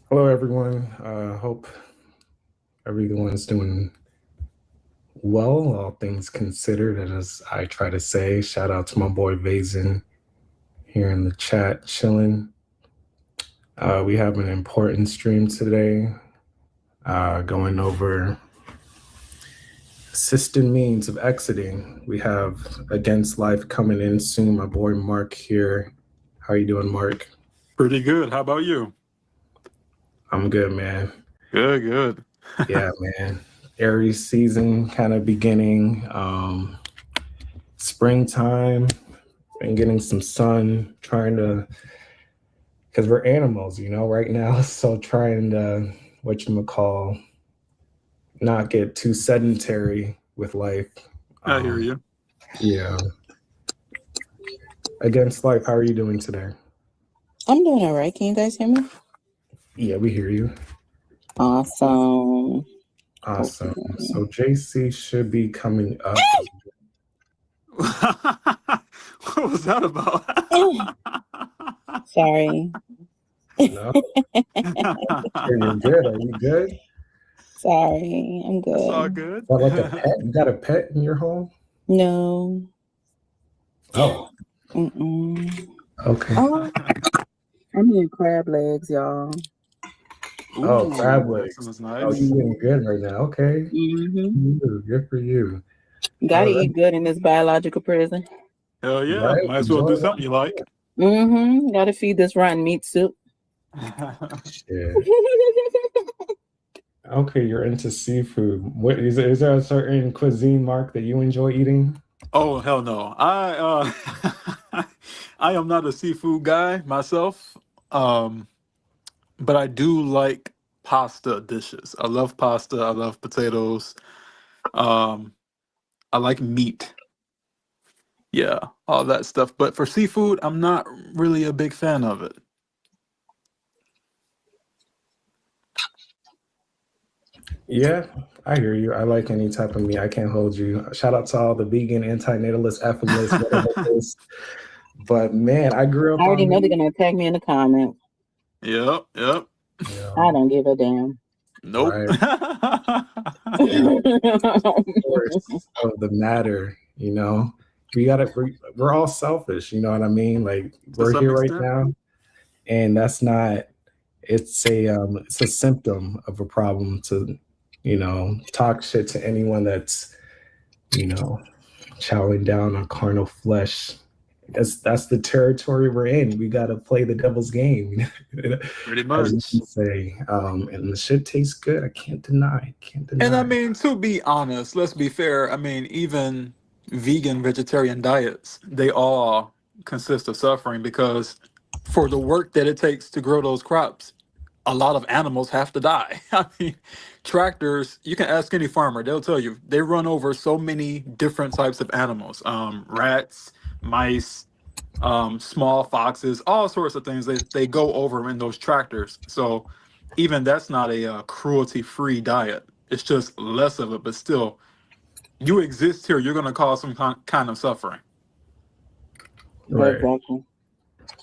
Hello, everyone. Hope everyone's doing well, all things considered. And as I try to say, shout out to my boy Vazen here in the chat, chilling. We have an important stream today, going over assisted means of exiting. We have Against Life coming in soon. My boy Mark here. How you doing, Mark? Pretty good. How about you? I'm good, man. Good, good. Yeah, man. Aries season kind of beginning. Springtime and getting some sun, trying to, because we're animals, right now. So trying to, whatchamacall, not get too sedentary with life. I hear you. Yeah. Against Life, how are you doing today? I'm doing all right. Can you guys hear me? Yeah, we hear you. Awesome. Awesome. So JC should be coming up. What was that about? Sorry. No? You're good. Are you good? Sorry, I'm good. It's all good. Is that like a pet? You got a pet in your home? No. Oh. Mm-mm. Okay. Oh, I'm eating crab legs, y'all. Oh, crab legs. That was nice. Oh, you're getting good right now. Okay. Mm-hmm. Good for you. Gotta eat good in this biological prison. Hell yeah. Right? Might as well Enjoy do something you like. Mm-hmm. Gotta feed this rotten meat soup. Yeah. Okay, you're into seafood. What is there a certain cuisine, Mark, that you enjoy eating? Oh, hell no. I am not a seafood guy myself. But I do like pasta dishes. I love pasta. I love potatoes. I like meat. Yeah, all that stuff. But for seafood, I'm not really a big fan of it. Yeah, I hear you. I like any type of meat. I can't hold you. Shout out to all the vegan, anti-natalist, affiliates, whatever it is. But man, I grew up I already on know meat. they're gonna attack me in the comments. Yep. I don't give a damn. Nope. Right. Of the matter, we're all selfish, you know what I mean? Like we're some here right extent. now, and that's not. It's a symptom of a problem to, talk shit to anyone that's, chowing down on carnal flesh. That's the territory we're in. We got to play the devil's game. Pretty As you much. can say, and the shit tastes good. I can't deny. And I mean, to be honest, let's be fair. I mean, even vegan, vegetarian diets, they all consist of suffering because for the work that it takes to grow those crops, a lot of animals have to die. I mean, tractors, you can ask any farmer, they'll tell you they run over so many different types of animals, rats, mice, small foxes, all sorts of things that they go over in those tractors. So even that's not a cruelty-free diet. It's just less of it, but still, you exist here, you're going to cause some kind of suffering. Right. Exactly.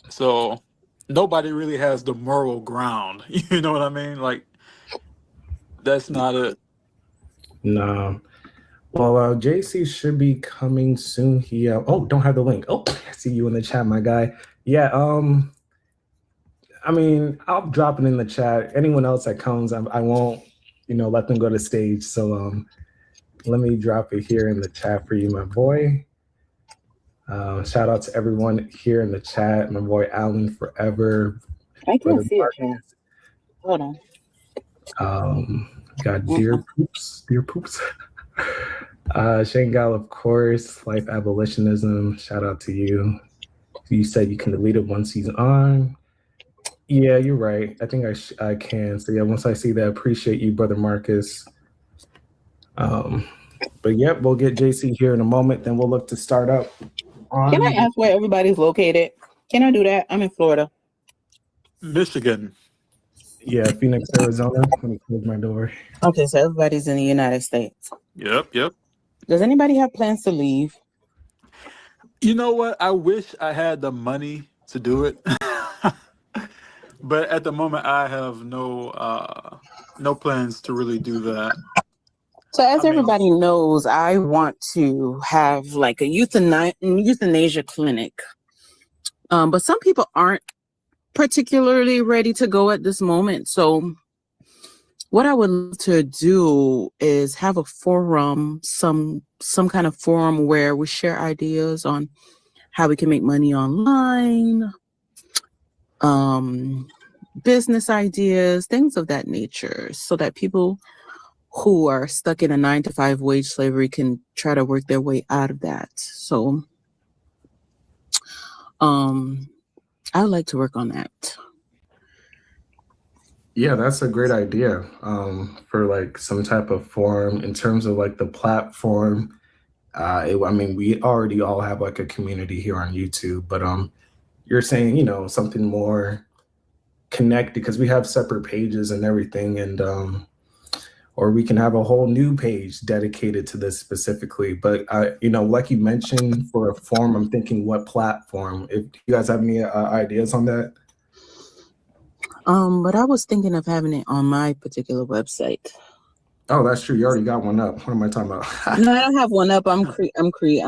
So nobody really has the moral ground. You know what I mean? Like, that's not it. No. Well, JC should be coming soon. He don't have the link. Oh, I see you in the chat, my guy. Yeah. I mean, I'll drop it in the chat. Anyone else that comes, I won't, let them go to stage. So let me drop it here in the chat for you, my boy. Shout out to everyone here in the chat. My boy Alan forever. I can't see it, Joe. Hold on. Got dear poops. Shangal, of course. Life abolitionism. Shout out to you. You said you can delete it once he's on. Yeah, you're right. I think I can. So yeah, once I see that, appreciate you, brother Marcus. But yep, we'll get JC here in a moment. Then we'll look to start up. Can I ask where everybody's located? Can I do that? I'm in Florida. Michigan. Yeah, Phoenix, Arizona. Let me close my door. Okay, so everybody's in the United States. Yep. Does anybody have plans to leave? You know what? I wish I had the money to do it. But at the moment, I have no plans to really do that. So as I mean, everybody knows, I want to have like a euthanasia clinic. But some people aren't particularly ready to go at this moment. So what I would love to do is have a forum, some kind of forum where we share ideas on how we can make money online, business ideas, things of that nature, so that people who are stuck in a 9-to-5 wage slavery can try to work their way out of that. So I would like to work on that. Yeah, that's a great idea. For like some type of forum in terms of like the platform. I mean, we already all have like a community here on YouTube, but you're saying, you know, something more connected because we have separate pages and everything, and or we can have a whole new page dedicated to this specifically. But you know, like you mentioned, for a forum, I'm thinking what platform. If you guys have any ideas on that. But I was thinking of having it on my particular website. Oh, that's true. You already got one up. What am I talking about? No, I don't have one up. I'm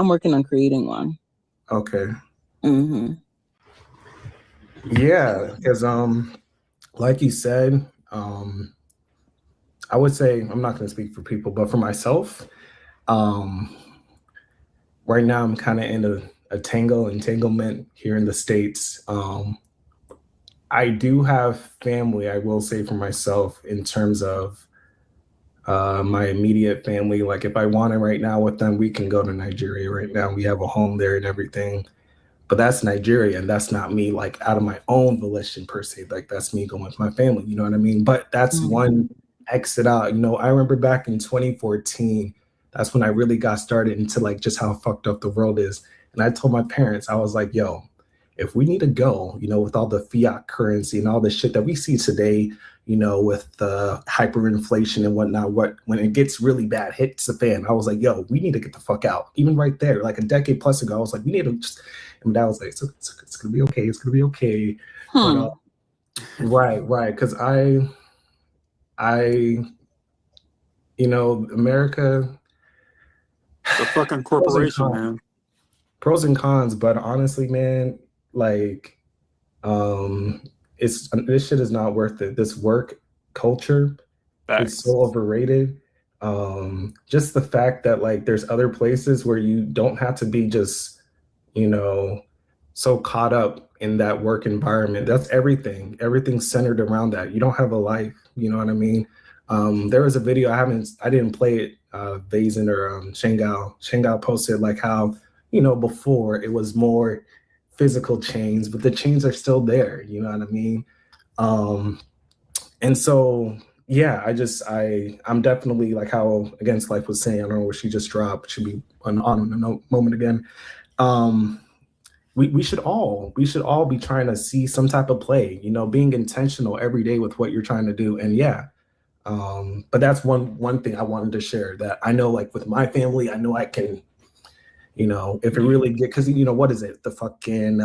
working on creating one. Okay. Mm-hmm. Yeah, because like you said, I would say I'm not going to speak for people, but for myself, um, right now I'm kind of in a entanglement here in the States. I do have family, I will say for myself, in terms of my immediate family. Like if I wanted right now with them, we can go to Nigeria right now. We have a home there and everything. But that's Nigeria, and that's not me like out of my own volition per se. Like that's me going with my family, you know what I mean? But that's one exit out. You know, I remember back in 2014, that's when I really got started into like just how fucked up the world is. And I told my parents, I was like, yo, if we need to go, you know, with all the fiat currency and all the shit that we see today, you know, with the hyperinflation and whatnot, when it gets really bad, hits the fan, I was like, yo, we need to get the fuck out. Even right there, like a decade plus ago, I was like, we need to just, and dad was like, it's gonna be okay, it's gonna be okay. But right, because I, you know, America, the fucking corporation, man. Pros and cons, but honestly, man, like, this shit is not worth it. This work culture, it's so overrated. Just the fact that like there's other places where you don't have to be just, you know, so caught up in that work environment. That's everything. Everything's centered around that. You don't have a life. You know what I mean? There was a video I didn't play it. Vazen or Shengao posted like how, you know, before it was more physical chains, but the chains are still there. You know what I mean? And so yeah, I'm definitely like how Against Life was saying. I don't know what she just dropped. Should be on a moment again. We should all be trying to see some type of play, you know, being intentional every day with what you're trying to do. And yeah, but that's one thing I wanted to share, that I know like with my family, I know I can, you know, if it really because you know, what is it, the fucking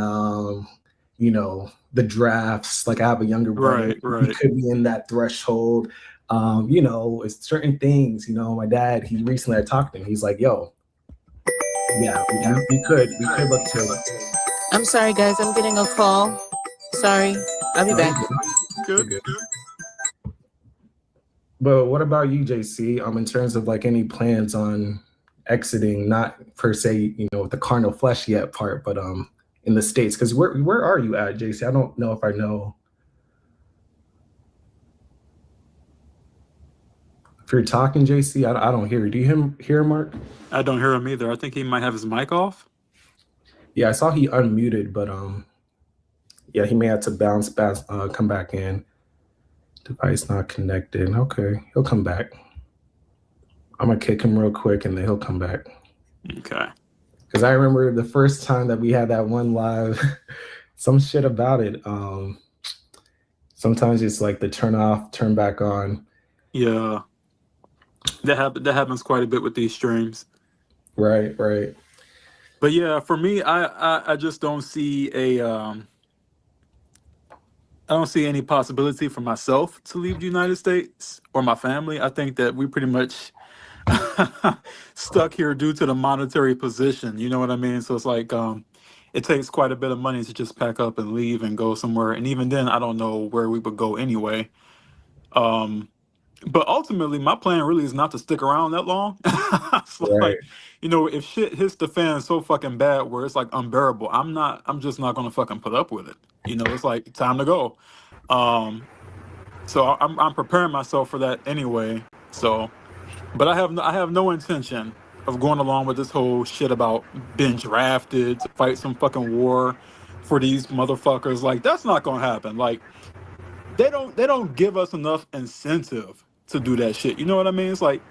you know, the drafts, like I have a younger brother, right. He could be in that threshold. You know, it's certain things, you know, my dad, he recently, I talked to him, he's like, yo, yeah, we could look to it. I'm sorry, guys. I'm getting a call. Sorry. I'll be back. Good. But what about you, JC? In terms of like any plans on exiting, not per se, you know, the carnal flesh yet part, but in the States, because where are you at, JC? I don't know if I know. If you're talking, JC, I don't hear you. Do you hear Mark? I don't hear him either. I think he might have his mic off. Yeah, I saw he unmuted, but yeah, he may have to bounce back, come back in. Device not connected. Okay, he'll come back. I'm gonna kick him real quick and then he'll come back. Okay. Because I remember the first time that we had that one live, some shit about it. Sometimes it's like the turn off, turn back on. Yeah. That happens quite a bit with these streams. Right. But yeah, for me, I just don't see a I don't see any possibility for myself to leave the United States or my family. I think that we pretty much stuck here due to the monetary position. You know what I mean? So it's like it takes quite a bit of money to just pack up and leave and go somewhere. And even then, I don't know where we would go anyway. Um, but ultimately, my plan really is not to stick around that long. It's Right. like, if shit hits the fan so fucking bad where it's like unbearable, I'm just not gonna fucking put up with it. It's like time to go. Um, so I'm preparing myself for that anyway. So, but I have no intention of going along with this whole shit about being drafted to fight some fucking war for these motherfuckers. Like that's not gonna happen. Like they don't give us enough incentive to do that shit. You know what I mean? It's like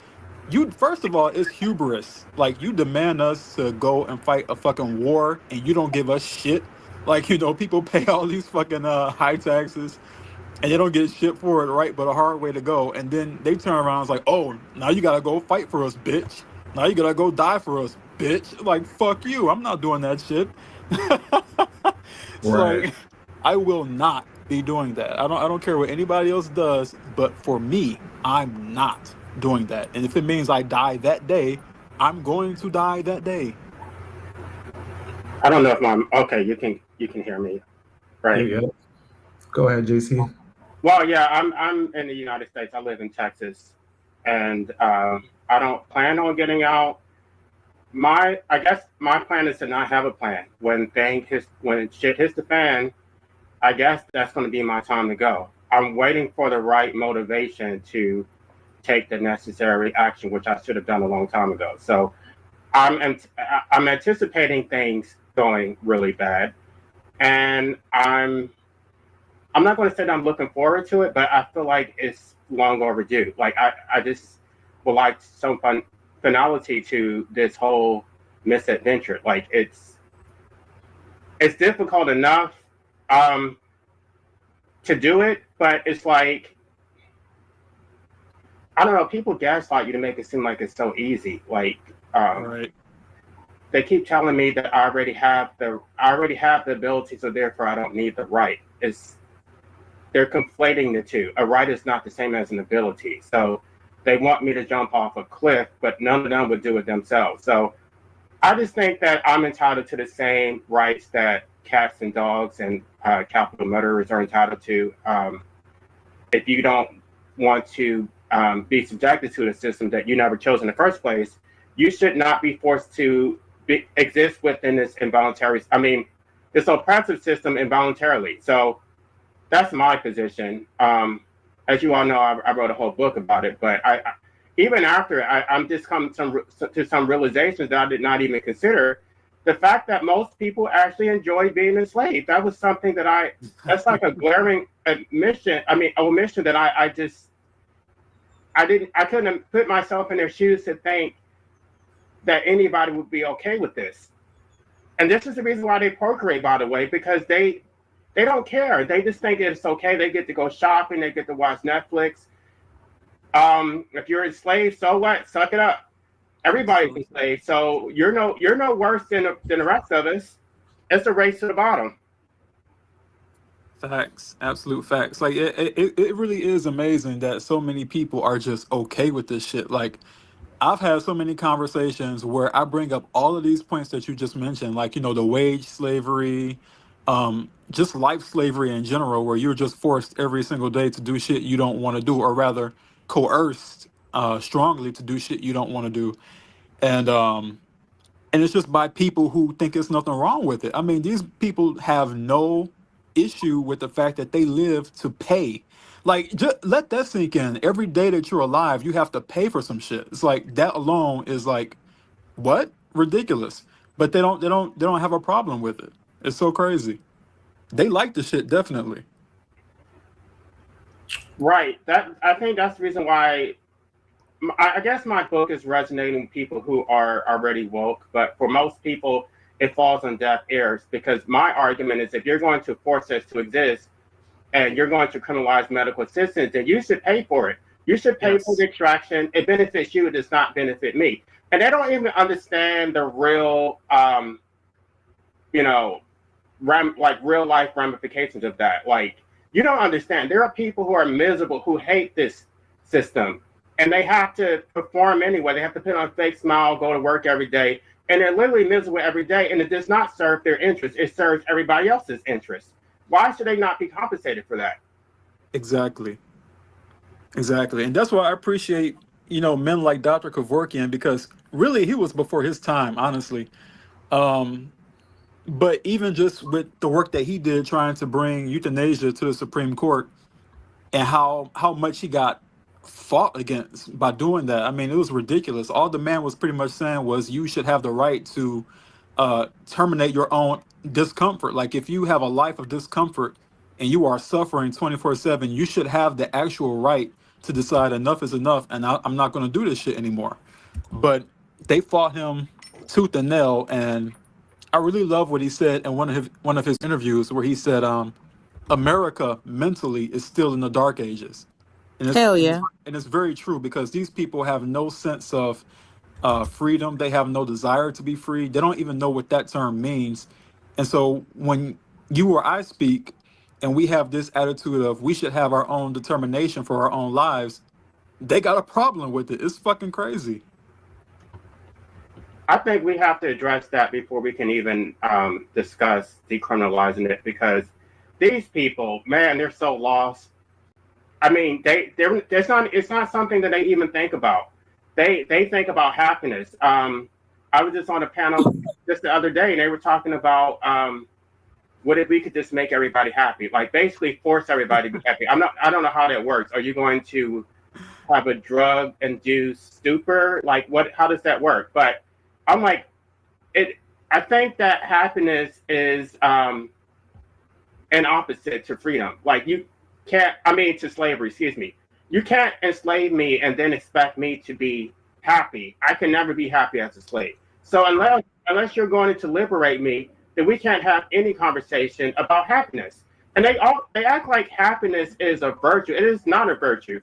you first of all, it's hubris. Like you demand us to go and fight a fucking war and you don't give us shit. Like, people pay all these fucking high taxes and they don't get shit for it, right? But a hard way to go. And then they turn around and it's like, oh, now you gotta go fight for us, bitch. Now you gotta go die for us, bitch. Like, fuck you. I'm not doing that shit. It's Right. like I will not be doing that. I don't care what anybody else does, but for me, I'm not doing that. And if it means I die that day, I'm going to die that day. I don't know if okay. You can hear me, right? Yeah. Go ahead, JC. Well, yeah, I'm in the United States. I live in Texas, and I don't plan on getting out. I guess my plan is to not have a plan. When shit hits the fan, I guess that's going to be my time to go. I'm waiting for the right motivation to take the necessary action, which I should have done a long time ago. So I'm anticipating things going really bad, and I'm not going to say that I'm looking forward to it, but I feel like it's long overdue. Like I just would like some finality to this whole misadventure. Like it's difficult enough to do it, but it's like, I don't know, people gaslight you to make it seem like it's so easy. Like Right. they keep telling me that I already have the ability, so therefore I don't need the right. They're conflating the two. A right is not the same as an ability. So they want me to jump off a cliff, but none of them would do it themselves. So I just think that I'm entitled to the same rights that cats and dogs and capital murderers are entitled to. If you don't want to be subjected to the system that you never chose in the first place, you should not be forced to exist within this this oppressive system involuntarily. So that's my position. As you all know, I wrote a whole book about it, but even after I'm just come to some realizations that I did not even consider. The fact that most people actually enjoy being enslaved. That was something that's like a glaring omission that I couldn't put myself in their shoes to think that anybody would be okay with this. And this is the reason why they procreate, by the way, because they don't care. They just think it's okay. They get to go shopping. They get to watch Netflix. If you're enslaved, so what? Suck it up. Everybody's enslaved. So you're no worse than the rest of us. It's a race to the bottom. Facts, absolute facts. Like it really is amazing that so many people are just okay with this shit. Like I've had so many conversations where I bring up all of these points that you just mentioned, like the wage slavery, just life slavery in general, where you're just forced every single day to do shit you don't want to do, or rather coerced strongly to do shit you don't want to do, and it's just by people who think there's nothing wrong with it. I mean, these people have no issue with the fact that they live to pay. Like, just let that sink in. Every day that you're alive, you have to pay for some shit. It's like that alone is like, what? Ridiculous. But they don't have a problem with it. It's so crazy. They like the shit, definitely. Right. I think that's the reason why I guess my book is resonating with people who are already woke, but for most people, it falls on deaf ears because my argument is if you're going to force us to exist and you're going to criminalize medical assistance, then you should pay for it. You should pay for the extraction. It benefits you. It does not benefit me. And they don't even understand the real, real life ramifications of that. Like You don't understand. There are people who are miserable, who hate this system, and they have to perform anyway. They have to put on a fake smile, go to work every day, and they're literally miserable every day, and it does not serve their interests. It serves everybody else's interests. Why should they not be compensated for that? Exactly. Exactly. And that's why I appreciate, men like Dr. Kevorkian, because really he was before his time, honestly. Um, but even just with the work that he did trying to bring euthanasia to the Supreme Court, and how much he got fought against by doing that. I mean, it was ridiculous. All the man was pretty much saying was you should have the right to terminate your own discomfort. Like if you have a life of discomfort and you are suffering 24/7, you should have the actual right to decide enough is enough, and I'm not going to do this shit anymore. But they fought him tooth and nail, and I really love what he said in one of his interviews, where he said, America mentally is still in the dark ages. And Hell yeah. it's very true, because these people have no sense of freedom. They have no desire to be free. They don't even know what that term means. And so when you or I speak and we have this attitude of we should have our own determination for our own lives, they got a problem with it. It's fucking crazy. I think we have to address that before we can even discuss decriminalizing it, because these people, man, they're so lost. I mean, it's not something that they even think about. They think about happiness. I was just on a panel just the other day, and they were talking about what if we could just make everybody happy, like basically force everybody to be happy. I don't know how that works. Are you going to have a drug-induced stupor? Like what? How does that work? But I'm like, I think that happiness is an opposite to freedom. Like to slavery, excuse me. You can't enslave me and then expect me to be happy. I can never be happy as a slave. So unless you're going to liberate me, then we can't have any conversation about happiness. And they act like happiness is a virtue. It is not a virtue.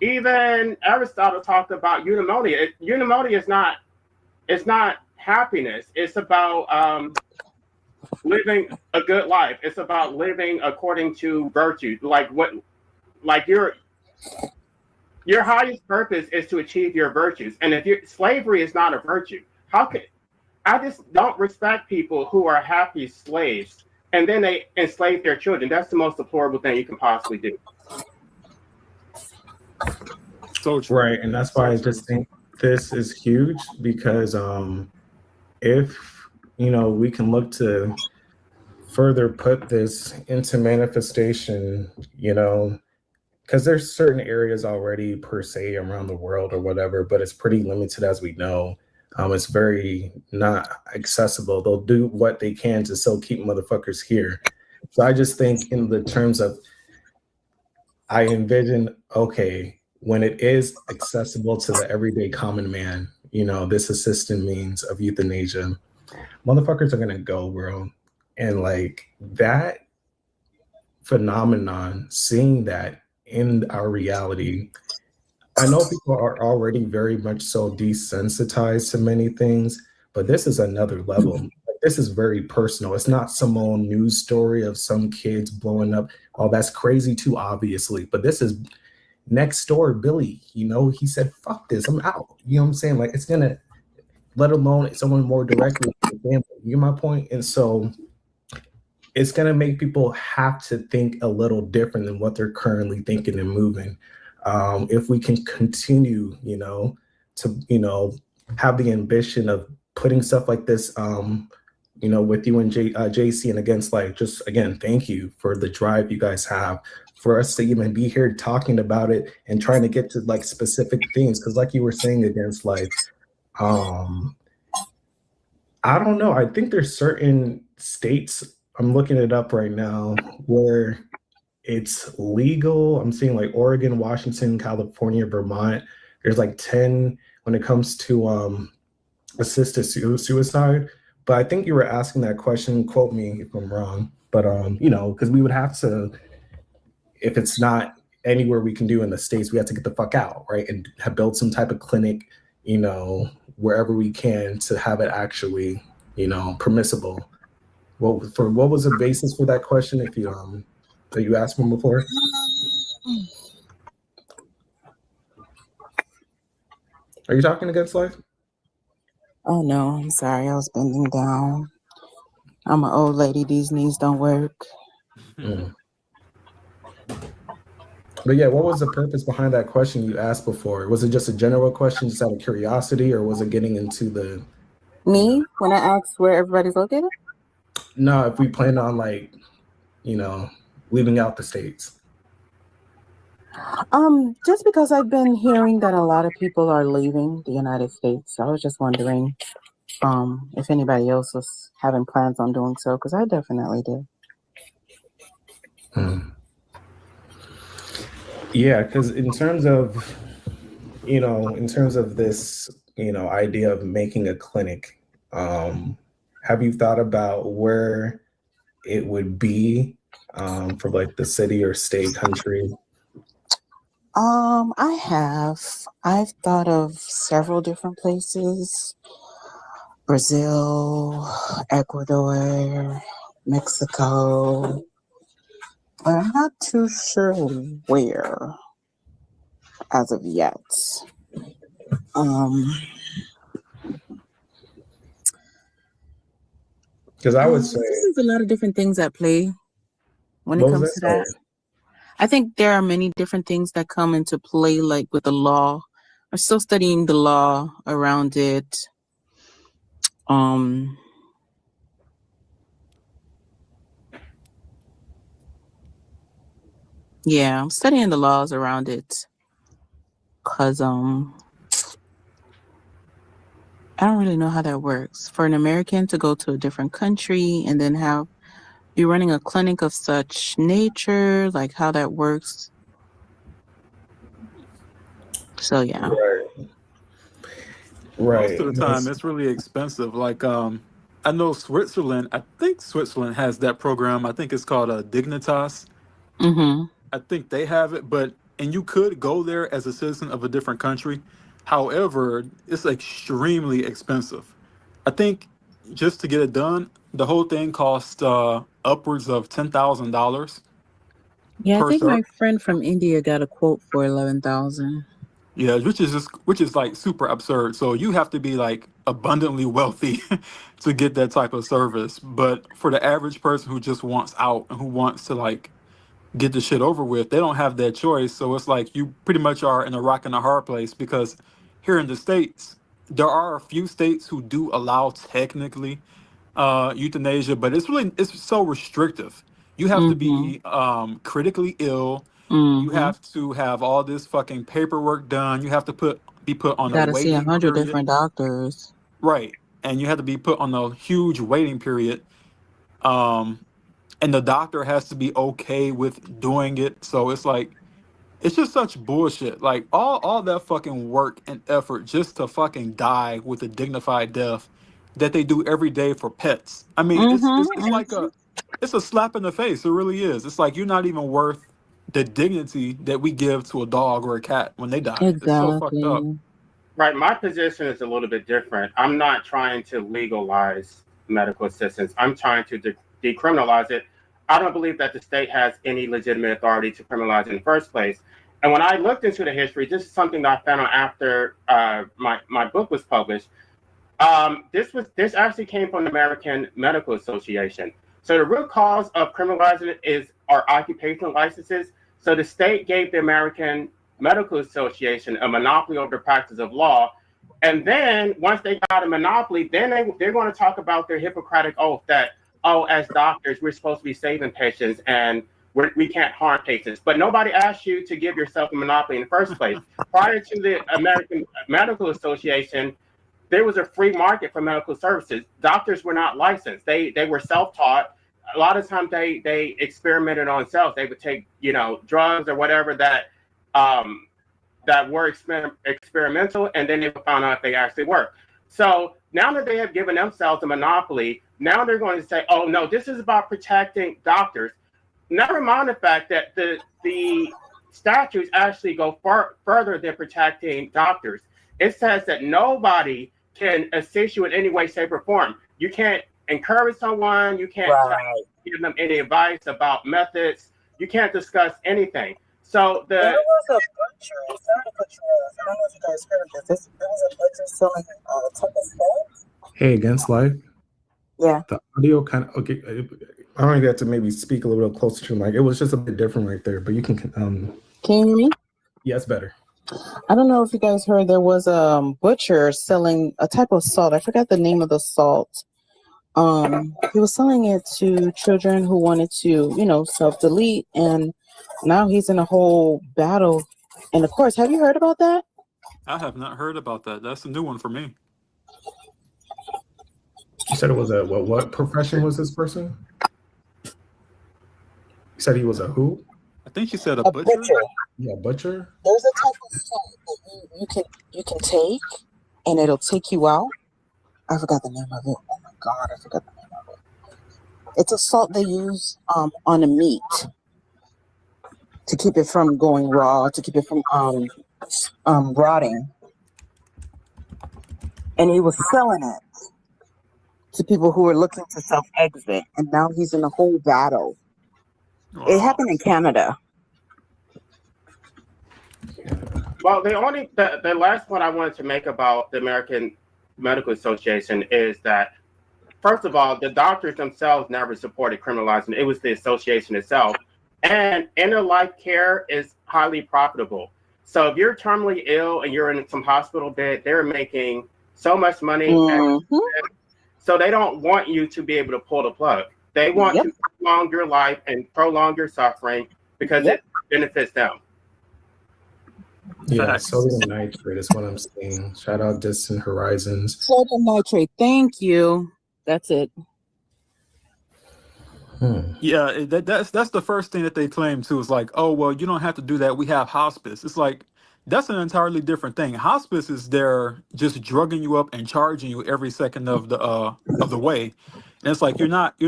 Even Aristotle talked about eudaimonia. Eudaimonia is not happiness. It's about living a good life. It's about living according to virtue. Like your highest purpose is to achieve your virtues. And if slavery is not a virtue, I just don't respect people who are happy slaves and then they enslave their children. That's the most deplorable thing you can possibly do. So true. Right, and that's why I just think this is huge, because if we can look to further put this into manifestation, because there's certain areas already per se around the world or whatever, but it's pretty limited, as we know. It's very not accessible. They'll do what they can to still keep motherfuckers here. So I just think in the terms of, I envision, okay, when it is accessible to the everyday common man, this assisted means of euthanasia, motherfuckers are gonna go, bro. And like that phenomenon, seeing that in our reality, I know people are already very much so desensitized to many things, but this is another level. Like, this is very personal. It's not some old news story of some kids blowing up. Oh, that's crazy too, obviously. But this is next door, Billy. He said, fuck this, I'm out. You know what I'm saying? Like, it's gonna, let alone someone more directly with the family. You get my point? And so it's gonna make people have to think a little different than what they're currently thinking and moving. If we can continue, to, have the ambition of putting stuff like this, with you and JC, and against, like, just again, thank you for the drive you guys have for us to even be here talking about it and trying to get to like specific things. Cause like you were saying, against like, I don't know. I think there's certain states, I'm looking it up right now, where it's legal. I'm seeing like Oregon, Washington, California, Vermont. There's like 10 when it comes to assisted suicide. But I think you were asking that question, quote me if I'm wrong, but because we would have to, if it's not anywhere we can do in the States, we have to get the fuck out, right? And have built some type of clinic, wherever we can, to have it actually, permissible. What was the basis for that question? If you that you asked him before? Are you talking against life? Oh no, I'm sorry. I was bending down. I'm an old lady. These knees don't work. Mm. But yeah, what was the purpose behind that question you asked before? Was it just a general question, just out of curiosity, or was it getting into the, Me, when I asked where everybody's located? no, if we plan on like, leaving out the States? Just because I've been hearing that a lot of people are leaving the United States. I was just wondering, if anybody else was having plans on doing so, because I definitely did. Mm. Yeah, because in terms of this, idea of making a clinic, have you thought about where it would be, for like the city or state, country? I have. I've thought of several different places: Brazil, Ecuador, Mexico. But I'm not too sure where as of yet. Um, Because I would say, there's a lot of different things at play when it what was comes that? to that. I think there are many different things that come into play, like with the law. I'm still studying the law around it. Yeah, I'm studying the laws around it because I don't really know how that works. For an American to go to a different country and then be running a clinic of such nature, like how that works. So yeah. Most of Right. the time, it's really expensive. Like, I know Switzerland. I think Switzerland has that program. I think it's called Dignitas. Mm-hmm. I think they have it, and you could go there as a citizen of a different country. However, it's extremely expensive. I think just to get it done, the whole thing costs upwards of $10,000 Yeah, I per think sir. my friend from India got a quote for 11,000. Yeah, which is like super absurd. So you have to be like abundantly wealthy to get that type of service. But for the average person who just wants out and who wants to like get the shit over with, they don't have that choice. So it's like you pretty much are in a rock and a hard place because here in the States, there are a few states who do allow technically euthanasia, but it's so restrictive. You have to Mm-hmm. be critically ill. You Mm-hmm. have to have all this fucking paperwork done. You have to be put on a Got to see waiting 100 period, different doctors. right? And you have to be put on a huge waiting period. Um, and the doctor has to be okay with doing it. So it's like it's just such bullshit. Like all that fucking work and effort just to fucking die with a dignified death that they do every day for pets. I mean, it's like Mm-hmm. it's a slap in the face. It really is. It's like you're not even worth the dignity that we give to a dog or a cat when they die. It's so fucked up. Exactly. Right. My position is a little bit different. I'm not trying to legalize medical assistance. I'm trying to decriminalize it. I don't believe that the state has any legitimate authority to criminalize it in the first place. And when I looked into the history, this is something that I found out after my book was published. This actually came from the American Medical Association. So the root cause of criminalizing it is our occupational licenses. So the state gave the American Medical Association a monopoly over the practice of law. And then once they got a monopoly, then they're going to talk about their Hippocratic oath that, oh, as doctors, we're supposed to be saving patients and we can't harm patients. But nobody asked you to give yourself a monopoly in the first place. Prior to the American Medical Association, there was a free market for medical services. Doctors were not licensed. They were self-taught. A lot of times they experimented on cells. They would take, drugs or whatever that were experimental, and then they would find out if they actually work. So now that they have given themselves a monopoly, now they're going to say, oh no, this is about protecting doctors. Never mind the fact that the statutes actually go further than protecting doctors. It says that nobody can assist you in any way, shape, or form. You can't encourage someone. You can't give them any advice about methods. You can't discuss anything. So There was a butcher. Sorry to cut you off. I don't know if you guys heard this. There was a butcher selling a type of salt. Hey, Against Life. Yeah. The audio kind of okay. I don't get to maybe speak a little closer to like it was just a bit different right there, but you can Can you hear me? yeah, it's better. I don't know if you guys heard there was a butcher selling a type of salt. I forgot the name of the salt. He was selling it to children who wanted to, self-delete, and now he's in a whole battle. And of course, have you heard about that? I have not heard about that. That's a new one for me. You said it was a what profession was this person? You said he was a who? I think you said a A butcher. butcher. Yeah, butcher. There's a type of salt that you can take, and it'll take you out. I forgot the name of it. Oh my god, I forgot the name of it. It's a salt they use on the meat to keep it from going raw, to keep it from rotting. And he was selling it to people who were looking to self-exit, and now he's in a whole battle. Wow. It happened in Canada. Well, the last point I wanted to make about the American Medical Association is that, first of all, the doctors themselves never supported criminalizing. It was the association itself. And inner life care is highly profitable. So if you're terminally ill and you're in some hospital bed, they're making so much money. Mhm. So they don't want you to be able to pull the plug. They want Yep. to prolong your life and prolong your suffering because Yep. it benefits them. Yeah, Facts. sodium nitrate is what I'm seeing. Shout out Distant Horizons. Sodium nitrate. Thank you. That's it. Yeah, that's the first thing that they claim too. Is like, oh well, you don't have to do that. We have hospice. It's like that's an entirely different thing. Hospice is there just drugging you up and charging you every second of the way. And it's like you're not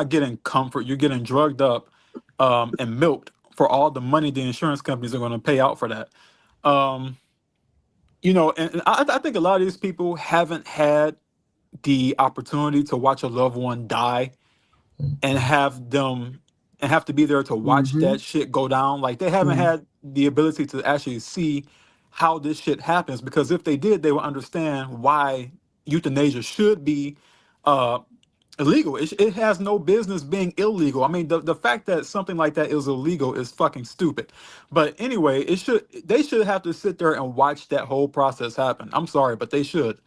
getting comfort. You're getting drugged up and milked for all the money the insurance companies are going to pay out for that. Um, and I think a lot of these people haven't had the opportunity to watch a loved one die and have to be there to watch Mhm. that shit go down. Like they haven't Yeah. had the ability to actually see how this shit happens, because if they did, they would understand why euthanasia should be uh illegal. It has no business being illegal. I mean, the fact that something like that is illegal is fucking stupid. But anyway, they should have to sit there and watch that whole process happen. I'm sorry, but they should.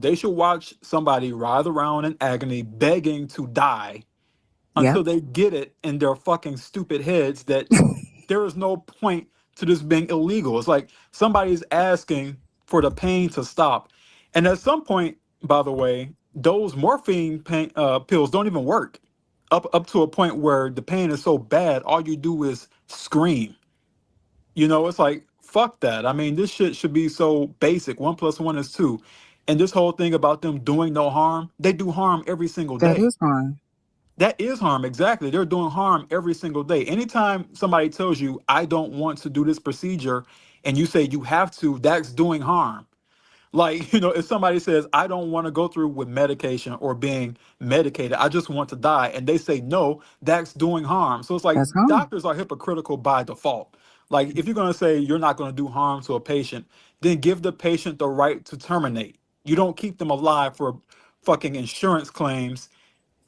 They should watch somebody writhe around in agony, begging to die Yep. until they get it in their fucking stupid heads that there is no point to this being illegal. It's like somebody's asking for the pain to stop. And at some point, by the way, those morphine pills don't even work up to a point where the pain is so bad, all you do is scream. It's like, fuck that. I mean, this shit should be so basic. 1+1 is 2. And this whole thing about them doing no harm, they do harm every single That day. is fine. That is harm, exactly. They're doing harm every single day. Anytime somebody tells you, I don't want to do this procedure, and you say you have to, that's doing harm. Like, if somebody says, I don't want to go through with medication or being medicated, I just want to die, and they say no, that's doing harm. So it's like That's harm. doctors are hypocritical by default. Like, if you're going to say you're not going to do harm to a patient, then give the patient the right to terminate. You don't keep them alive for fucking insurance claims,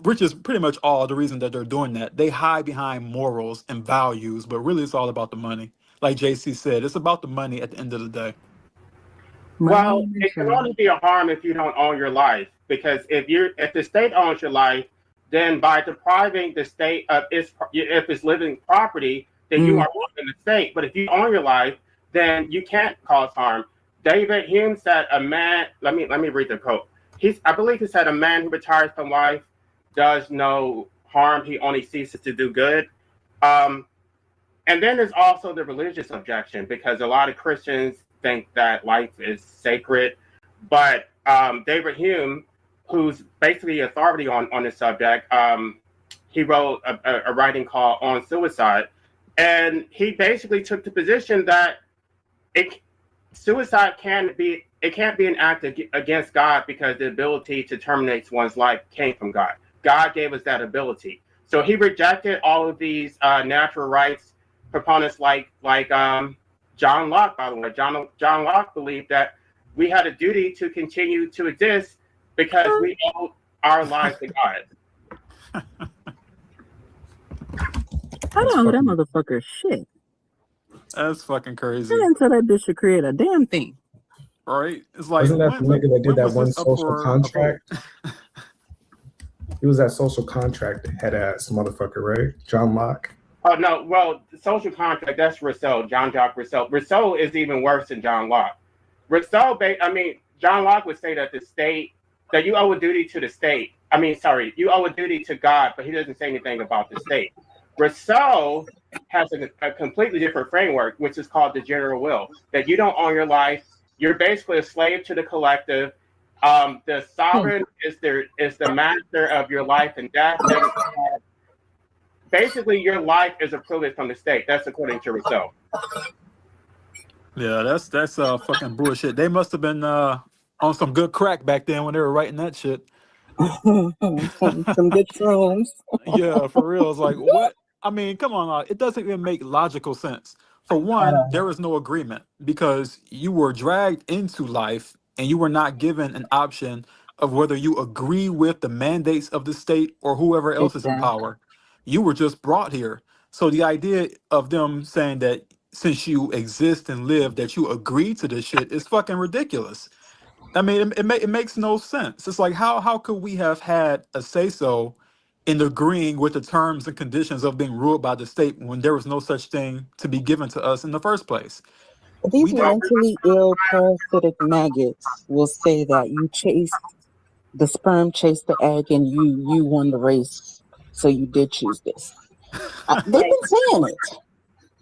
which is pretty much all the reason that they're doing that. They hide behind morals and values, but really it's all about the money. Like JC said, it's about the money at the end of the day. Well, it can only be a harm if you don't own your life. Because if the state owns your life, then by depriving the state of if it's living property, then you are in the state. But if you own your life, then you can't cause harm. David Hume said, "A man." Let me read the quote. I believe he said, "A man who retires from life does no harm. He only ceases to do good." And then there's also the religious objection, because a lot of Christians think that life is sacred. But David Hume, who's basically authority on this subject, he wrote a writing called On Suicide. And he basically took the position that suicide can't be an act against God, because the ability to terminate one's life came from God. God gave us that ability. So he rejected all of these natural rights proponents like John Locke, by the way. John Locke believed that we had a duty to continue to exist because we owe our lives to God. I don't know that motherfucker shit. That's fucking crazy. I didn't tell that bitch to create a damn thing. Right? It's like, Wasn't that the nigga that did that was one this up social for a contract? vote? He was that social contract head ass motherfucker, right? John Locke. Oh no, well, the social contract, that's Rousseau, Jean-Jacques Rousseau. Rousseau is even worse than John Locke. Rousseau, John Locke would say that that you owe a duty to the state. You owe a duty to God, but he doesn't say anything about the state. Rousseau has a completely different framework, which is called the general will, that you don't own your life. You're basically a slave to the collective. The sovereign is the master of your life and death. Basically, your life is a privilege from the state. That's according to Rousseau. Yeah, that's fucking bullshit. They must have been on some good crack back then when they were writing that shit. Some good shrooms. Yeah, for real. It's like, what? I mean, come on. It doesn't even make logical sense. For one, there was no agreement because you were dragged into life and you were not given an option of whether you agree with the mandates of the state or whoever else is in power. You were just brought here. So the idea of them saying that since you exist and live, that you agree to this shit is fucking ridiculous. I mean, it makes no sense. It's like, how could we have had a say-so in agreeing with the terms and conditions of being ruled by the state when there was no such thing to be given to us in the first place? These mentally ill parasitic maggots will say that the sperm chased the egg and you won the race, so you did choose this. They've been saying it.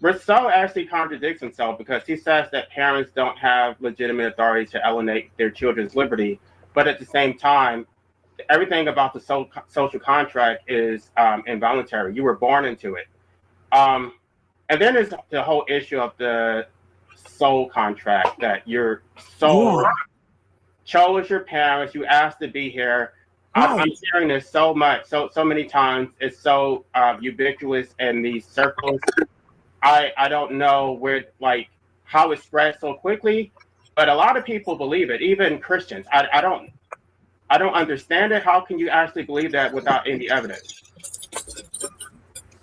Rousseau actually contradicts himself because he says that parents don't have legitimate authority to alienate their children's liberty, but at the same time, everything about the social contract is involuntary. You were born into it. And then there's the whole issue of the soul contract, that your soul chose your parents, you asked to be here. I'm hearing this so much, so many times. It's so ubiquitous in these circles. I don't know how it spread so quickly, but a lot of people believe it, even Christians. I don't understand it. How can you actually believe that without any evidence?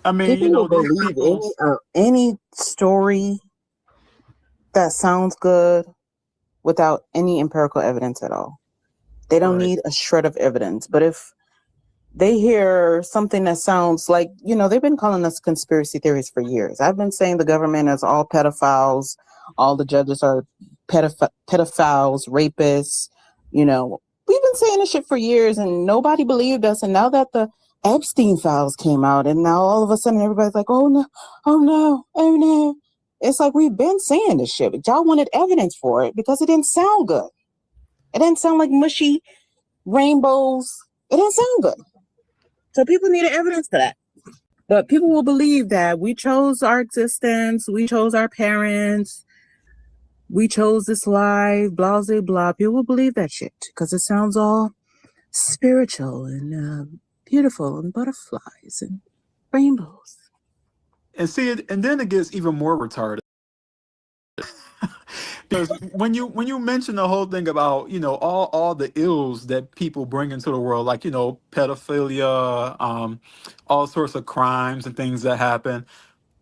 I mean, people will believe any story that sounds good without any empirical evidence at all. They don't need a shred of evidence. But if they hear something that sounds like, they've been calling us conspiracy theories for years. I've been saying the government is all pedophiles, all the judges are pedophiles, rapists. We've been saying this shit for years and nobody believed us. And now that the Epstein files came out, and now all of a sudden everybody's like, oh no, oh no, oh no. It's like, we've been saying this shit, but y'all wanted evidence for it because it didn't sound good. It didn't sound like mushy rainbows. It didn't sound good. So people needed evidence for that. But people will believe that we chose our existence, we chose our parents, we chose this life, blah, blah, blah. People will believe that shit because it sounds all spiritual and beautiful and butterflies and rainbows. And see it, and then it gets even more retarded. Because when you mention the whole thing about all the ills that people bring into the world, like pedophilia, all sorts of crimes and things that happen,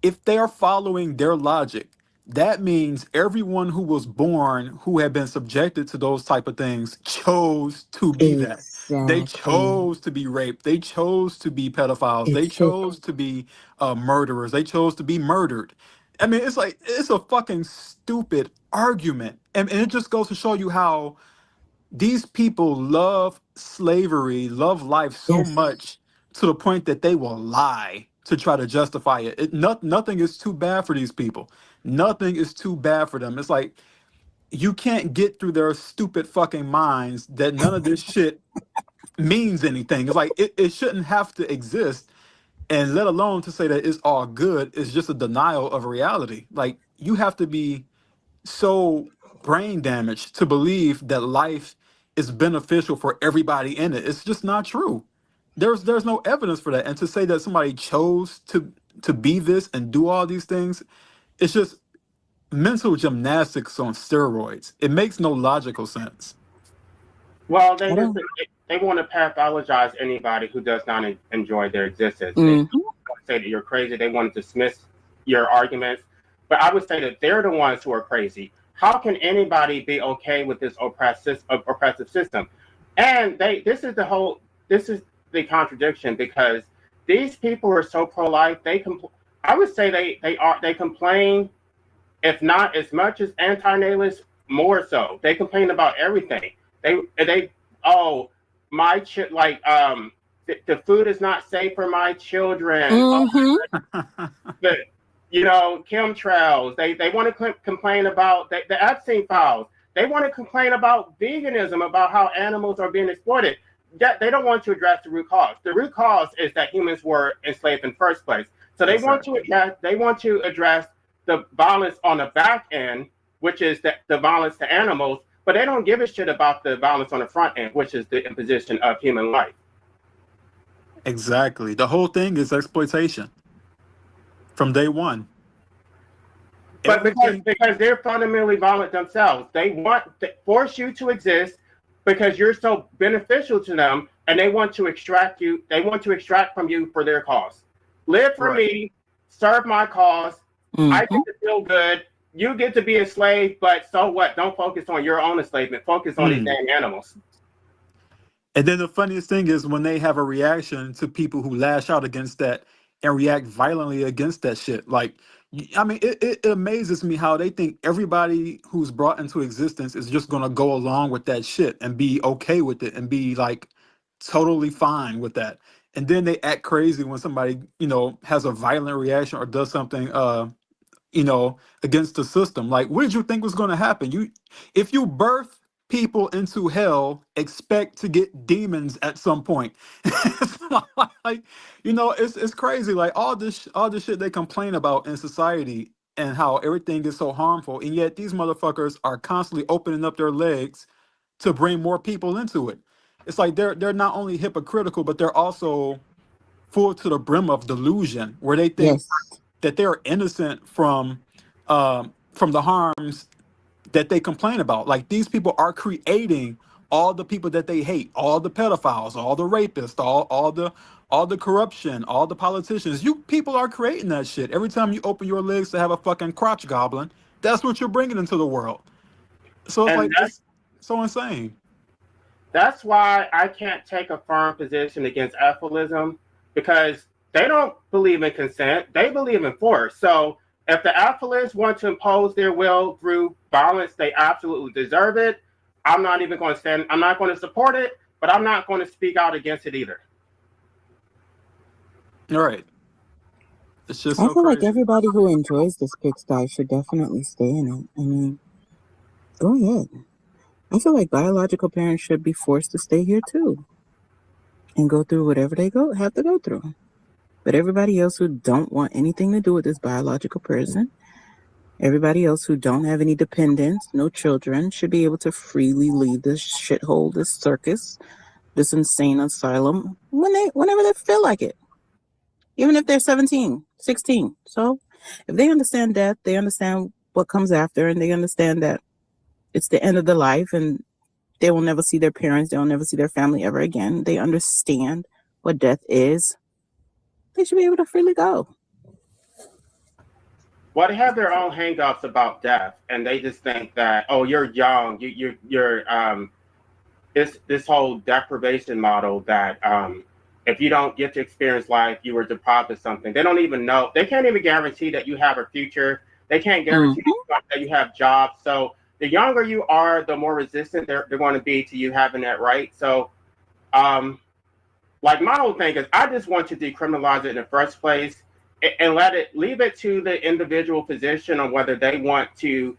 if they are following their logic, that means everyone who was born who had been subjected to those type of things chose to be that. They chose to be raped. They chose to be pedophiles. They chose to be murderers. They chose to be murdered. I mean, it's a fucking stupid argument. And it just goes to show you how these people love slavery, love life so much to the point that they will lie to try to justify it. Nothing is too bad for these people. Nothing is too bad for them. It's like, you can't get through their stupid fucking minds that none of this shit means anything. It's like, it shouldn't have to exist. And let alone to say that it's all good is just a denial of reality. Like, you have to be so brain damaged to believe that life is beneficial for everybody in it. It's just not true. there's no evidence for that. And to say that somebody chose to be this and do all these things, it's just mental gymnastics on steroids. It makes no logical sense. Well, I don't. they want to pathologize anybody who does not enjoy their existence. They Mhm. say that you're crazy. They want to dismiss your arguments, but I would say that they're the ones who are crazy. How can anybody be okay with this oppressive system? And this is the contradiction, because these people are so pro-life. I would say they complain, if not as much as anti-natalists, more so. They complain about everything. They oh, the food is not safe for my children. Mhm. The chemtrails. They want to complain about the Epstein files. They want to complain about veganism, about how animals are being exploited. They don't want to address the root cause. The root cause is that humans were enslaved in the first place. So they want to address the violence on the back end, which is the violence to animals, but they don't give a shit about the violence on the front end, which is the imposition of human life. Exactly. The whole thing is exploitation from day one. But Everything. because they're fundamentally violent themselves, they want to force you to exist because you're so beneficial to them, and they want to extract you. They want to extract from you for their cause. Live for me, serve my cause. I Mhm. get to feel good. You get to be a slave, but so what? Don't focus on your own enslavement. Focus on these damn animals. And then the funniest thing is when they have a reaction to people who lash out against that and react violently against that shit. Like, I mean, it amazes me how they think everybody who's brought into existence is just gonna go along with that shit and be okay with it and be like totally fine with that. And then they act crazy when somebody, has a violent reaction or does something against the system. Like, what did you think was going to happen? If you birth people into hell, expect to get demons at some point. It's like, it's crazy. Like all this shit they complain about in society and how everything is so harmful, and yet these motherfuckers are constantly opening up their legs to bring more people into it. It's like they're not only hypocritical, but they're also full to the brim of delusion, where they think Yes. that they're innocent from the harms that they complain about. Like, these people are creating all the people that they hate, all the pedophiles, all the rapists, all the corruption, all the politicians. You people are creating that shit. Every time you open your legs to have a fucking crotch goblin, that's what you're bringing into the world. So it's And like, it's so insane. that's why I can't take a firm position against alphilism, because they don't believe in consent. They believe in force. So if the alphalists want to impose their will through violence, they absolutely deserve it. I'm not even going to stand. I'm not going to support it, but I'm not going to speak out against it either. All right. It's just I so feel like crazy. everybody who enjoys this pigsty should definitely stay in it. I mean, go ahead. I feel like biological parents should be forced to stay here too and go through whatever they have to go through. But everybody else who don't want anything to do with this biological person, everybody else who don't have any dependents, no children, should be able to freely leave this shithole, this circus, this insane asylum whenever they feel like it. Even if they're 17, 16. So if they understand death, they understand what comes after, and they understand that it's the end of the life and they will never see their parents, they'll never see their family ever again. They understand what death is. They should be able to freely go. Well, they have their own hangups about death, and they just think that, oh, you're young, you're this whole deprivation model that if you don't get to experience life, you were deprived of something. They don't even know. They can't even guarantee that you have a future. They can't guarantee that you have jobs. So the younger you are, the more resistant they're going to be to you having that right. So, like, my whole thing is, I just want to decriminalize it in the first place and leave it to the individual physician on whether they want to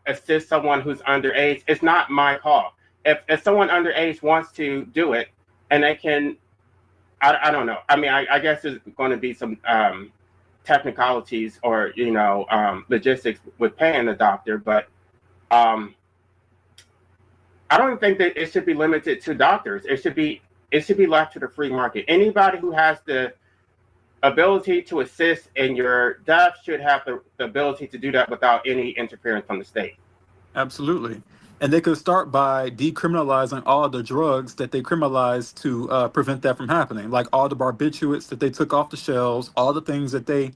assist someone who's underage. It's not my call. If someone underage wants to do it, and they can, I don't know. I mean, I guess there's going to be some technicalities or logistics with paying the doctor, but I don't think that it should be limited to doctors. It should be It should be left to the free market. Anybody who has the ability to assist in your death should have the ability to do that without any interference from the state. Absolutely. And they could start by decriminalizing all the drugs that they criminalized to prevent that from happening, like all the barbiturates that they took off the shelves, all the things that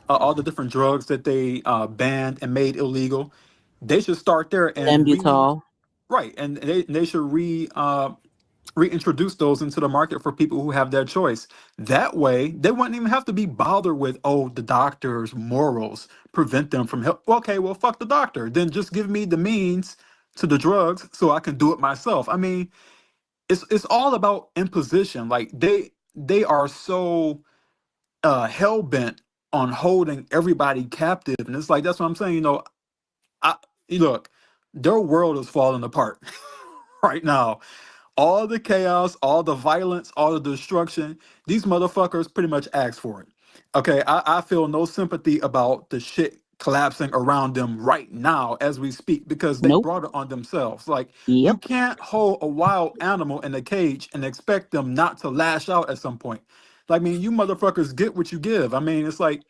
all the different drugs that they banned and made illegal. They should start there and Lambutol. and they should reintroduce those into the market for people who have that choice. That way, they wouldn't even have to be bothered with, oh, the doctor's morals prevent them from help. Okay, well, fuck the doctor. Then just give me the means to the drugs so I can do it myself. I mean, it's all about imposition. Like they are so hell bent on holding everybody captive, and it's like that's what I'm saying. Look, their world is falling apart right now. All the chaos, all the violence, all the destruction, these motherfuckers pretty much asked for it. Okay, I feel no sympathy about the shit collapsing around them right now as we speak because they Nope. brought it on themselves. Like, you Yep. can't hold a wild animal in a cage and expect them not to lash out at some point. Like, I mean, you motherfuckers get what you give. I mean, it's like,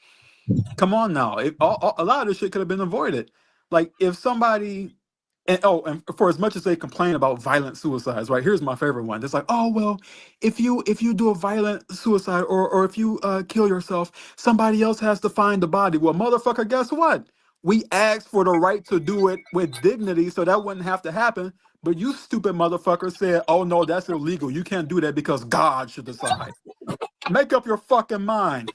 come on now. A lot of this shit could have been avoided. Like, if somebody and for as much as they complain about violent suicides, right? Here's my favorite one. It's like, oh well, if you do a violent suicide or if you kill yourself, somebody else has to find the body. Well, motherfucker, guess what? We asked for the right to do it with dignity, so that wouldn't have to happen. But you stupid motherfucker said, oh no, that's illegal. You can't do that because God should decide. Make up your fucking mind.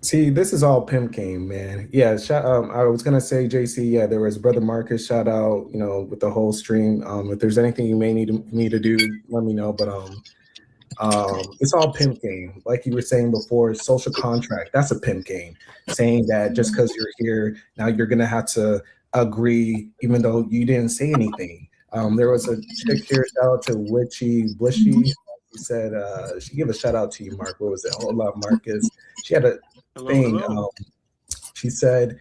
See, this is all pimp game, man. Yeah, I was gonna say, JC. Yeah, there was Brother Marcus. Shout out, with the whole stream. If there's anything you may need me to do, let me know. But it's all pimp game. Like you were saying before, social contract. That's a pimp game. Saying that just because you're here now, you're gonna have to agree, even though you didn't say anything. There was a chick here. Shout out to Witchy Blishy. She said she gave a shout out to you, Mark. What was it? Hold up, Marcus. She had a thing. She said,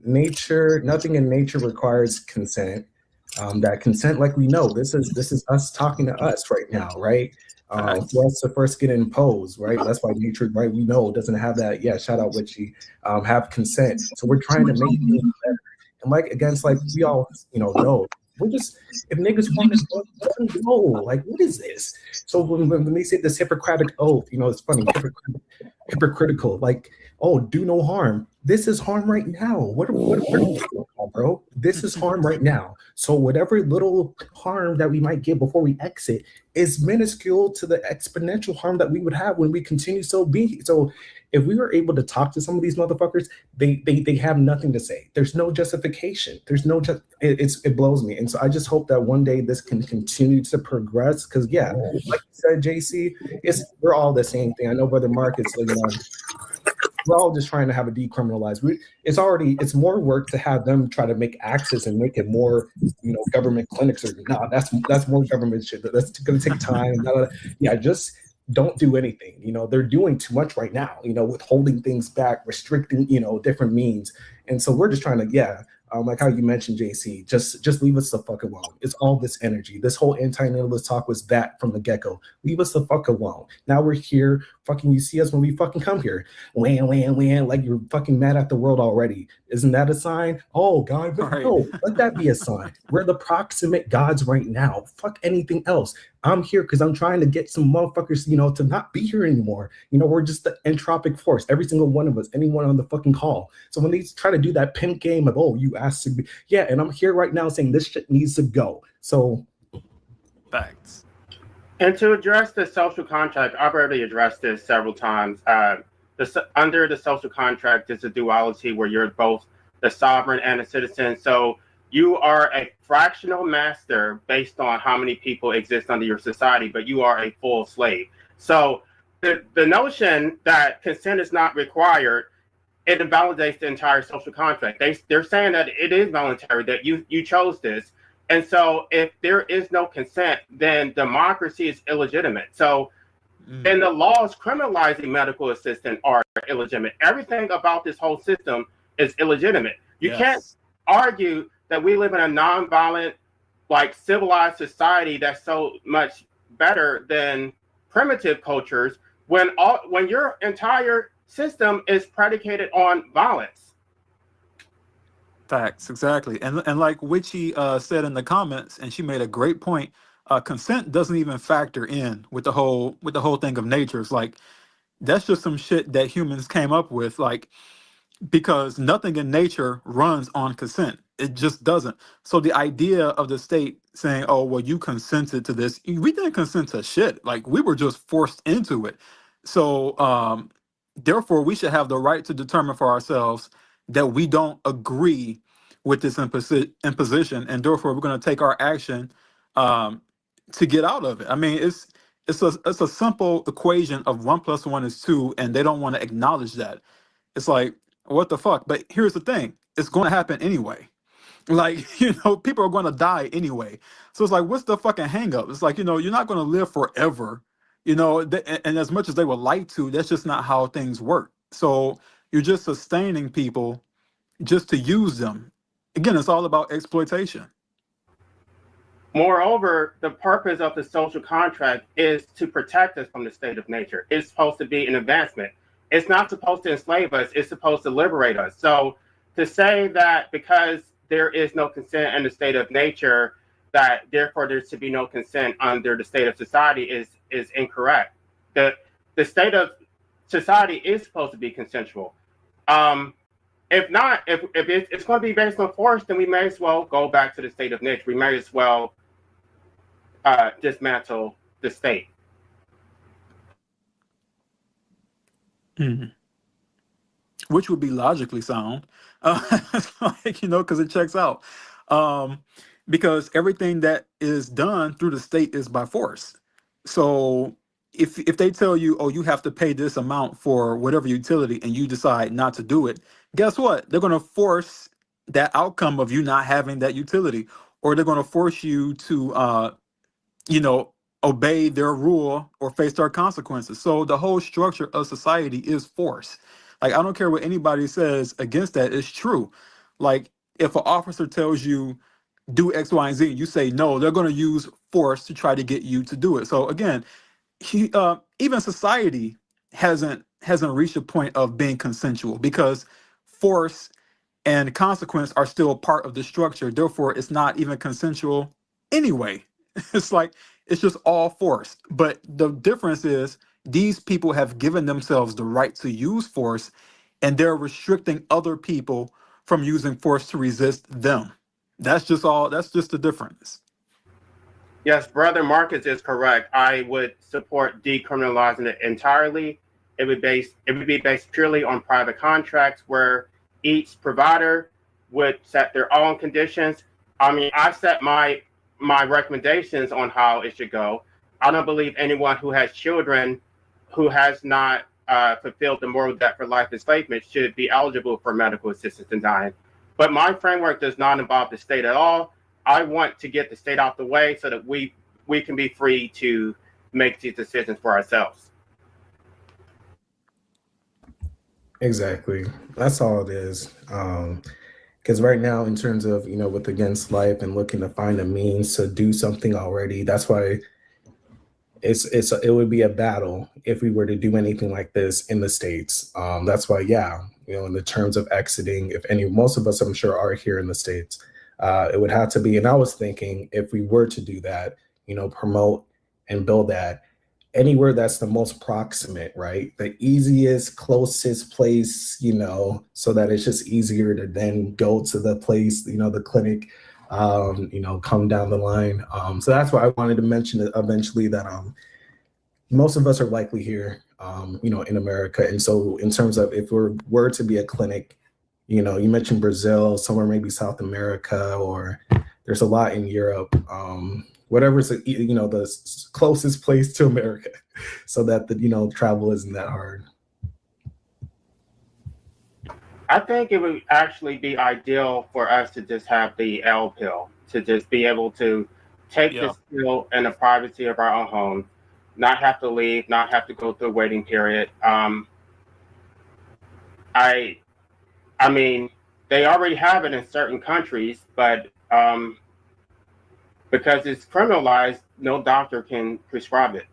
nothing in nature requires consent. That consent, like we know, this is us talking to us right now, right? For us to first get imposed, right? That's why nature, right? We know doesn't have that. Yeah, shout out Witchy, have consent. So we're trying to make things better. And like against, like we all know. We're just, if niggas want to go, let them go. Like, what is this? So when they say this Hippocratic oath, it's funny, hypocritical, like, oh, do no harm. This is harm right now. What are we talking about, bro? This is harm right now. So whatever little harm that we might get before we exit is minuscule to the exponential harm that we would have when we continue so if we were able to talk to some of these motherfuckers, they have nothing to say. There's no justification. There's no it blows me. And so I just hope that one day this can continue to progress. Because yeah, like you said, JC, we're all the same thing. I know Brother Marcus, we're all just trying to have it decriminalized. It's more work to have them try to make access and make it more, government clinics or that's more government shit. That's going to take time. Yeah, just don't do anything. They're doing too much right now, with holding things back, restricting, different means. And so we're just trying to, like how you mentioned, JC, just leave us the fuck alone. It's all this energy. This whole anti-natalist talk was that from the get-go. Leave us the fuck alone. Now we're here. Fucking, you see us when we fucking come here. Wham, like you're fucking mad at the world already. Isn't that a sign? Oh, God, right. No, let that be a sign. We're the proximate gods right now. Fuck anything else. I'm here because I'm trying to get some motherfuckers, to not be here anymore. We're just the entropic force. Every single one of us, anyone on the fucking call. So when they try to do that pimp game of, oh, you asked to be, yeah, and I'm here right now saying this shit needs to go. So, facts. And to address the social contract, I've already addressed this several times. Under the social contract, there's a duality where you're both the sovereign and a citizen. So you are a fractional master based on how many people exist under your society, but you are a full slave. So the notion that consent is not required, it invalidates the entire social contract. They're saying that it is voluntary, that you chose this. And so if there is no consent, then democracy is illegitimate. So and the laws criminalizing medical assistance are illegitimate. Everything about this whole system is illegitimate. You can't argue that we live in a nonviolent, like civilized society that's so much better than primitive cultures when your entire system is predicated on violence. Facts, exactly. And like Witchy said in the comments, and she made a great point. Consent doesn't even factor in with the whole thing of nature. It's like that's just some shit that humans came up with. Like because nothing in nature runs on consent. It just doesn't. So the idea of the state saying, "Oh, well, you consented to this," we didn't consent to shit. Like we were just forced into it. So therefore, we should have the right to determine for ourselves that we don't agree with this imposition, and therefore we're going to take our action um, to get out of it. I mean, it's a simple equation of 1 + 1 is 2, and they don't want to acknowledge that. It's like, what the fuck? But here's the thing: it's going to happen anyway. Like, people are going to die anyway. So it's like, what's the fucking hang up? It's like, you're not going to live forever. And as much as they would like to, that's just not how things work. So you're just sustaining people just to use them. Again, it's all about exploitation. Moreover, the purpose of the social contract is to protect us from the state of nature. It's supposed to be an advancement. It's not supposed to enslave us. It's supposed to liberate us. So to say that because there is no consent in the state of nature, that therefore there should be no consent under the state of society is incorrect. The state of society is supposed to be consensual. If not, if it's going to be based on force, then we may as well go back to the state of nature. We may as well dismantle the state. Mhm. Which would be logically sound, because it checks out. Um, because everything that is done through the state is by force. So if they tell you, oh, you have to pay this amount for whatever utility, and you decide not to do it, guess what? They're going to force that outcome of you not having that utility, or they're going to force you to you know, obey their rule or face their consequences. So the whole structure of society is force. Like, I don't care what anybody says against that, it's true. Like, if an officer tells you do X, Y, and Z, you say no, they're going to use force to try to get you to do it. So again, even society hasn't reached a point of being consensual because force and consequence are still part of the structure. Therefore, it's not even consensual anyway. It's like it's just all forced. But the difference is these people have given themselves the right to use force, and they're restricting other people from using force to resist them. That's just all. That's just the difference. Yes, Brother Marcus is correct. I would support decriminalizing it entirely. It would be based purely on private contracts where each provider would set their own conditions. I mean, I set my recommendations on how it should go. I don't believe anyone who has children who has not fulfilled the moral debt for life enslavement should be eligible for medical assistance in dying. But my framework does not involve the state at all. I want to get the state out the way so that we can be free to make these decisions for ourselves. Exactly. That's all it is. Because right now, in terms of, with Against Life and looking to find a means to do something already, that's why it would be a battle if we were to do anything like this in the States. That's why, yeah, in the terms of exiting, most of us, I'm sure, are here in the States. It would have to be, and I was thinking if we were to do that, promote and build that anywhere that's the most proximate, right? The easiest, closest place, so that it's just easier to then go to the place, the clinic, come down the line. So that's why I wanted to mention it eventually that most of us are likely here, in America. And so in terms of if we were to be a clinic, you mentioned Brazil, somewhere maybe South America, or there's a lot in Europe, whatever's, the closest place to America so that the, travel isn't that hard. I think it would actually be ideal for us to just have the L pill, to just be able to take Yeah. this pill in the privacy of our own home, not have to leave, not have to go through a waiting period. I mean, they already have it in certain countries, but Because it's criminalized, no doctor can prescribe it.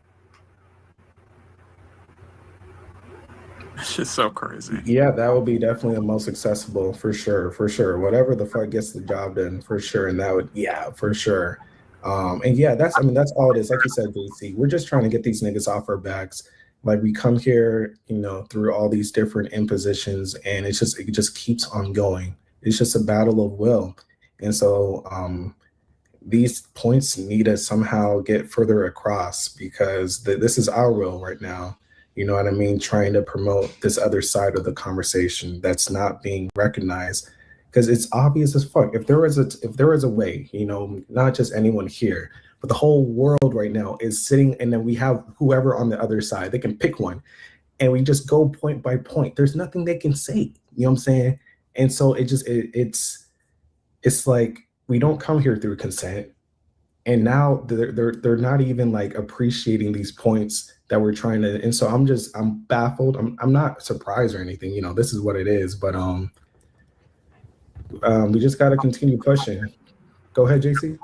It's just so crazy. Yeah, that would be definitely the most accessible for sure, for sure. Whatever the fuck gets the job done for sure, and that would, yeah, for sure. And yeah, that's, I mean, that's all it is. Like you said, JC, we're just trying to get these niggas off our backs. Like we come here, you know, through all these different impositions, and it just keeps on going. It's just a battle of will, and so these points need to somehow get further across because this is our will right now. You know what I mean? Trying to promote this other side of the conversation that's not being recognized because it's obvious as fuck. If there was a way, you know, not just anyone here, but the whole world right now is sitting, and then we have whoever on the other side. They can pick one, and we just go point by point. There's nothing they can say. You know what I'm saying? And so it's like we don't come here through consent, and now they're not even like appreciating these points that we're trying to. And so I'm baffled. I'm not surprised or anything. You know, this is what it is. But we just got to continue pushing. Go ahead, JC.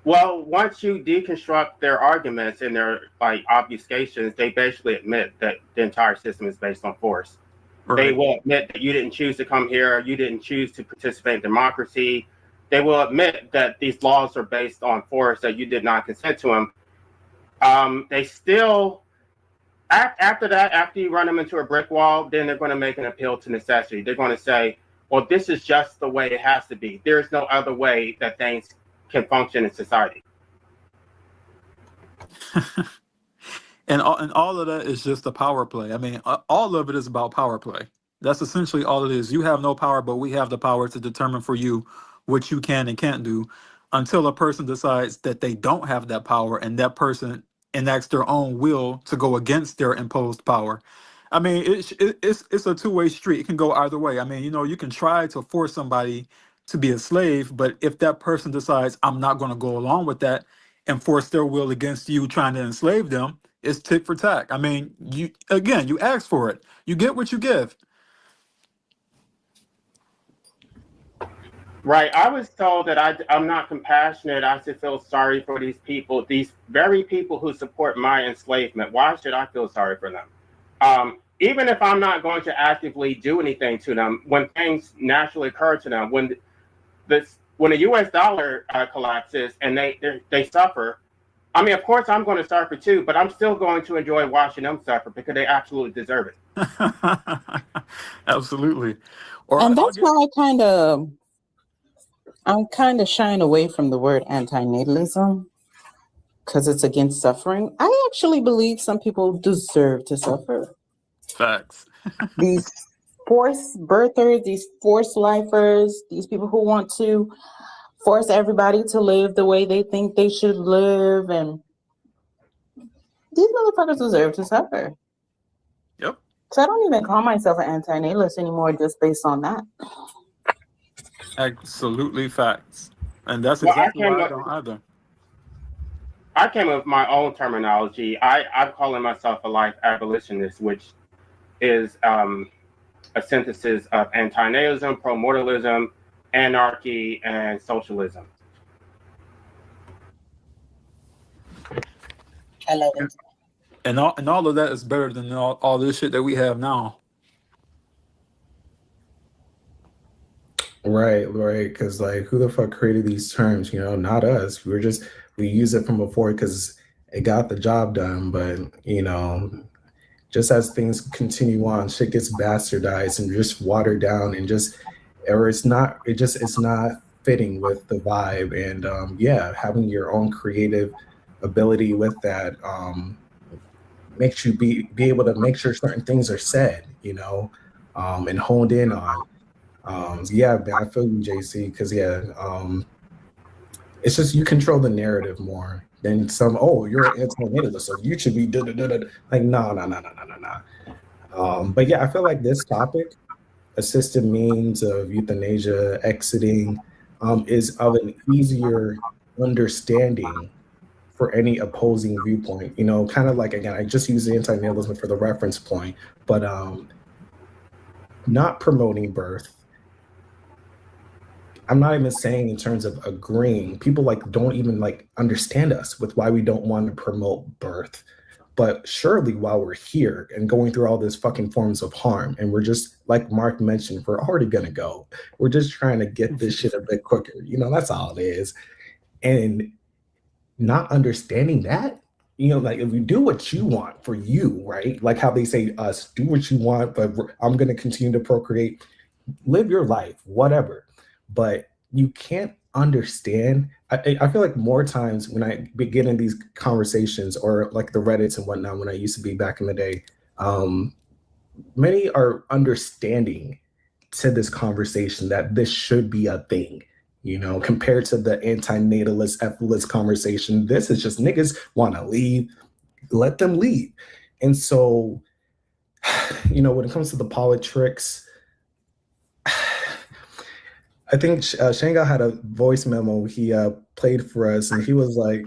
Well, once you deconstruct their arguments and their like obfuscations, they basically admit that the entire system is based on force. Right. They will admit that you didn't choose to come here, you didn't choose to participate in democracy. They will admit that these laws are based on force, that you did not consent to them. They still, after that, after you run them into a brick wall, then they're going to make an appeal to necessity. They're going to say, well, this is just the way it has to be. There's no other way that things can function in society. And all of that is just a power play. I mean, all of it is about power play. That's essentially all it is. You have no power, but we have the power to determine for you what you can and can't do until a person decides that they don't have that power and that person enacts their own will to go against their imposed power. I mean, it's a two-way street. It can go either way. I mean, you know, you can try to force somebody to be a slave, but if that person decides, I'm not going to go along with that and force their will against you trying to enslave them, it's tit for tat. I mean, you ask for it. You get what you give. Right. I was told that I'm not compassionate. I should feel sorry for these people, these very people who support my enslavement. Why should I feel sorry for them? Even if I'm not going to actively do anything to them, when things naturally occur to them, when the U.S. dollar collapses and they suffer, I mean, of course, I'm going to suffer too, but I'm still going to enjoy watching them suffer because they absolutely deserve it. Absolutely. And that's why I'm kind of shying away from the word antinatalism because it's against suffering. I actually believe some people deserve to suffer. Facts. These forced birthers, these forced lifers, these people who want to force everybody to live the way they think they should live, and these motherfuckers deserve to suffer. Yep. So I don't even call myself an antinatalist anymore just based on that. Absolutely facts. And that's exactly why I don't either. I came up with my own terminology. I'm calling myself a life abolitionist, which is a synthesis of antinatalism, pro-mortalism, anarchy, and socialism. I love it. And all of that is better than all this shit that we have now. Right. Because like, who the fuck created these terms? You know, not us. We use it from before because it got the job done. But you know, just as things continue on, shit gets bastardized and just watered down, and it's not fitting with the vibe. And yeah, having your own creative ability with that makes you be able to make sure certain things are said, you know, and honed in on. Yeah, man, I feel you, JC, because it's just you control the narrative more than some. Oh, you're an anti-natalist, so you should be like no. But yeah, I feel like this topic, assisted means of euthanasia, exiting, is of an easier understanding for any opposing viewpoint. You know, kind of like, again, I just use anti-natalism for the reference point, but not promoting birth, I'm not even saying in terms of agreeing. People like don't even like understand us with why we don't want to promote birth. But surely while we're here and going through all these fucking forms of harm, and we're just like Mark mentioned, we're already gonna go. We're just trying to get this shit a bit quicker. You know, that's all it is. And not understanding that, you know, like if you do what you want for you, right? Like how they say us, do what you want, but I'm gonna continue to procreate, live your life, whatever. But you can't understand. I feel like more times when I begin in these conversations or like the Reddits and whatnot, when I used to be back in the day, um, many are understanding to this conversation that this should be a thing. You know, compared to the anti-natalist, ethicist conversation, this is just niggas want to leave, let them leave. And so, you know, when it comes to the politics, I think Shanghai had a voice memo he played for us, and he was like,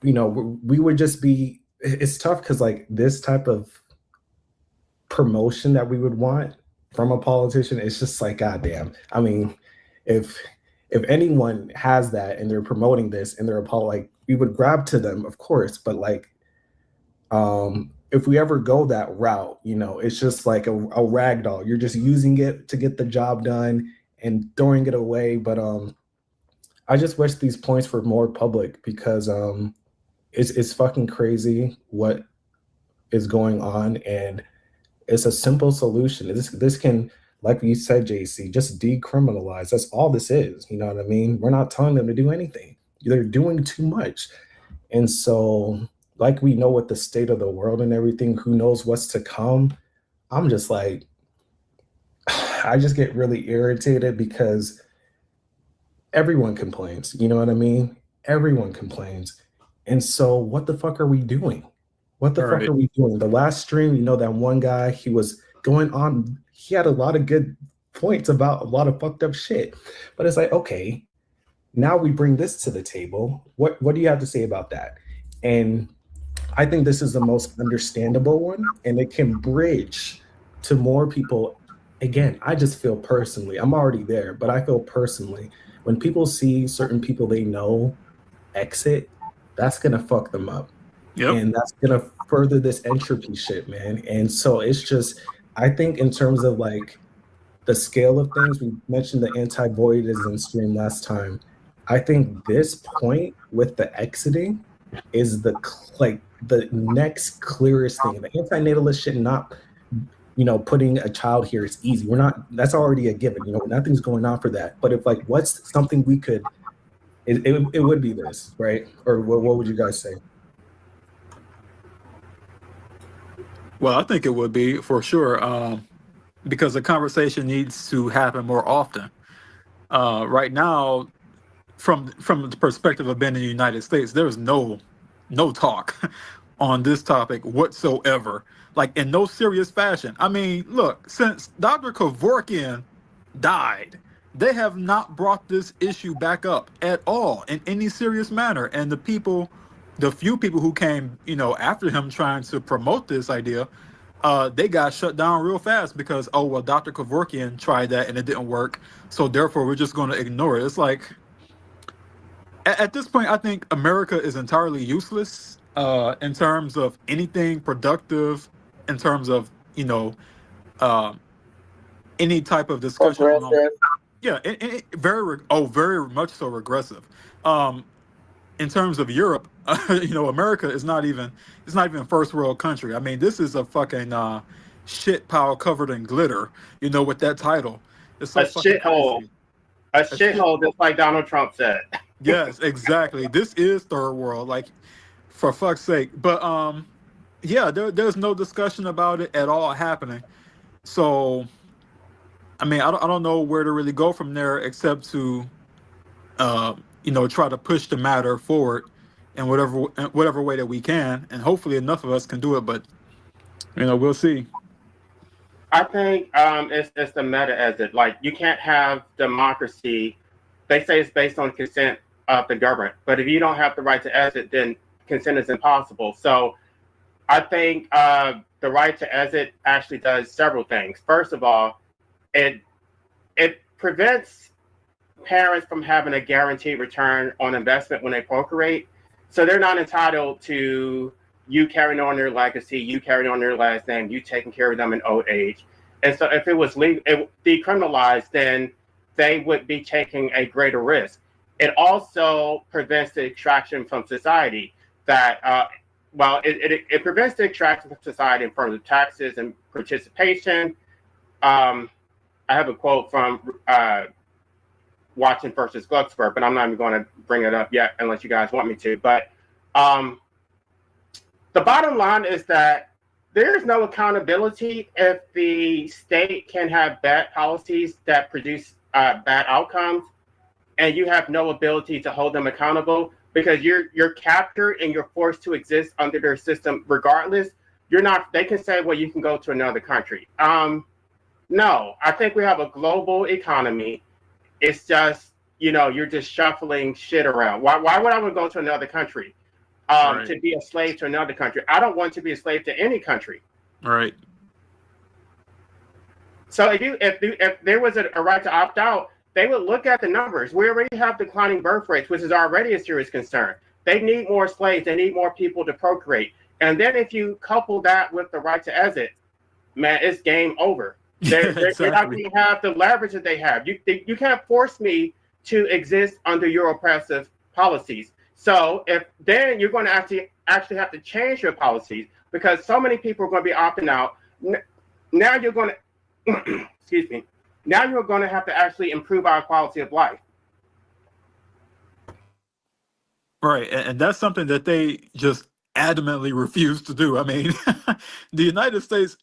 you know, we would just be. It's tough because like this type of promotion that we would want from a politician, it's just like, goddamn. I mean, if anyone has that and they're promoting this and they're like, we would grab to them, of course, but like, if we ever go that route, you know, it's just like a rag doll. You're just using it to get the job done and throwing it away. But I just wish these points were more public because it's fucking crazy what is going on, and it's a simple solution. This can, like you said, JC, just decriminalize. That's all this is. You know what I mean? We're not telling them to do anything. They're doing too much. And so, like we know what the state of the world and everything, who knows what's to come. I'm just like, I just get really irritated because everyone complains. You know what I mean? Everyone complains. And so what the fuck are we doing? What the fuck are we doing? The last stream, you know, that one guy, he was going on, he had a lot of good points about a lot of fucked up shit. But it's like, okay, now we bring this to the table. What do you have to say about that? And I think this is the most understandable one, and it can bridge to more people. Again, I just feel personally, I'm already there, but I feel personally, when people see certain people they know exit, that's gonna fuck them up. Yep. And that's gonna further this entropy shit, man. And so it's just, I think in terms of like the scale of things, we mentioned the anti-voidism stream last time. I think this point with the exiting is the next clearest thing. The anti-natalist shit, not, you know, putting a child here is easy. We're not, that's already a given, you know, nothing's going on for that. But if like, what's something we could, it would be this, right? Or what would you guys say? Well, I think it would be for sure, because the conversation needs to happen more often. Right now, from the perspective of being in the United States, there's no talk on this topic whatsoever, like in no serious fashion. I mean, look, since Dr. Kevorkian died, they have not brought this issue back up at all in any serious manner. And the few people who came, you know, after him trying to promote this idea, they got shut down real fast because, oh, well, Dr. Kevorkian tried that and it didn't work, so therefore we're just going to ignore it. It's like, at this point, I think America is entirely useless in terms of anything productive, in terms of, you know, uh, any type of discussion. Yeah, very much so regressive. In terms of Europe, you know, America is not even a first world country. I mean, this is a fucking shit pile covered in glitter, you know, with that title. It's so a fucking shithole. crazy. A shithole, just like Donald Trump said. Yes, exactly. This is third world, like, for fuck's sake. But yeah, there's no discussion about it at all happening. So, I mean, I don't know where to really go from there except to, you know, try to push the matter forward in whatever way that we can, and hopefully enough of us can do it. But, you know, we'll see. I think it's the meta exit. Like, you can't have democracy. They say it's based on consent of the government, but if you don't have the right to exit, then consent is impossible. So I think the right to exit actually does several things. First of all, it prevents parents from having a guaranteed return on investment when they procreate. So they're not entitled to you carrying on their legacy, you carrying on their last name, you taking care of them in old age. And so if it was decriminalized, then they would be taking a greater risk. It also prevents the extraction from society that, it prevents the extraction from society in terms of taxes and participation. I have a quote from Watson versus Glucksberg, but I'm not even going to bring it up yet unless you guys want me to. But the bottom line is that there is no accountability if the state can have bad policies that produce bad outcomes, and you have no ability to hold them accountable because you're captured and you're forced to exist under their system regardless. You're not. They can say, well, you can go to another country. No, I think we have a global economy. It's just, you're just shuffling shit around. Why would I want to go to another country Right. to be a slave to another country? I don't want to be a slave to any country. Right. So if there was a right to opt out, they would look at the numbers. We already have declining birth rates, which is already a serious concern. They need more slaves. They need more people to procreate. And then if you couple that with the right to exit, man, it's game over. They're not going to have the leverage that they have. You can't force me to exist under your oppressive policies. So then you're going to actually have to change your policies because so many people are going to be opting out. Now you're going to, excuse me. Now you're going to have to actually improve our quality of life. Right. And that's something that they just adamantly refuse to do. I mean, the United States,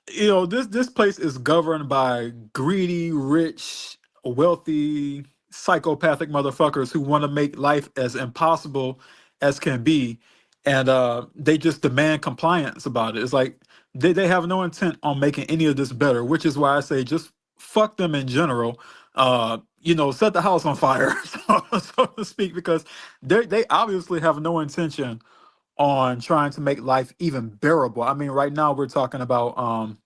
this place is governed by greedy, rich, wealthy, psychopathic motherfuckers who want to make life as impossible as can be, and they just demand compliance about it. It's like they have no intent on making any of this better, which is why I say just fuck them in general. Set the house on fire, so to speak, because they obviously have no intention on trying to make life even bearable. I mean, right now we're talking about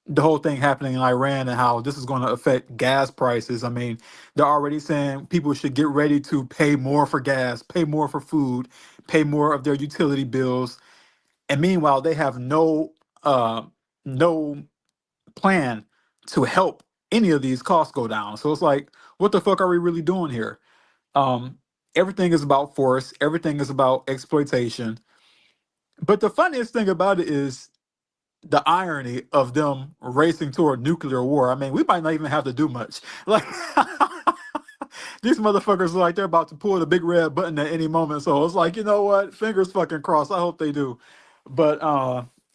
the whole thing happening in Iran and how this is going to affect gas prices. I mean, they're already saying people should get ready to pay more for gas, pay more for food, pay more of their utility bills. And meanwhile, they have no plan to help any of these costs go down. So it's like, what the fuck are we really doing here? Everything is about force. Everything is about exploitation. But the funniest thing about it is the irony of them racing toward nuclear war. I mean, we might not even have to do much. Like these motherfuckers are like they're about to pull the big red button at any moment. So it's like, you know what? Fingers fucking crossed. I hope they do. But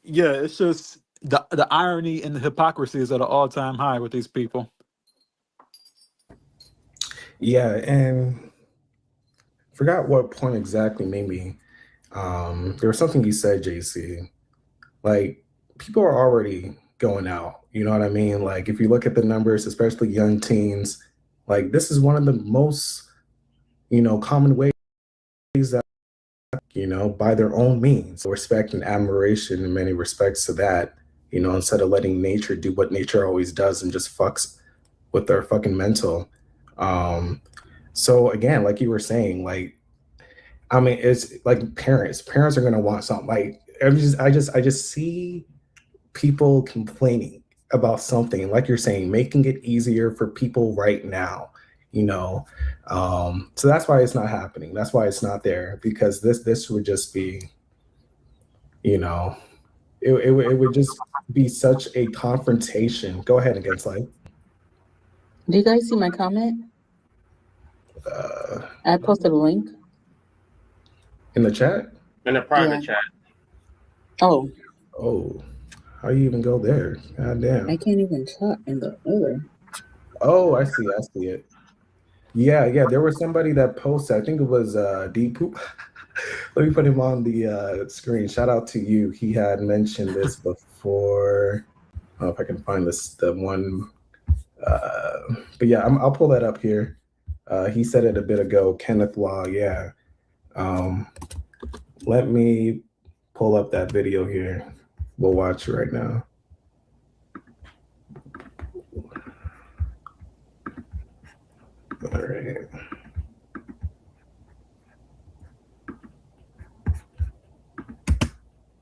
yeah, it's just the irony and the hypocrisy is at an all-time high with these people. Yeah, and forgot what point exactly made me. There was something you said, JC. Like, people are already going out. You know what I mean? Like, if you look at the numbers, especially young teens, like this is one of the most, common ways that, by their own means, respect and admiration in many respects to that, instead of letting nature do what nature always does and just fucks with their fucking mental. So again, like you were saying, like, I mean, it's like parents are going to want something. Like, I just see people complaining about something, like you're saying, making it easier for people right now, so that's why it's not happening. That's why it's not there, because this would just be, it would just be such a confrontation. Go ahead, Against Life. Do you guys see my comment? I posted a link in the chat. In the private chat. Oh, how you even go there? God damn. I can't even chat in the other. Oh, I see it. Yeah, there was somebody that posted, I think it was D Poop. Let me put him on the screen. Shout out to you. He had mentioned this before. I don't know if I can find the one. But yeah, I'll pull that up here. He said it a bit ago, Kenneth Law, yeah. Let me pull up that video here. We'll watch it right now. All right.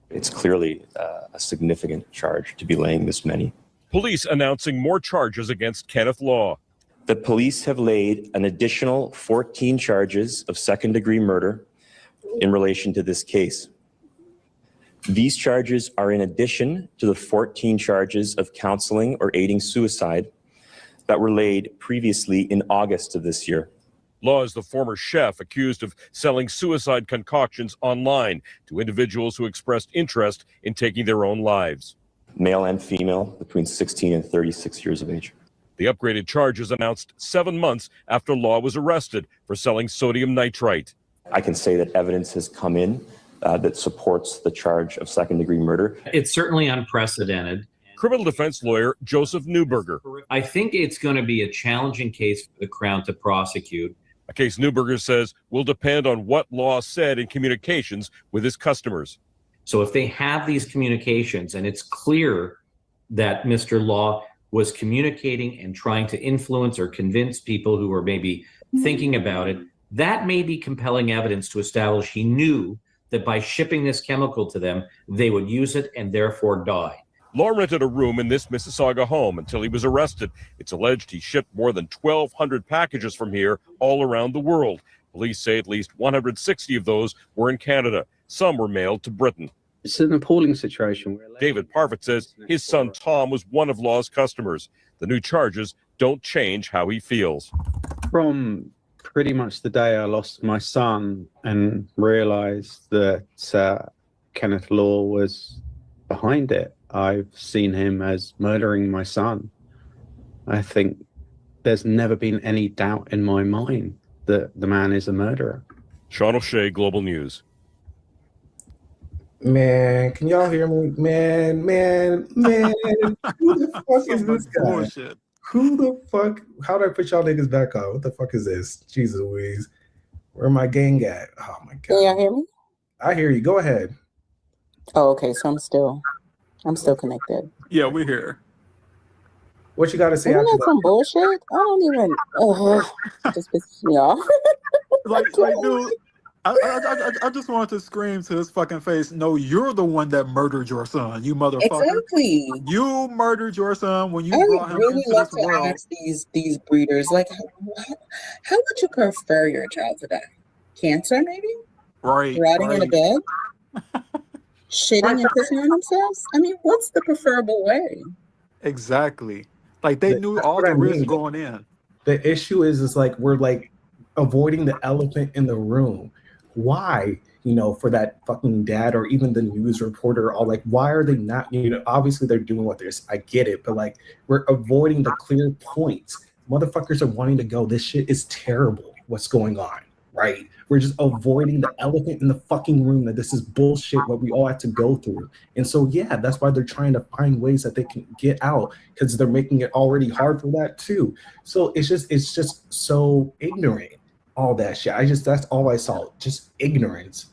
It's clearly a significant charge to be laying this many. Police announcing more charges against Kenneth Law. The police have laid an additional 14 charges of second-degree murder in relation to this case. These charges are in addition to the 14 charges of counseling or aiding suicide that were laid previously in August of this year. Law is the former chef accused of selling suicide concoctions online to individuals who expressed interest in taking their own lives. Male and female between 16 and 36 years of age. The upgraded charges announced 7 months after Law was arrested for selling sodium nitrite. I can say that evidence has come in that supports the charge of second-degree murder. It's certainly unprecedented. Criminal defense lawyer Joseph Newberger. I think it's going to be a challenging case for the Crown to prosecute. A case Newberger says will depend on what Law said in communications with his customers. So if they have these communications and it's clear that Mr. Law was communicating and trying to influence or convince people who were maybe thinking about it, that may be compelling evidence to establish he knew that by shipping this chemical to them, they would use it and therefore die. Law rented a room in this Mississauga home until he was arrested. It's alleged he shipped more than 1,200 packages from here all around the world. Police say at least 160 of those were in Canada. Some were mailed to Britain. It's an appalling situation. David Parfitt says his son Tom was one of Law's customers. The new charges don't change how he feels. From pretty much the day I lost my son and realized that Kenneth Law was behind it, I've seen him as murdering my son. I think there's never been any doubt in my mind that the man is a murderer. Sean O'Shea, Global News. Man, can y'all hear me? Man. Who the fuck is this guy? Bullshit. Who the fuck? How do I put y'all niggas back on? What the fuck is this? Jesus Louise. Where my gang at? Oh my god. Can y'all hear me? I hear you. Go ahead. Oh, okay. So I'm still connected. Yeah, we're here. What you gotta say Isn't after that that? some bullshit? I don't even. Just pisses me off. Like, dude, I just wanted to scream to his fucking face. No, you're the one that murdered your son, you motherfucker. Exactly. You murdered your son when you I brought would him really into love this to world. ask these breeders, like, how would you prefer your child to die? Cancer, maybe? Right. Rotting in a bed? Shitting and pissing on themselves? I mean, what's the preferable way? Exactly. Like, they knew That's all what the I risks mean. going in. The issue is like we're like avoiding the elephant in the room. Why? You know, for that fucking dad or even the news reporter, all like, why are they not? You know, obviously they're doing what they're. I get it, but like we're avoiding the clear points. Motherfuckers are wanting to go. This shit is terrible. What's going on? Right? We're just avoiding the elephant in the fucking room that this is bullshit what we all have to go through. And so yeah, that's why they're trying to find ways that they can get out because they're making it already hard for that too. So it's just so ignorant, all that shit. That's all I saw, just ignorance.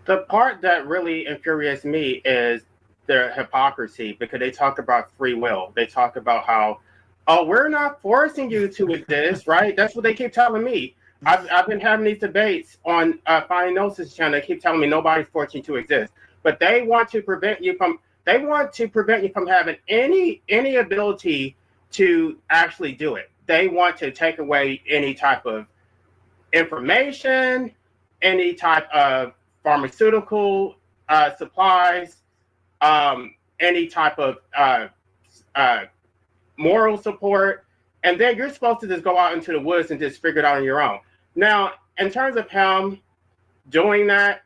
The part that really infuriates me is their hypocrisy because they talk about free will. They talk about how, oh, we're not forcing you to exist, right? That's what they keep telling me. I've been having these debates on Finding Gnosis channel. They keep telling me nobody's forcing you to exist, but they want to prevent you from having any ability to actually do it. They want to take away any type of information, any type of pharmaceutical supplies, any type of moral support, and then you're supposed to just go out into the woods and just figure it out on your own. Now, in terms of him doing that,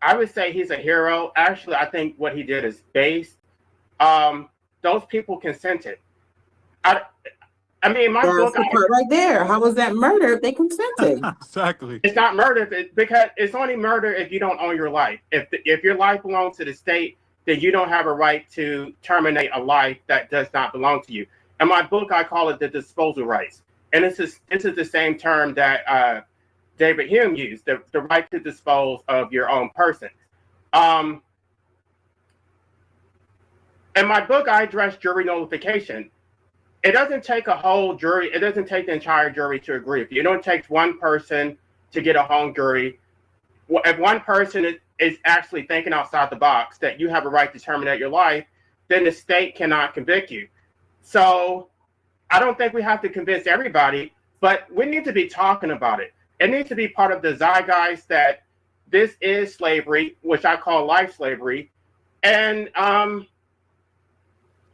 I would say he's a hero. Actually, I think what he did is based. Those people consented. I mean, my book. That's the part right there. How was that murder if they consented? Exactly. It's not murder because it's only murder if you don't own your life. If your life belongs to the state, then you don't have a right to terminate a life that does not belong to you. In my book, I call it the disposal rights. And this is the same term that David Hume used, the right to dispose of your own person. In my book, I address jury nullification. it doesn't take a whole jury. It doesn't take the entire jury to agree with you. It only takes one person to get a hung jury. If one person is actually thinking outside the box that you have a right to terminate your life, then the state cannot convict you. So I don't think we have to convince everybody, but we need to be talking about it. It needs to be part of the zeitgeist that this is slavery, which I call life slavery. And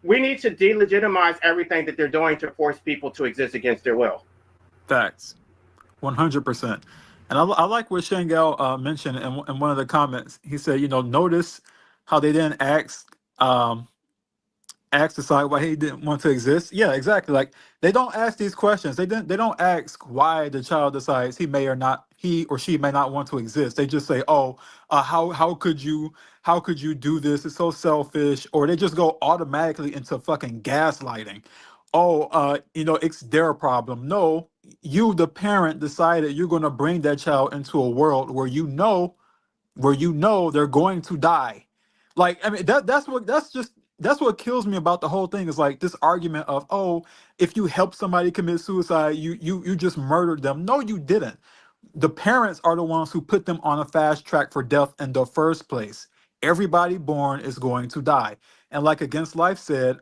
we need to delegitimize everything that they're doing to force people to exist against their will. Facts, 100%. And I like what Shangal mentioned in one of the comments. He said, notice how they didn't ask the side why he didn't want to exist. Yeah, exactly. Like they don't ask these questions. They don't ask why the child decides he or she may not want to exist. They just say, "Oh, how could you do this? It's so selfish." Or they just go automatically into fucking gaslighting. Oh, it's their problem. No, you, the parent, decided you're going to bring that child into a world where they're going to die. Like, I mean, that's what kills me about the whole thing is like this argument of, oh, if you help somebody commit suicide, you just murdered them. No, you didn't. The parents are the ones who put them on a fast track for death in the first place. Everybody born is going to die. And like Against Life said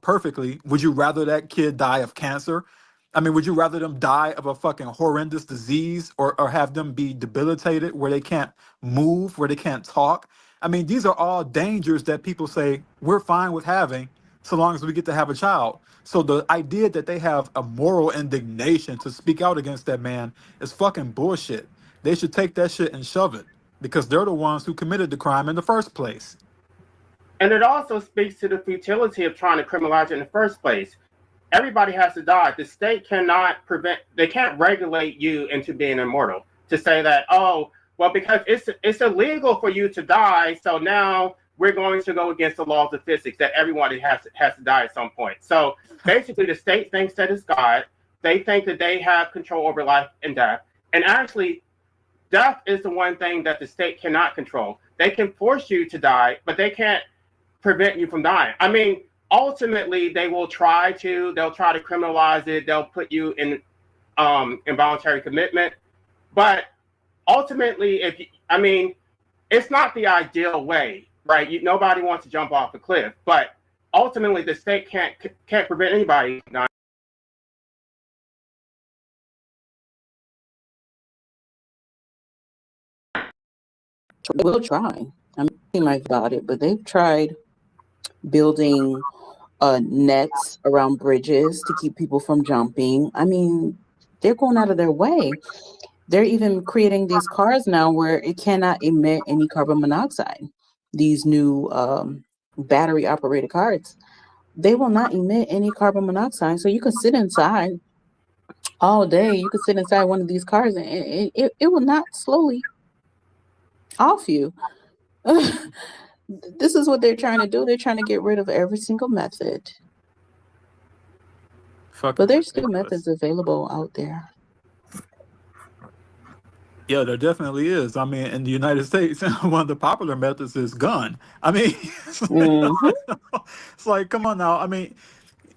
perfectly, would you rather that kid die of cancer? I mean, would you rather them die of a fucking horrendous disease or have them be debilitated where they can't move, where they can't talk? I mean, these are all dangers that people say we're fine with having so long as we get to have a child. So the idea that they have a moral indignation to speak out against that man is fucking bullshit. They should take that shit and shove it because they're the ones who committed the crime in the first place. And it also speaks to the futility of trying to criminalize it in the first place. Everybody has to die. The state they can't regulate you into being immortal to say that, oh, well, because it's illegal for you to die, so now we're going to go against the laws of physics that everybody has to die at some point. So basically, the state thinks that it's God. They think that they have control over life and death. And actually, death is the one thing that the state cannot control. They can force you to die, but they can't prevent you from dying. I mean, ultimately, they'll try to criminalize it. They'll put you in involuntary commitment. But ultimately, it's not the ideal way, right? Nobody wants to jump off a cliff, but ultimately, the state can't prevent anybody from dying. We'll try. I'm like about it, but they've tried building nets around bridges to keep people from jumping. I mean, they're going out of their way. They're even creating these cars now where it cannot emit any carbon monoxide. These new battery operated cars, they will not emit any carbon monoxide. So you can sit inside all day. You can sit inside one of these cars and it will not slowly off you. This is what they're trying to do. They're trying to get rid of every single method. But there's still methods available out there. Yeah, there definitely is. I mean, in the United States, one of the popular methods is gun. I mean, it's like, come on now. I mean,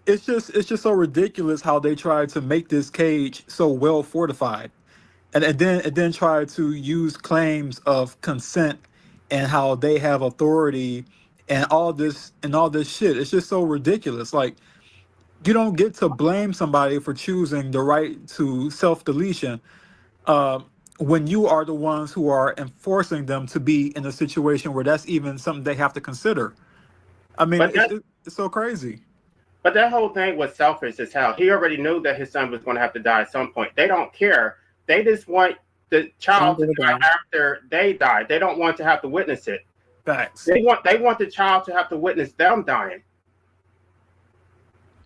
it's just so ridiculous how they try to make this cage so well fortified, and then try to use claims of consent and how they have authority and all this shit. It's just so ridiculous. Like, you don't get to blame somebody for choosing the right to self-deletion when you are the ones who are enforcing them to be in a situation where that's even something they have to consider. I mean, it's so crazy. But that whole thing was selfish as hell. He already knew that his son was going to have to die at some point. They don't care. They just want the child to die after they die. They don't want to have to witness it. Facts. They want the child to have to witness them dying.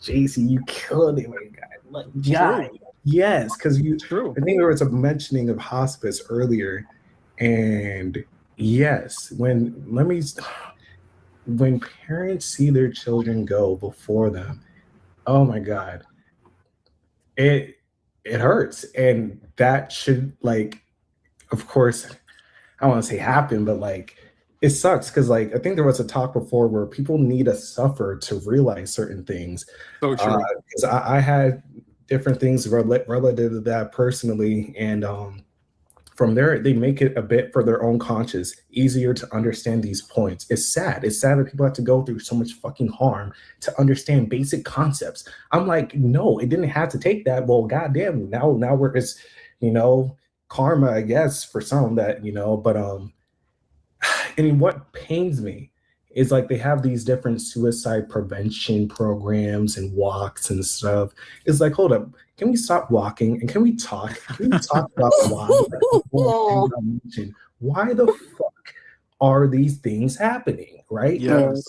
JC, you killed it, my guy. Like, yeah, yes, because I think there was a mentioning of hospice earlier, and yes, when parents see their children go before them, oh my God, it hurts, and that should, like, of course, I don't want to say happen, but like it sucks because like I think there was a talk before where people need to suffer to realize certain things. So true. Because I had different things relative to that personally, and from there they make it a bit for their own conscience easier to understand these points. It's sad. It's sad that people have to go through so much fucking harm to understand basic concepts. I'm like, no, it didn't have to take that. Well, goddamn, now we're it's you know karma, I guess, for some that but and what pains me is like they have these different suicide prevention programs and walks and stuff. It's like, hold up, can we stop walking and can we talk? Can we talk about why the fuck are these things happening? Right? Yes.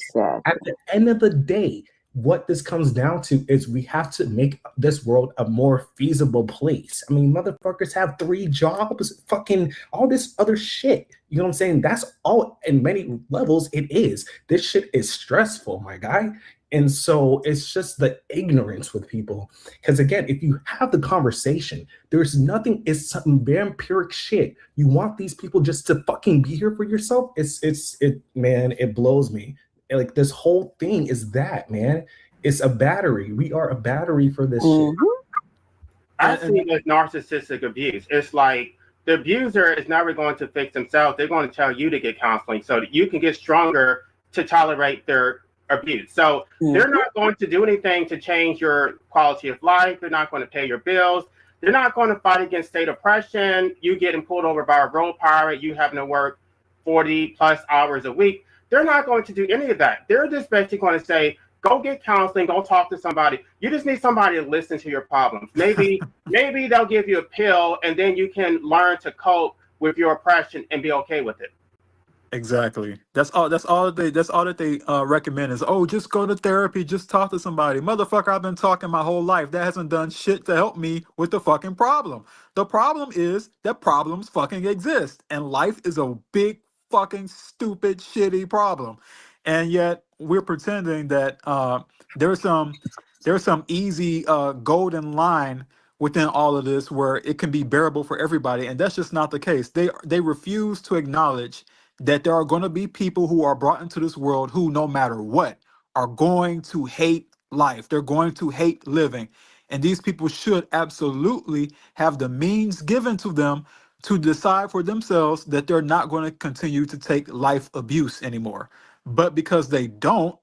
At the end of the day, what this comes down to is we have to make this world a more feasible place. I mean, motherfuckers have 3 jobs, fucking all this other shit. You know what I'm saying? That's all in many levels it is. This shit is stressful, my guy. And so it's just the ignorance with people. Because again, if you have the conversation, there's nothing, it's some vampiric shit. You want these people just to fucking be here for yourself. Man, it blows me. Like this whole thing is that, man. It's a battery. We are a battery for this shit. I see it as narcissistic abuse. It's like the abuser is never going to fix themselves. They're going to tell you to get counseling so that you can get stronger to tolerate their abuse. So they're not going to do anything to change your quality of life. They're not going to pay your bills. They're not going to fight against state oppression. You getting pulled over by a road pirate, you having to work 40 plus hours a week. They're not going to do any of that. They're just basically going to say, go get counseling, go talk to somebody. You just need somebody to listen to your problems. Maybe they'll give you a pill and then you can learn to cope with your oppression and be okay with it. Exactly. That's all that they recommend is, oh, just go to therapy, just talk to somebody. Motherfucker, I've been talking my whole life. That hasn't done shit to help me with the fucking problem. The problem is that problems fucking exist. And life is a big fucking stupid shitty problem. And yet we're pretending that there's some easy golden line within all of this where it can be bearable for everybody. And that's just not the case. They refuse to acknowledge that there are going to be people who are brought into this world who, no matter what, are going to hate life. They're going to hate living. And these people should absolutely have the means given to them to decide for themselves that they're not going to continue to take life abuse anymore. But because they don't,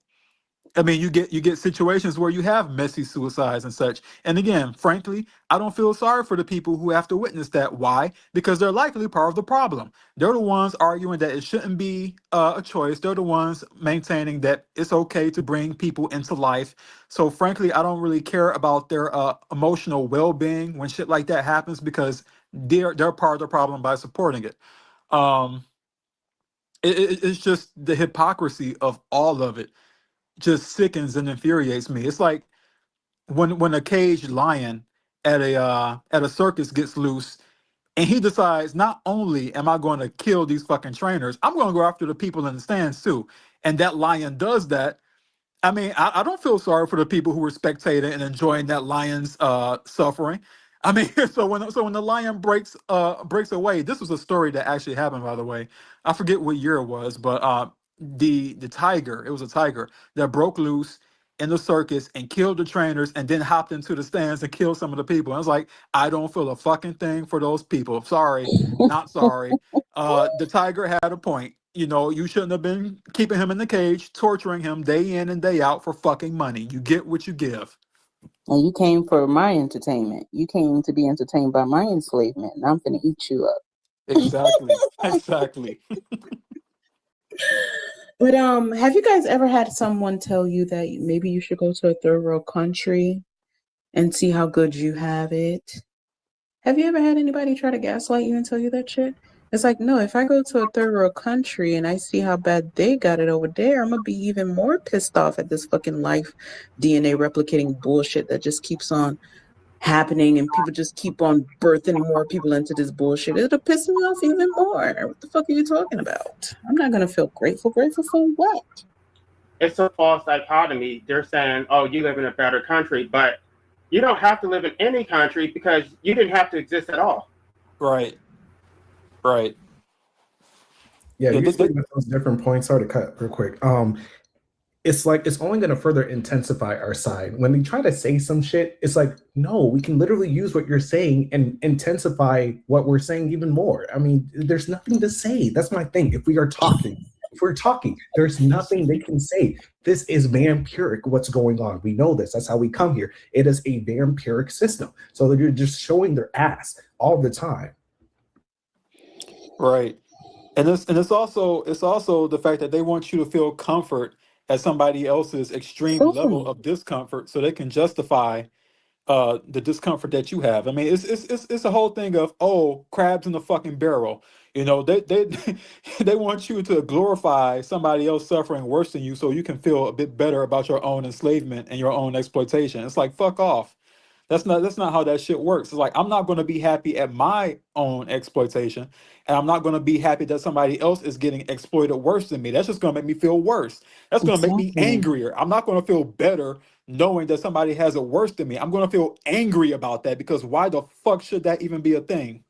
I mean, you get situations where you have messy suicides and such. And again, frankly, I don't feel sorry for the people who have to witness that. Why? Because they're likely part of the problem. They're the ones arguing that it shouldn't be a choice. They're the ones maintaining that it's okay to bring people into life. So frankly, I don't really care about their emotional well-being when shit like that happens because they're part of the problem by supporting it. Um, it's just the hypocrisy of all of it just sickens and infuriates me. It's like when a caged lion at a circus gets loose and he decides, not only am I going to kill these fucking trainers, I'm going to go after the people in the stands too. And that lion does that. I mean, I don't feel sorry for the people who were spectating and enjoying that lion's suffering. I mean, so when the lion breaks away, this was a story that actually happened, by the way. I forget what year it was, but the tiger, it was a tiger that broke loose in the circus and killed the trainers and then hopped into the stands and killed some of the people. And I was like, I don't feel a fucking thing for those people. Sorry, not sorry. The tiger had a point. You know, you shouldn't have been keeping him in the cage, torturing him day in and day out for fucking money. You get what you give. And you came for my entertainment. You came to be entertained by my enslavement, and I'm finna eat you up. Exactly. Exactly. But have you guys ever had someone tell you that maybe you should go to a third world country and see how good you have it? Have you ever had anybody try to gaslight you and tell you that shit? It's like, no, if I go to a third world country and I see how bad they got it over there, I'm gonna be even more pissed off at this fucking life DNA replicating bullshit that just keeps on happening and people just keep on birthing more people into this bullshit. It'll piss me off even more. What the fuck are you talking about? I'm not gonna feel grateful. Grateful for what? It's a false dichotomy. They're saying, oh, you live in a better country, but you don't have to live in any country because you didn't have to exist at all. Right. Right. Yeah, Yeah, usually with those different points, sorry to cut real quick. It's like it's only going to further intensify our side. When we try to say some shit, it's like, no, we can literally use what you're saying and intensify what we're saying even more. I mean, there's nothing to say. That's my thing. If we're talking, there's nothing they can say. This is vampiric, what's going on. We know this. That's how we come here. It is a vampiric system. So they're just showing their ass all the time. right. And it's also the fact that they want you to feel comfort at somebody else's extreme level of discomfort, so they can justify the discomfort that you have. I mean, it's a whole thing of, oh, crabs in the fucking barrel. You know, they they want you to glorify somebody else suffering worse than you, so you can feel a bit better about your own enslavement and your own exploitation. It's like, fuck off. That's not how that shit works. It's like, I'm not going to be happy at my own exploitation, and I'm not going to be happy that somebody else is getting exploited worse than me. That's just going to make me feel worse. That's going to make me angrier. I'm not going to feel better knowing that somebody has it worse than me. I'm going to feel angry about that, because why the fuck should that even be a thing?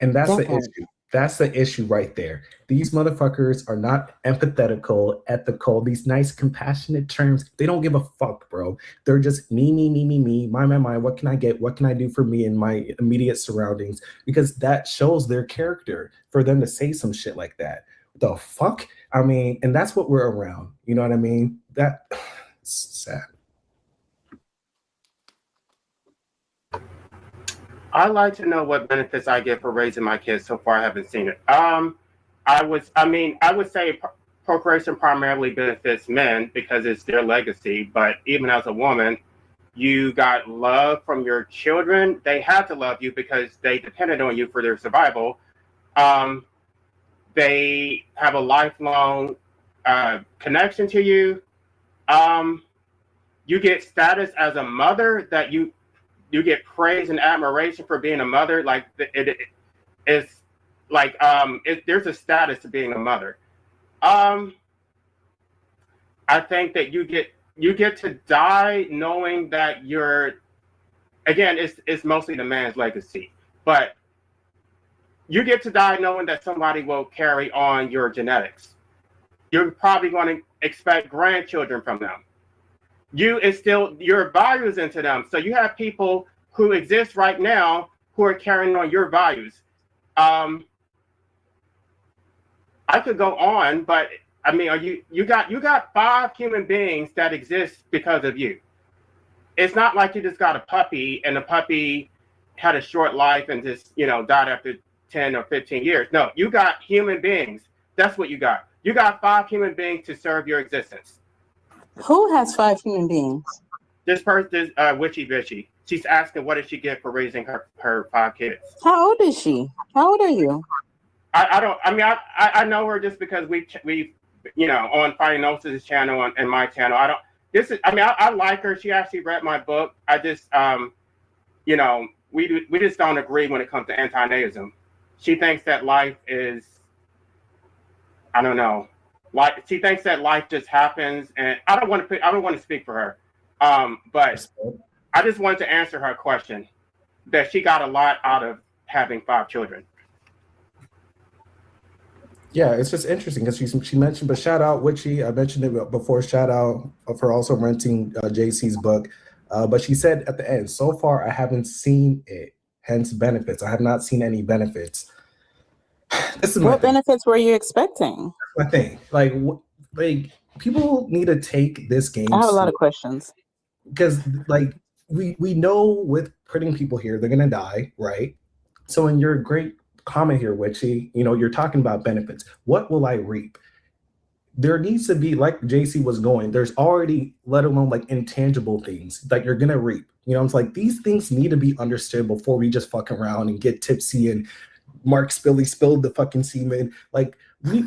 And that's the issue. That's the issue right there. These motherfuckers are not empathetical, ethical, these nice, compassionate terms. They don't give a fuck, bro. They're just me, my. What can I get? What can I do for me in my immediate surroundings? Because that shows their character for them to say some shit like that. The fuck? I mean, and that's what we're around. You know what I mean? That's sad. I'd like to know what benefits I get for raising my kids. So far, I haven't seen it. I would say procreation primarily benefits men because it's their legacy. But even as a woman, you got love from your children. They have to love you because they depended on you for their survival. They have a lifelong connection to you. You get status as a mother that you get praise and admiration for being a mother. Like there's a status to being a mother. I think that you get to die knowing that it's mostly the man's legacy, but you get to die knowing that somebody will carry on your genetics. You're probably going to expect grandchildren from them. You instill your values into them. So you have people who exist right now who are carrying on your values. I could go on, but I mean, you got 5 human beings that exist because of you. It's not like you just got a puppy and the puppy had a short life and just, died after 10 or 15 years. No, you got human beings. That's what you got. You got 5 human beings to serve your existence. Who has 5 human beings? This person is Witchy Bitchy. She's asking what did she get for raising her 5 kids. How old is she? How old are you? I know her just because we on Finding Gnosis' channel and my channel. I like her. She actually read my book. I just we just don't agree when it comes to anti-naism. She thinks that life is, I don't know. Like, she thinks that life just happens, and I don't want to speak for her. But I just wanted to answer her question that she got a lot out of having 5 children. Yeah, it's just interesting because she mentioned, but shout out Witchy. I mentioned it before. Shout out for also renting JC's book. But she said at the end, so far I haven't seen it. Hence benefits. I have not seen any benefits. This is what benefits were you expecting? My thing, like people need to take this game. I have a lot of questions because, like, we know with putting people here, they're gonna die, right? So, in your great comment here, Witchy, you're talking about benefits. What will I reap? There needs to be, like JC was going. There's already, let alone like intangible things that you're gonna reap. It's like these things need to be understood before we just fuck around and get tipsy and Mark Spilly spilled the fucking semen. We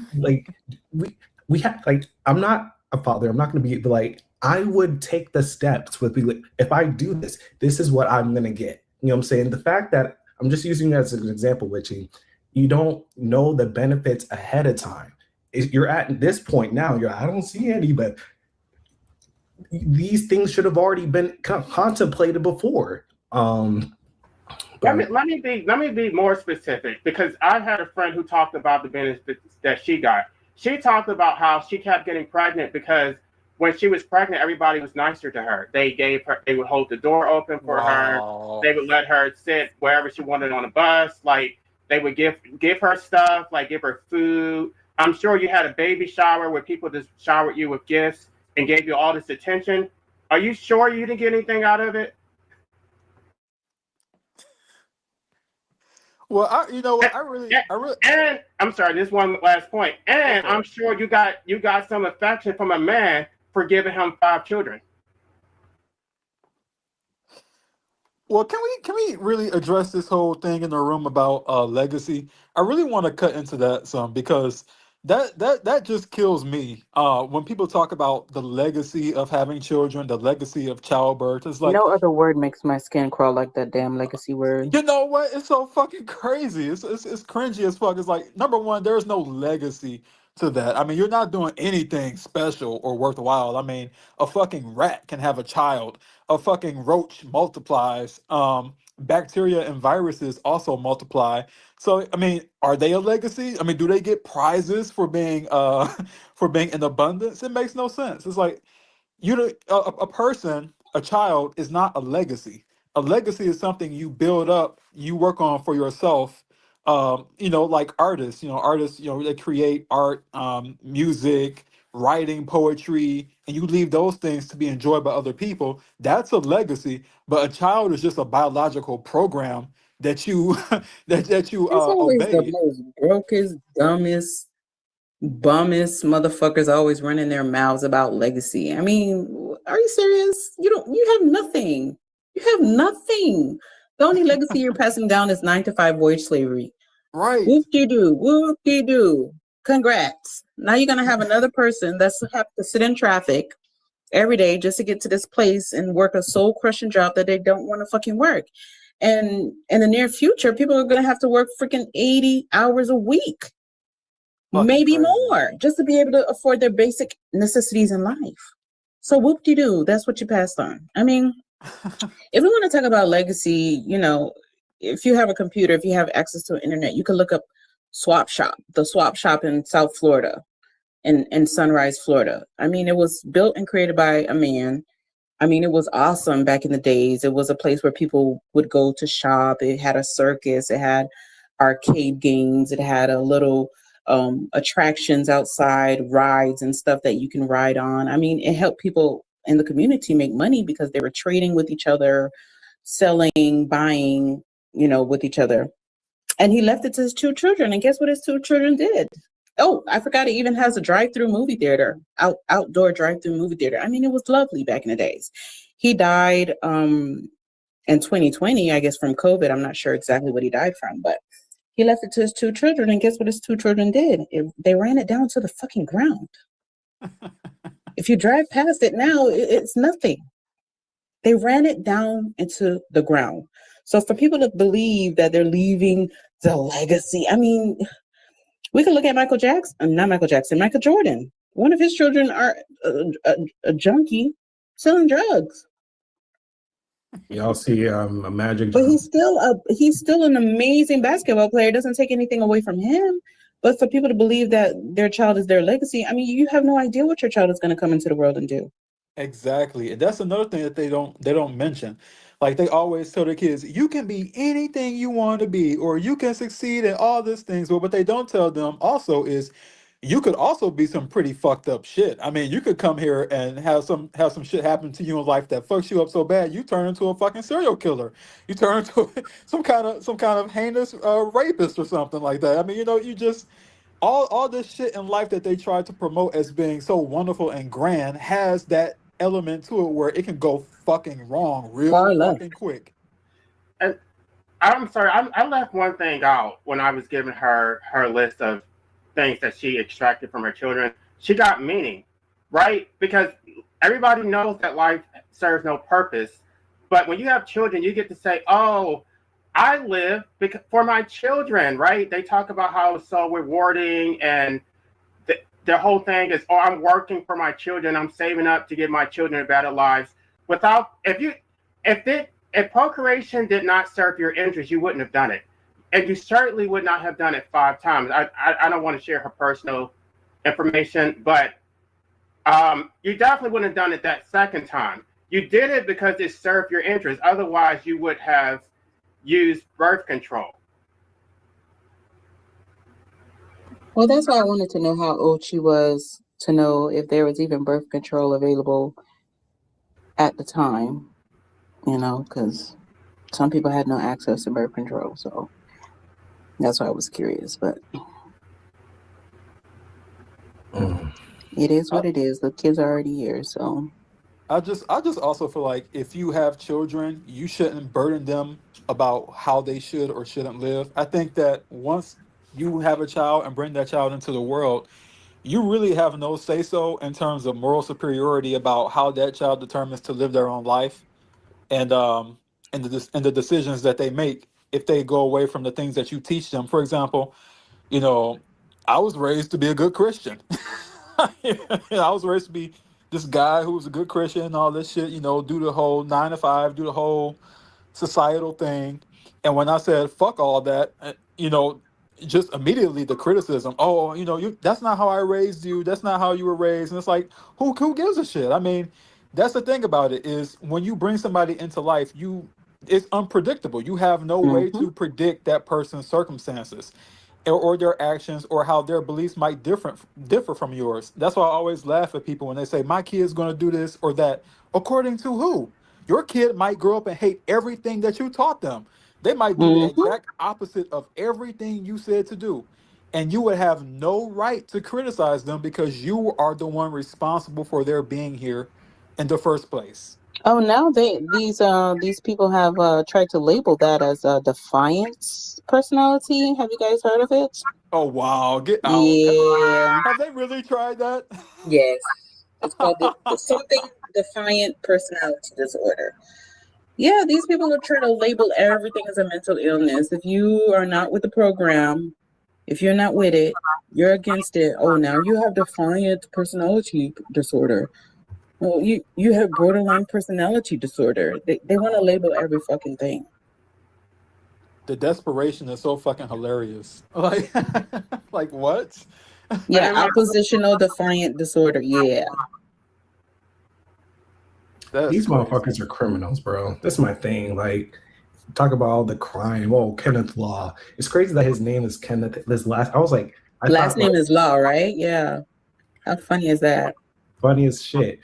have, like, I'm not a father. I'm not going to be like, I would take the steps with, like, if I do this, this is what I'm going to get. You know what I'm saying? The fact that I'm just using you as an example, Witchy, you don't know the benefits ahead of time. You're at this point now, I don't see any, but these things should have already been contemplated before. But Let me be more specific, because I had a friend who talked about the benefits that she got. She talked about how she kept getting pregnant because when she was pregnant, everybody was nicer to her. They would hold the door open for her. Wow. They would let her sit wherever she wanted on a bus. Like they would give her stuff, like give her food. I'm sure you had a baby shower where people just showered you with gifts and gave you all this attention. Are you sure you didn't get anything out of it? Well, you know what? And, I really, and I'm sorry, this one last point. go And for I'm it. sure you got some affection from a man for giving him 5 children. Well, can we really address this whole thing in the room about legacy? I really want to cut into that some, because that just kills me. When people talk about the legacy of having children, the legacy of childbirth, it's like, No other word makes my skin crawl like that damn legacy word. you know what? It's so fucking crazy. It's cringy as fuck. It's like, number one, there's no legacy to that. I mean, you're not doing anything special or worthwhile. I mean, a fucking rat can have a child. A fucking roach multiplies. Bacteria and viruses also multiply. So, I mean, are they a legacy? I mean, do they get prizes for being for being in abundance? It makes no sense. It's like, a person, a child is not a legacy. A legacy is something you build up, you work on for yourself. Like artists, they create art, music, writing, poetry, and you leave those things to be enjoyed by other people. That's a legacy. But a child is just a biological program that you that you It's always the obey. most brokest, dumbest, bummest motherfuckers always running their mouths about legacy. I mean, are you serious? You have nothing. You have nothing. The only legacy you're passing down is 9 to 5 wage slavery. Right. Whoop-de-doo, whoop-de-doo. Congrats. Now you're gonna have another person that's have to sit in traffic every day just to get to this place and work a soul crushing job that they don't want to fucking work. And in the near future, people are gonna have to work freaking 80 hours a week, Fucking maybe crazy. more, just to be able to afford their basic necessities in life. So whoop-de-doo, that's what you passed on. I mean, if we want to talk about legacy, if you have a computer, if you have access to the internet, you can look up the swap shop in South Florida, in Sunrise, Florida. I mean, it was built and created by a man. I mean, it was awesome back in the days. It was a place where people would go to shop. It had a circus. It had arcade games. It had a little attractions outside, rides and stuff that you can ride on. I mean, it helped people in the community make money because they were trading with each other, selling, buying, with each other. And he left it to his 2 children. And guess what his 2 children did? Oh, I forgot it even has a drive-through movie theater, outdoor drive-through movie theater. I mean, it was lovely back in the days. He died in 2020, I guess, from COVID. I'm not sure exactly what he died from, but he left it to his 2 children. And guess what his 2 children did? They ran it down to the fucking ground. If you drive past it now, it's nothing. They ran it down into the ground. So for people to believe that they're leaving the legacy, I mean, we can look at Michael Jordan. One of his children are a junkie selling drugs, y'all see a Magic but Johnson. he's still an amazing basketball player. It doesn't take anything away from him. But for people to believe that their child is their legacy, I mean, you have no idea what your child is going to come into the world and do. Exactly. And that's another thing that they don't mention. Like they always tell their kids, you can be anything you want to be, or you can succeed at all these things. But what they don't tell them also is you could also be some pretty fucked up shit. I mean, you could come here and have some shit happen to you in life that fucks you up so bad you turn into a fucking serial killer. You turn into some kind of heinous rapist or something like that. I mean, you just all this shit in life that they try to promote as being so wonderful and grand has that element to it where it can go fucking wrong real Far left. fucking quick. And I'm sorry, I left one thing out when I was giving her list of things that she extracted from her children. She got meaning, right? Because everybody knows that life serves no purpose. But when you have children, you get to say, oh, I live for my children, right? They talk about how it's so rewarding, and the whole thing is, oh, I'm working for my children. I'm saving up to give my children better lives. If if procreation did not serve your interest, you wouldn't have done it. And you certainly would not have done it 5 times. I don't want to share her personal information, but you definitely wouldn't have done it that second time. You did it because it served your interest. Otherwise, you would have used birth control. Well, that's why I wanted to know how old she was to know if there was even birth control available at the time, because some people had no access to birth control. So that's why I was curious. But it is what it is. The kids are already here. So I just also feel like if you have children, you shouldn't burden them about how they should or shouldn't live. I think that once you have a child and bring that child into the world, you really have no say so in terms of moral superiority about how that child determines to live their own life, and the decisions that they make if they go away from the things that you teach them. For example, I was raised to be a good Christian. I was raised to be this guy who was a good Christian and all this shit, do the whole 9 to 5, do the whole societal thing. And when I said fuck all that, just immediately the criticism, oh, that's not how I raised you, that's not how you were raised. And it's like, who gives a shit? I mean, that's the thing about it, is when you bring somebody into life, it's unpredictable. You have no way to predict that person's circumstances or their actions, or how their beliefs might differ from yours. That's why I always laugh at people when they say my kid's going to do this or that. According to who? Your kid might grow up and hate everything that you taught them. They might do the exact opposite of everything you said to do. And you would have no right to criticize them because you are the one responsible for their being here in the first place. oh, now these people have tried to label that as a defiance personality. Have you guys heard of it? Oh, wow. Get out. Yeah. Have they really tried that? Yes. It's called something defiant personality disorder. Yeah, these people are trying to label everything as a mental illness. If you are not with the program, if you're not with it, you're against it. Oh, now you have defiant personality disorder. Well, you have borderline personality disorder. They want to label every fucking thing. The desperation is so fucking hilarious. Like, like what? Yeah, oppositional defiant disorder. Yeah. These motherfuckers are criminals, bro. That's my thing. Like, talk about all the crime. Oh, Kenneth Law. It's crazy that his name is Kenneth. I was like, Last name is Law, right? Yeah. How funny is that? Funny as shit.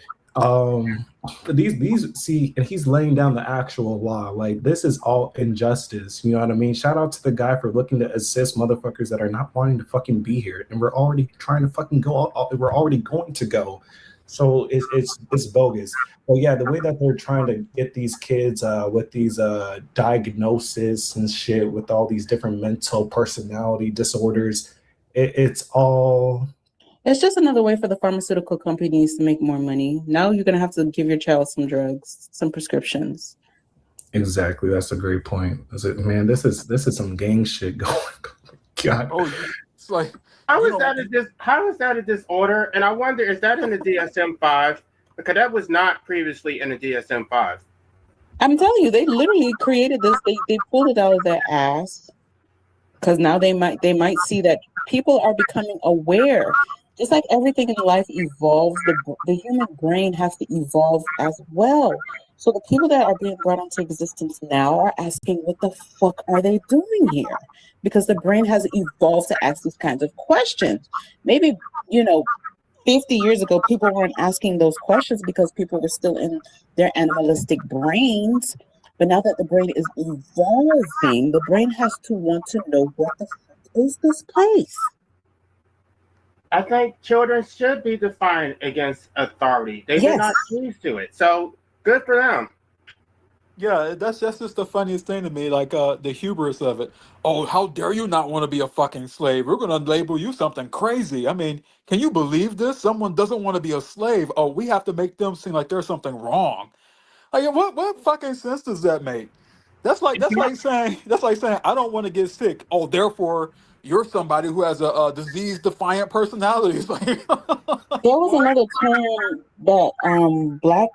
These see, and he's laying down the actual law. Like, this is all injustice. You know what I mean? Shout out to the guy for looking to assist motherfuckers that are not wanting to fucking be here, and we're already trying to fucking go. We're already going to go. So it's bogus. But yeah, the way that they're trying to get these kids with these diagnoses and shit, with all these different mental personality disorders, it's all. It's just another way for the pharmaceutical companies to make more money. Now you're going to have to give your child some drugs, some prescriptions. Exactly. That's a great point. Man, this is some gang shit going on. God. Oh, it's like, how is that a disorder? And I wonder, is that in the DSM-5? Because that was not previously in the DSM-5. I'm telling you, they literally created this. They pulled it out of their ass because now they might see that people are becoming aware. Just like everything in life evolves, the human brain has to evolve as well. So the people that are being brought into existence now are asking, what the fuck are they doing here? Because the brain has evolved to ask these kinds of questions. Maybe, 50 years ago, people weren't asking those questions because people were still in their animalistic brains. But now that the brain is evolving, the brain has to want to know, what the fuck is this place? I think children should be defined against authority. They did not choose to it. So good for them. Yeah, that's just the funniest thing to me, like the hubris of it. Oh, how dare you not want to be a fucking slave? We're going to label you something crazy. I mean, can you believe this? Someone doesn't want to be a slave. Oh, we have to make them seem like there's something wrong. Like, what fucking sense does that make? That's like saying I don't want to get sick. Oh, therefore you're somebody who has a disease-defiant personality. There was another term that Black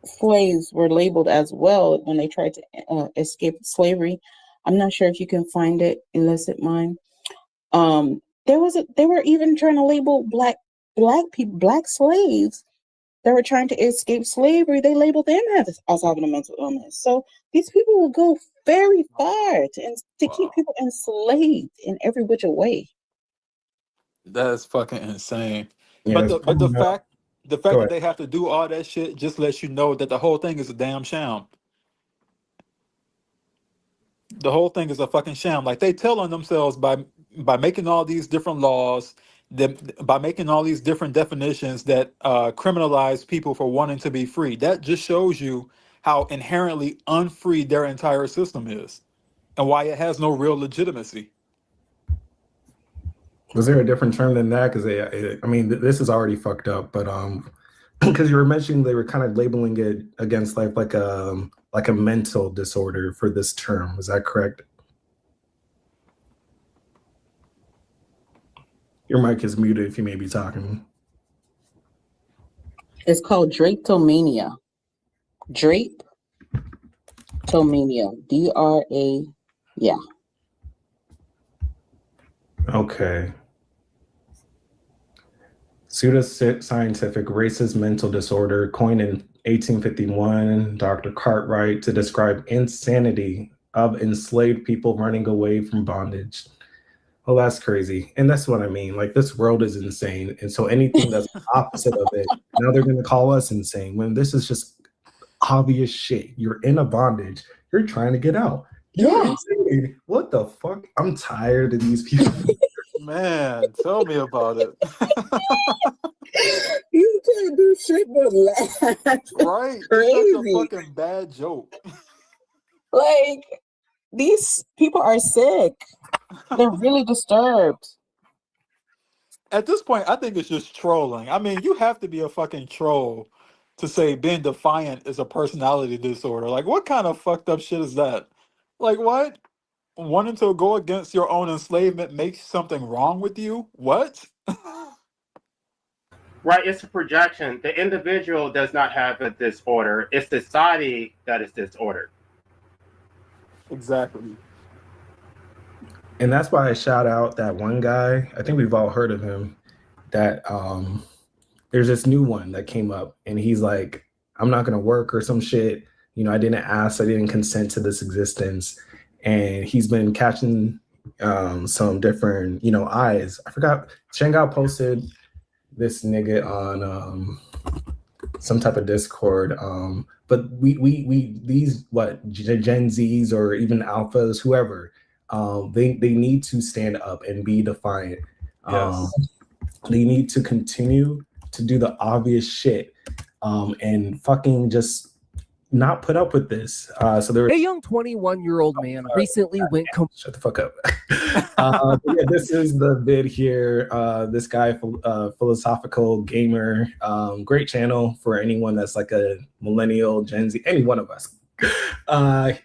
slaves were labeled as well when they tried to escape slavery. I'm not sure if you can find it, illicit mind. They were even trying to label black people, black slaves that were trying to escape slavery. They labeled them as having a mental illness. So these people will go very far to keep people enslaved in every which way. That's fucking insane. Yeah, But it's the pretty fact Go that ahead. they have to do all that shit just lets you know that the whole thing is a damn sham. The whole thing is a fucking sham. Like they tell on themselves by making all these different laws, by making all these different definitions that criminalize people for wanting to be free. That just shows you how inherently unfree their entire system is, and why it has no real legitimacy. Was there a different term than that? Because I mean, this is already fucked up. But because you were mentioning they were kind of labeling it against like a mental disorder for this term. Is that correct? Your mic is muted if you may be talking. It's called drapetomania. Drapetomania. DRA. Yeah. Okay. Pseudoscientific racist mental disorder coined in 1851, Dr. Cartwright, to describe insanity of enslaved people running away from bondage. Oh, that's crazy. And that's what I mean. Like, this world is insane. And so anything that's opposite of it, now they're going to call us insane when this is just obvious shit. You're in a bondage. You're trying to get out. You're insane. What the fuck? I'm tired of these people. Man, tell me about it. You can't do shit but laugh. Right? Crazy. It's such a fucking bad joke. Like, these people are sick. They're really disturbed. At this point, I think it's just trolling. I mean, you have to be a fucking troll to say being defiant is a personality disorder. Like, what kind of fucked up shit is that? Like, what? Wanting to go against your own enslavement makes something wrong with you? What? Right, it's a projection. The individual does not have a disorder. It's society that is disordered. Exactly. And that's why I shout out that one guy. I think we've all heard of him. That there's this new one that came up, and he's like, "I'm not gonna work or some shit. You know, I didn't ask. I didn't consent to this existence." And he's been catching some different, eyes. I forgot. Shanghai posted this nigga on some type of Discord. But we these Gen Zs or even alphas, whoever. They need to stand up and be defiant. Yes. They need to continue to do the obvious shit and fucking just not put up with this. So there. A young 21-year-old man recently went. Shut the fuck up. Yeah, this is the vid here. This guy, philosophical gamer, great channel for anyone that's like a millennial, Gen Z, any one of us.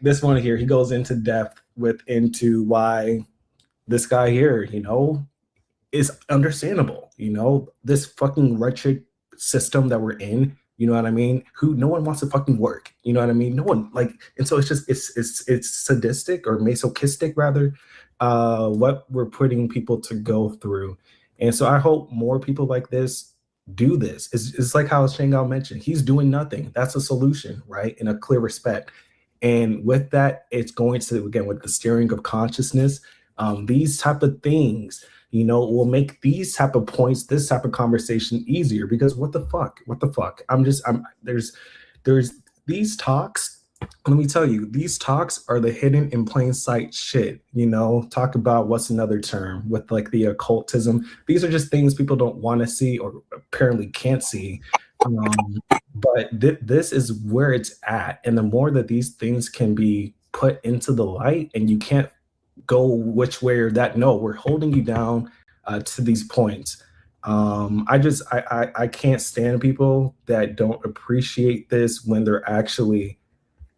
This one here, he goes into depth into why this guy here, is understandable. This fucking wretched system that we're in. You know what I mean? No one wants to fucking work. You know what I mean? No one and so it's sadistic or masochistic rather, what we're putting people to go through. And so I hope more people like this do this. It's like how Shanghai mentioned, he's doing nothing. That's a solution, right? In a clear respect. And with that, it's going to, again, with the steering of consciousness, these type of things, will make these type of points, this type of conversation easier, because what the fuck? There's these talks. Let me tell you, these talks are the hidden in plain sight shit, talk about what's another term with like the occultism. These are just things people don't want to see or apparently can't see. But this is where it's at. And the more that these things can be put into the light and you can't go which way or that, no, we're holding you down to these points. I can't stand people that don't appreciate this when they're actually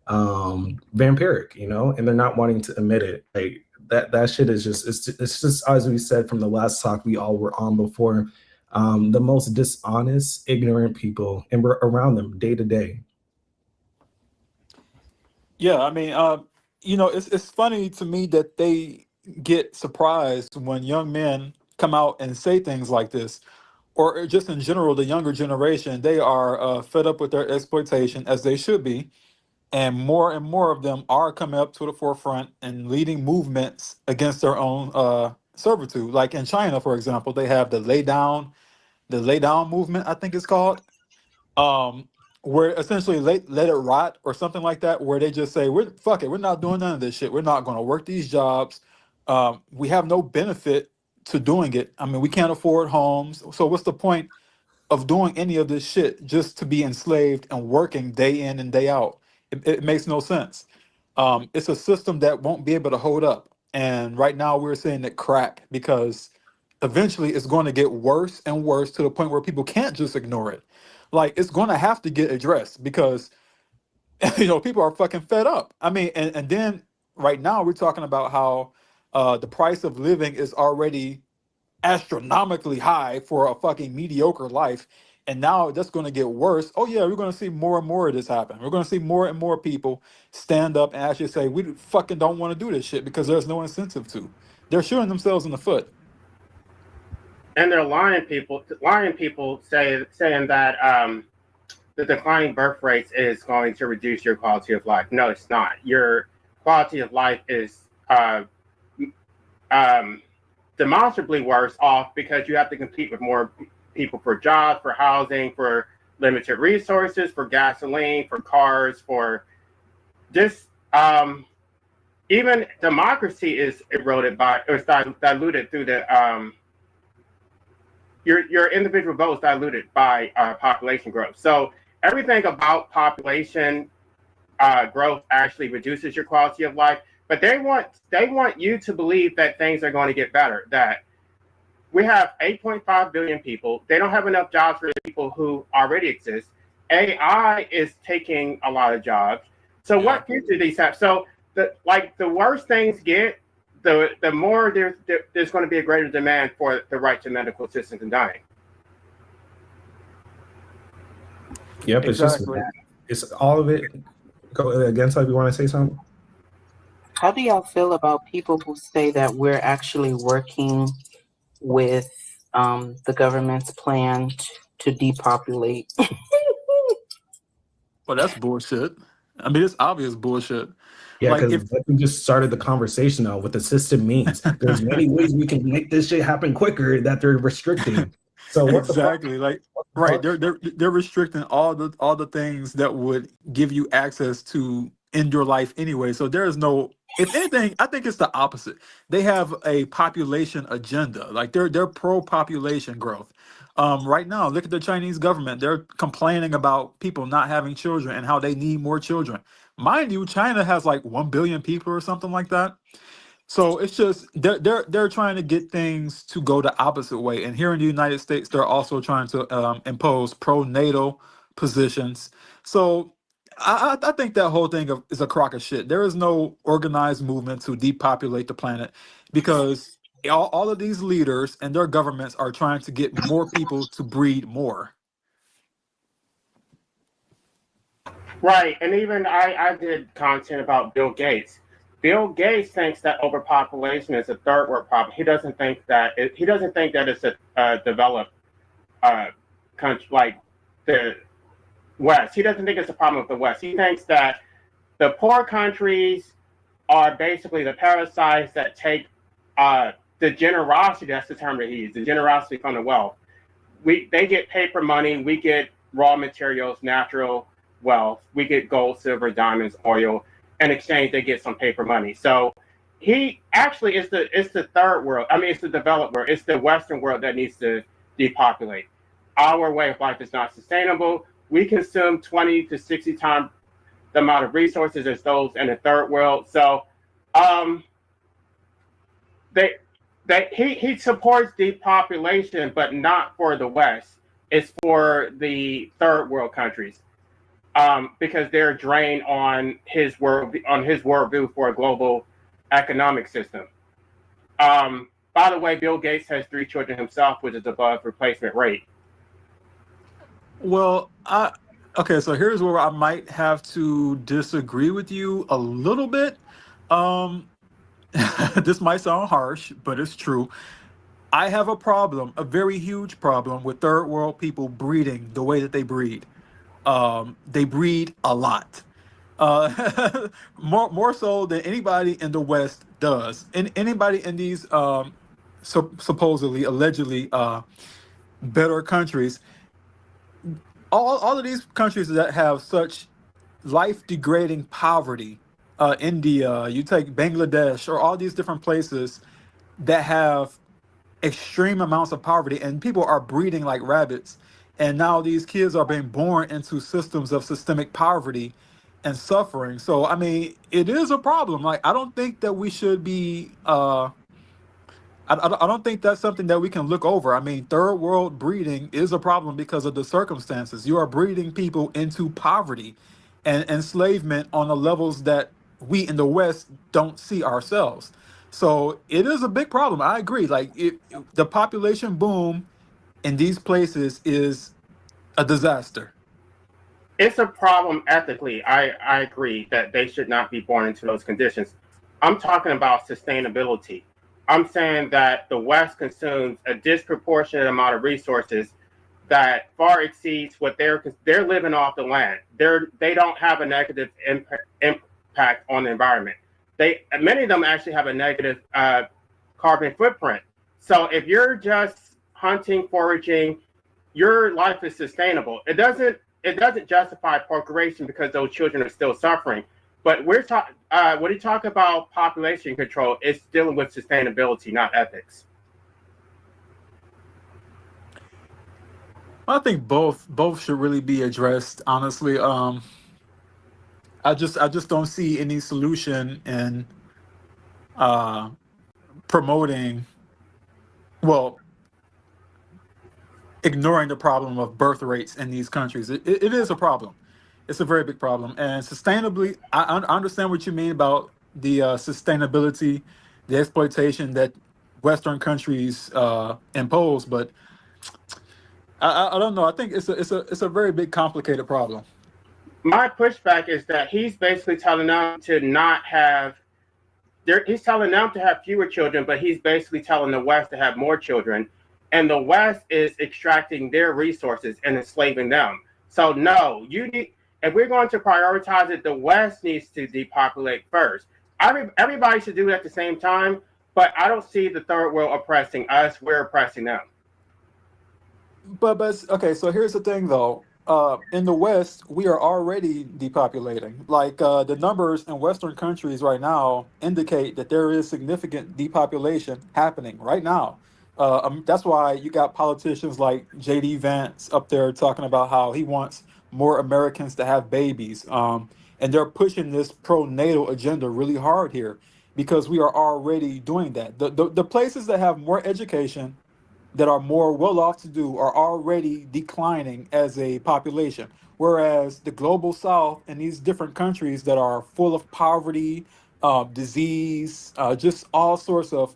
vampiric, and they're not wanting to admit it. Like that shit is just, it's just, as we said from the last talk we all were on before, the most dishonest, ignorant people, and we're around them day to day. Yeah, I mean, it's funny to me that they get surprised when young men come out and say things like this, or just in general, the younger generation, they are fed up with their exploitation, as they should be, and more of them are coming up to the forefront and leading movements against their own servitude. Like in China, for example, they have the lay down movement, I think it's called, um, where essentially let it rot or something like that, where they just say, we're fuck it, we're not doing none of this shit. We're not going to work these jobs. We have no benefit to doing it. I mean, we can't afford homes. So what's the point of doing any of this shit just to be enslaved and working day in and day out? It makes no sense. It's a system that won't be able to hold up. And right now we're seeing it crack because eventually it's going to get worse and worse to the point where people can't just ignore it. Like it's going to have to get addressed because people are fucking fed up. I mean, and then right now we're talking about how the price of living is already astronomically high for a fucking mediocre life. And now that's going to get worse. Oh yeah, we're going to see more and more of this happen. We're going to see more and more people stand up and actually say, we fucking don't want to do this shit because there's no incentive to. They're shooting themselves in the foot. And they're lying people saying that the declining birth rates is going to reduce your quality of life. No, it's not. Your quality of life is demonstrably worse off because you have to compete with more people for jobs, for housing, for limited resources, for gasoline, for cars, for just even democracy is eroded by or diluted through the your individual vote is diluted by population growth. So everything about population growth actually reduces your quality of life. But they want you to believe that things are going to get better. That we have 8.5 billion people. They don't have enough jobs for the people who already exist. AI is taking a lot of jobs. So what future do these have? So the worse things get, the more there's going to be a greater demand for the right to medical assistance in dying. Yep, Exactly. it's all of it. Go again, so if you want to say something. How do y'all feel about people who say that we're actually working with the government's plan to depopulate? Well, that's bullshit. I mean, it's obvious bullshit. Yeah, Like because if we just started the conversation now with the system means. There's many ways we can make this shit happen quicker that they're restricting. So what the fuck? exactly, like What the right, fuck? they're restricting all the things that would give you access to end your life anyway. So there is no, if anything, I think it's the opposite. They have a population agenda. Like they're pro population growth. Right now, look at the Chinese government. They're complaining about people not having children and how they need more children. Mind you, China has like 1 billion people or something like that. So it's just they're trying to get things to go the opposite way. And here in the United States, they're also trying to impose pro-natal positions. So I think that whole thing is a crock of shit. There is no organized movement to depopulate the planet because all of these leaders and their governments are trying to get more people to breed more. Right, and even I did content about Bill Gates. Bill Gates thinks that overpopulation is a third world problem. He doesn't think that it's a developed country like the West. He doesn't think it's a problem with the West. He thinks that the poor countries are basically the parasites that take the generosity. That's the term that he used. The generosity from the wealth. They get paper money. We get raw materials, natural wealth. We get gold, silver, diamonds, oil. In exchange, they get some paper money. So he actually it's the third world. I mean, it's the developed world. It's the Western world that needs to depopulate. Our way of life is not sustainable. We consume 20 to 60 times the amount of resources as those in the third world. So he supports depopulation, but not for the West. It's for the third world countries. Because they're drained on his worldview for a global economic system. By the way, Bill Gates has 3 children himself, which is above replacement rate. Well, Okay, so here's where I might have to disagree with you a little bit. Um, this might sound harsh, but it's true. I have a problem, a very huge problem with third world people breeding the way that they breed. They breed a lot, more so than anybody in the West does. And anybody in these supposedly, allegedly better countries, all of these countries that have such life degrading poverty, India, you take Bangladesh, or all these different places that have extreme amounts of poverty, and people are breeding like rabbits. And now these kids are being born into systems of systemic poverty and suffering. So, I mean, it is a problem. Like, I don't think that we should be I don't think that's something that we can look over. I mean, third world breeding is a problem because of the circumstances. You are breeding people into poverty and enslavement on the levels that we in the West don't see ourselves. So it is a big problem. I agree. Like the population boom in these places is a disaster. It's a problem ethically. I agree that they should not be born into those conditions. I'm talking about sustainability. I'm saying that the West consumes a disproportionate amount of resources that far exceeds what they're living off the land. They don't have a negative impact on the environment. Many of them actually have a negative carbon footprint. So if you're just hunting, foraging, your life is sustainable. It doesn't justify procreation because those children are still suffering. But we're talking when you talk about population control, it's dealing with sustainability, not ethics. I think both should really be addressed. Honestly, I just don't see any solution in promoting, well, ignoring the problem of birth rates in these countries. It is a problem. It's a very big problem. And sustainably, I understand what you mean about the sustainability, the exploitation that Western countries impose, but I don't know. I think it's a very big, complicated problem. My pushback is that he's basically telling them to not have. He's telling them to have fewer children, but he's basically telling the West to have more children, and the West is extracting their resources and enslaving them. So no, if we're going to prioritize it, the West needs to depopulate first. Everybody should do it at the same time, but I don't see the third world oppressing us. We're oppressing them. But okay, so here's the thing though. In the West, we are already depopulating. Like the numbers in Western countries right now indicate that there is significant depopulation happening right now. That's why you got politicians like J.D. Vance up there talking about how he wants more Americans to have babies. And they're pushing this pro-natal agenda really hard here because we are already doing that. The places that have more education, that are more well off to do, are already declining as a population. Whereas the global south and these different countries that are full of poverty, disease, just all sorts of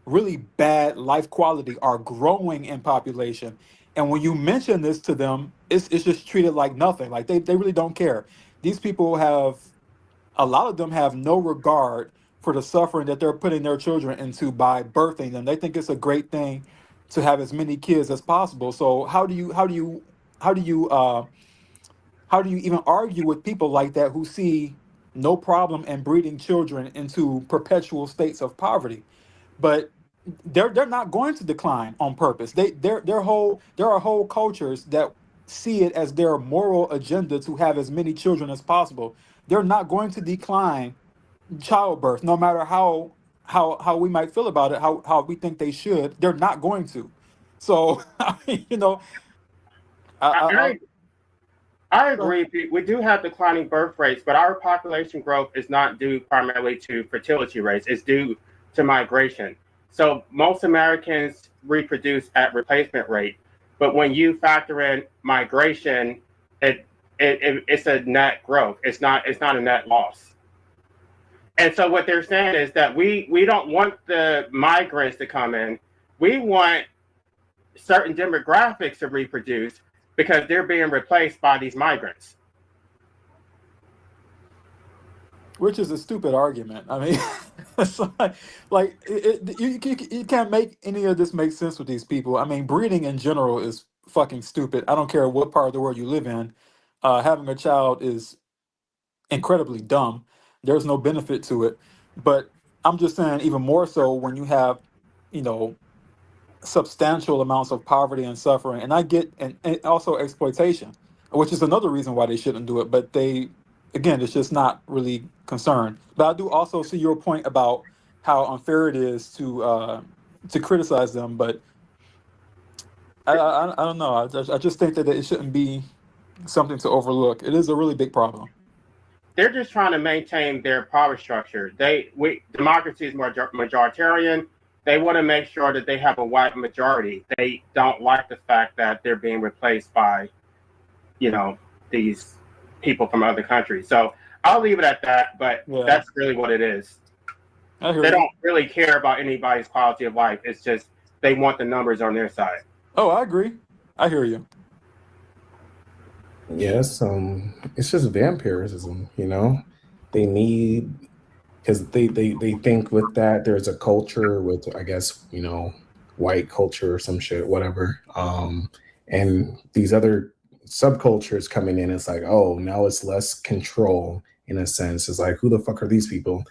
really bad life quality are growing in population. And when you mention this to them, it's just treated like nothing. Like they really don't care. These people have, a lot of them have no regard for the suffering that they're putting their children into by birthing them. They think it's a great thing to have as many kids as possible. So how do you even argue with people like that who see no problem in breeding children into perpetual states of poverty? But they're not going to decline on purpose. There are whole cultures that see it as their moral agenda to have as many children as possible. They're not going to decline childbirth, no matter how we might feel about it, how we think they should. They're not going to. So I mean, I agree. We do have declining birth rates, but our population growth is not due primarily to fertility rates. It's due to migration. So most Americans reproduce at replacement rate, but when you factor in migration, it's a net growth. It's not a net loss. And so what they're saying is that we don't want the migrants to come in. We want certain demographics to reproduce because they're being replaced by these migrants. Which is a stupid argument. I mean, it's you can't make any of this make sense with these people. I mean, breeding in general is fucking stupid. I don't care what part of the world you live in. Having a child is incredibly dumb. There's no benefit to it. But I'm just saying, even more so when you have, you know, substantial amounts of poverty and suffering, and I get and also exploitation, which is another reason why they shouldn't do it. But they, again, it's just not really concerned. But I do also see your point about how unfair it is to criticize them. But I don't know. I just think that it shouldn't be something to overlook. It is a really big problem. They're just trying to maintain their power structure. Democracy is majoritarian. They want to make sure that they have a white majority. They don't like the fact that they're being replaced by, you know, these people from other countries. So I'll leave it at that, but that's really what it is. They don't really care about anybody's quality of life. It's just they want the numbers on their side. Oh, I agree. I hear you. Yes, it's just vampirism, you know. They need, because they think with that there's a culture with, I guess, you know, white culture or some shit, whatever. And these other subcultures coming in, it's like, oh, now it's less control in a sense. It's like, who the fuck are these people?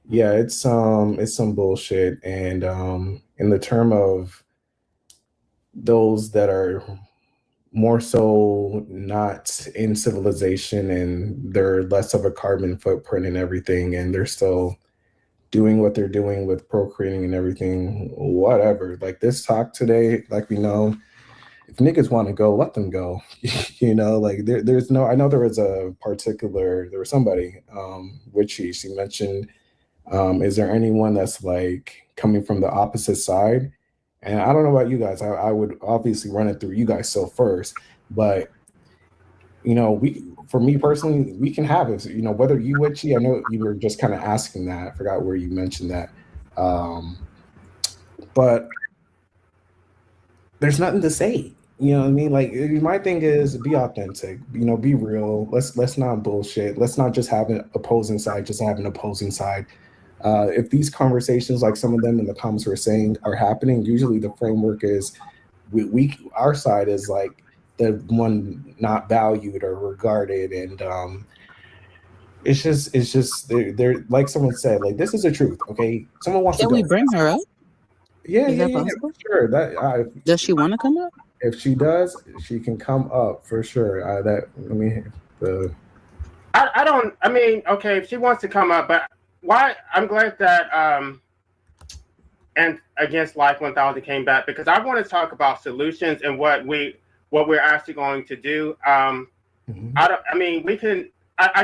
Yeah, it's some bullshit. And in the term of those that are more so not in civilization and they're less of a carbon footprint and everything, and they're still doing what they're doing with procreating and everything, whatever. Like this talk today, like we know, if niggas want to go, let them go. You know, like there's no, I know there was somebody, Witchy, she mentioned, is there anyone that's like coming from the opposite side? And I don't know about you guys. I would obviously run it through you guys so first, but you know, for me personally, we can have it. You know, whether you Witchy, I know you were just kind of asking that. I forgot where you mentioned that, but there's nothing to say. You know what I mean? Like my thing is be authentic. You know, be real. Let's not bullshit. Let's not just have an opposing side. Just have an opposing side. If these conversations, like some of them in the comments were saying, are happening, usually the framework is our side is like the one not valued or regarded, and it's just they're like someone said, like this is the truth. Okay, someone wants Can to go. we bring her up? Yeah, Is yeah, that yeah, possible? sure. That Does she want to come up? if she does, she can come up for sure. I don't. I mean, okay, if she wants to come up, but why? I'm glad that and Against Life 1000 came back, because I want to talk about solutions and what we're actually going to do. I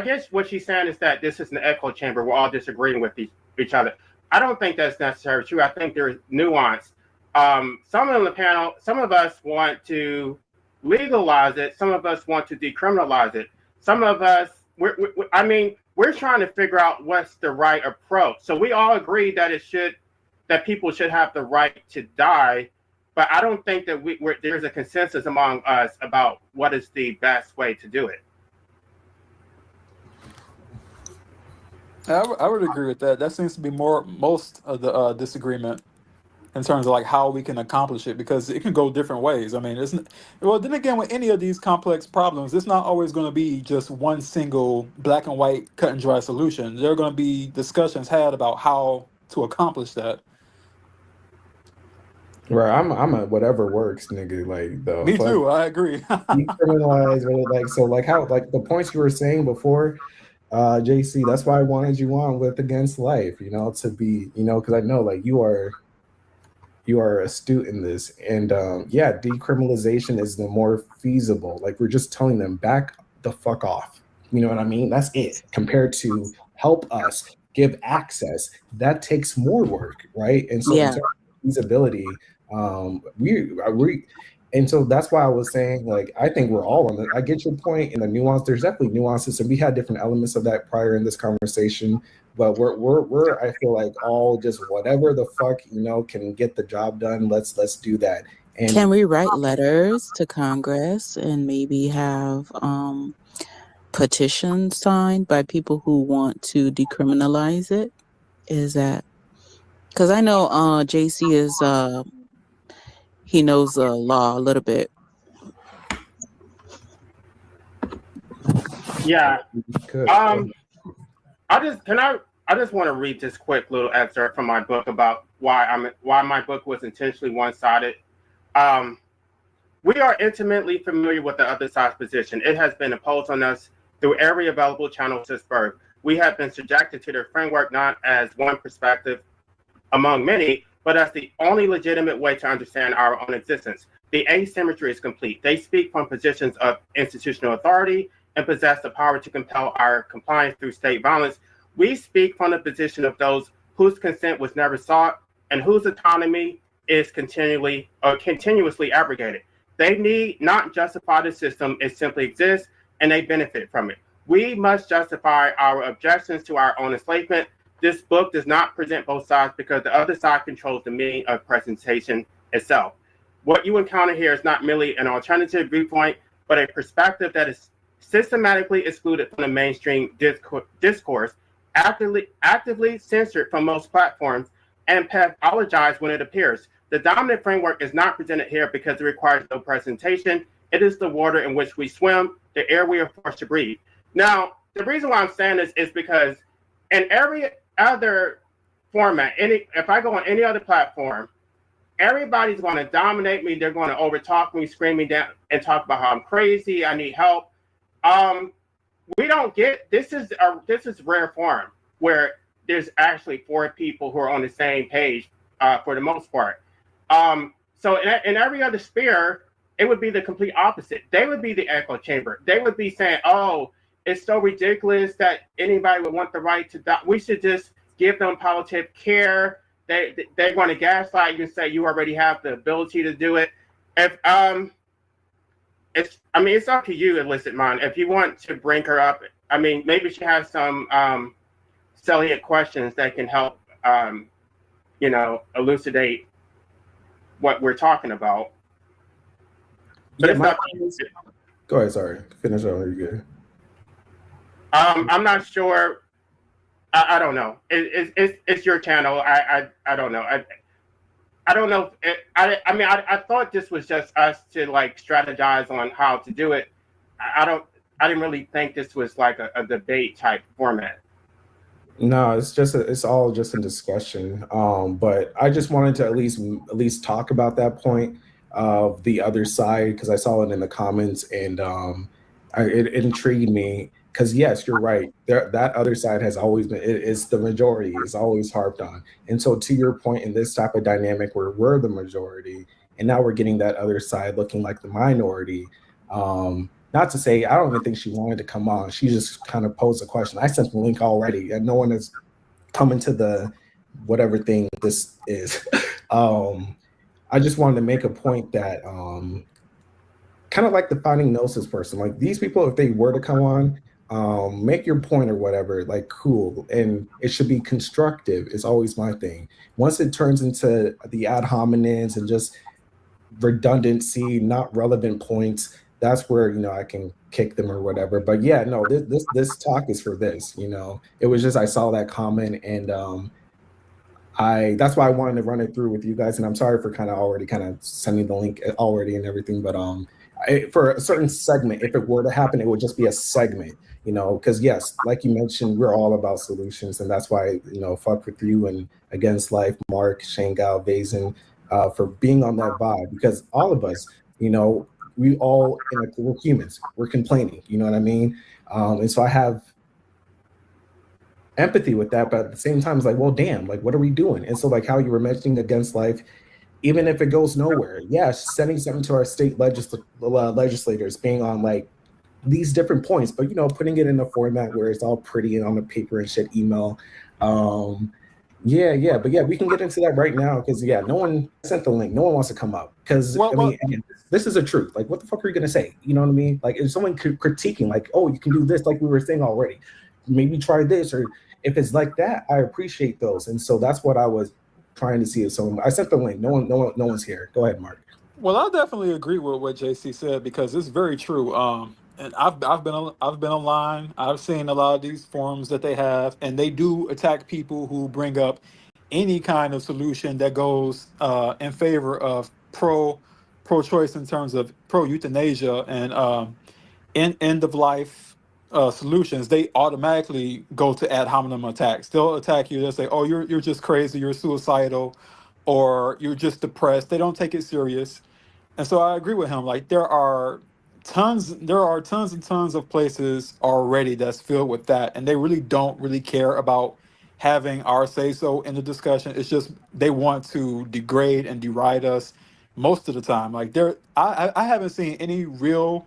guess what she's saying is that this is an echo chamber. We're all disagreeing with each other. I don't think that's necessarily true. I think there's nuance. Some on the panel, some of us want to legalize it. Some of us want to decriminalize it. Some of us, we're trying to figure out what's the right approach. So we all agree that people should have the right to die, but I don't think that there's a consensus among us about what is the best way to do it. I would agree with that. That seems to be most of the disagreement in terms of like how we can accomplish it, because it can go different ways. I mean, then again, with any of these complex problems, it's not always going to be just one single black and white cut and dry solution. There are going to be discussions had about how to accomplish that. Right, I'm a whatever works nigga. Like the Me too. I agree. decriminalize, like so, like how, like the points you were saying before, JC. That's why I wanted you on with Against Life. You know, to be, you know, because I know like you are astute in this, and yeah, decriminalization is the more feasible. Like we're just telling them back the fuck off. You know what I mean? That's it. Compared to help us give access, that takes more work, right? And so in terms of feasibility. And so that's why I was saying, like, I think we're all on it. I get your point in the nuance. There's definitely nuances, and we had different elements of that prior in this conversation. But we're I feel like all just whatever the fuck, you know, can get the job done. Let's do that. And Can we write letters to Congress and maybe have petitions signed by people who want to decriminalize it? Is that because I know JC is he knows the law a little bit. Yeah. good. I just want to read this quick little excerpt from my book about why my book was intentionally one-sided. We are intimately familiar with the other side's position. It has been imposed on us through every available channel since birth. We have been subjected to their framework not as one perspective among many, but as the only legitimate way to understand our own existence. The asymmetry is complete. They speak from positions of institutional authority and possess the power to compel our compliance through state violence. We speak from the position of those whose consent was never sought and whose autonomy is continuously abrogated. They need not justify the system, it simply exists and they benefit from it. We must justify our objections to our own enslavement. This book does not present both sides because the other side controls the meaning of presentation itself. What you encounter here is not merely an alternative viewpoint, but a perspective that is systematically excluded from the mainstream discourse, actively censored from most platforms, and pathologized when it appears. The dominant framework is not presented here because it requires no presentation. It is the water in which we swim, the air we are forced to breathe. Now, the reason why I'm saying this is because in every other format, if I go on any other platform, everybody's going to dominate me. They're going to overtalk me, scream me down, and talk about how I'm crazy. I need help. We don't get this is rare form where there's actually 4 people who are on the same page for the most part. So in every other sphere, it would be the complete opposite. They would be the echo chamber. They would be saying, "Oh, it's so ridiculous that anybody would want the right to die. We should just give them palliative care." They want to gaslight you and say you already have the ability to do it. If it's up to you, Illicit Mind. If you want to bring her up, I mean, maybe she has some salient questions that can help, elucidate what we're talking about. But Yeah, it's not. Go ahead. Sorry, finish on. You're good. I'm not sure. I don't know. It's your channel. I don't know. I don't know. I thought this was just us to like strategize on how to do it. I didn't really think this was like a debate type format. No, it's all just a discussion. But I just wanted to at least talk about that point of the other side because I saw it in the comments and it intrigued me. Because yes, you're right. That other side has always been. It's the majority. It's always harped on. And so, to your point, in this type of dynamic where we're the majority, and now we're getting that other side looking like the minority. Not to say I don't even think she wanted to come on. She just kind of posed a question. I sent the link already, and no one has come into the whatever thing this is. I just wanted to make a point that kind of like the finding gnosis person, like these people, if they were to come on. Make your point or whatever, like cool, and it should be constructive is always my thing. Once it turns into the ad hominems and just redundancy, not relevant points, that's where I can kick them or whatever. But yeah, no, this talk is for this. It was just I saw that comment and that's why I wanted to run it through with you guys. And I'm sorry for kind of sending the link already and everything, but for a certain segment, if it were to happen, it would just be a segment, because yes, like you mentioned, we're all about solutions. And that's why, fuck with you and Against Life, Mark, Shangal, Vazen, for being on that vibe, because all of us, we all, we're humans, we're complaining, you know what I mean? And so I have empathy with that, but at the same time, it's like, well, damn, like, what are we doing? And so like how you were mentioning Against Life, even if it goes nowhere, sending something to our state legislators, being on like these different points, but putting it in a format where it's all pretty and on the paper and shit, email. But we can get into that right now because no one sent the link, no one wants to come up because again, this is a truth. Like, what the fuck are you gonna say? You know what I mean? Like, if someone critiquing, like, oh, you can do this, like we were saying already, maybe try this, or if it's like that, I appreciate those, and so that's what I was trying to see it. So I sent the link. No one's here. Go ahead, Mark. Well, I definitely agree with what JC said because it's very true. And I've been online. I've seen a lot of these forums that they have, and they do attack people who bring up any kind of solution that goes in favor of pro choice in terms of pro euthanasia and end of life solutions. They automatically go to ad hominem attacks. They'll attack you. They'll say, "Oh, you're just crazy. You're suicidal, or you're just depressed." They don't take it serious. And so I agree with him. Like there are tons and tons of places already that's filled with that, and they really don't really care about having our say so in the discussion. It's just they want to degrade and deride us most of the time. Like I haven't seen any real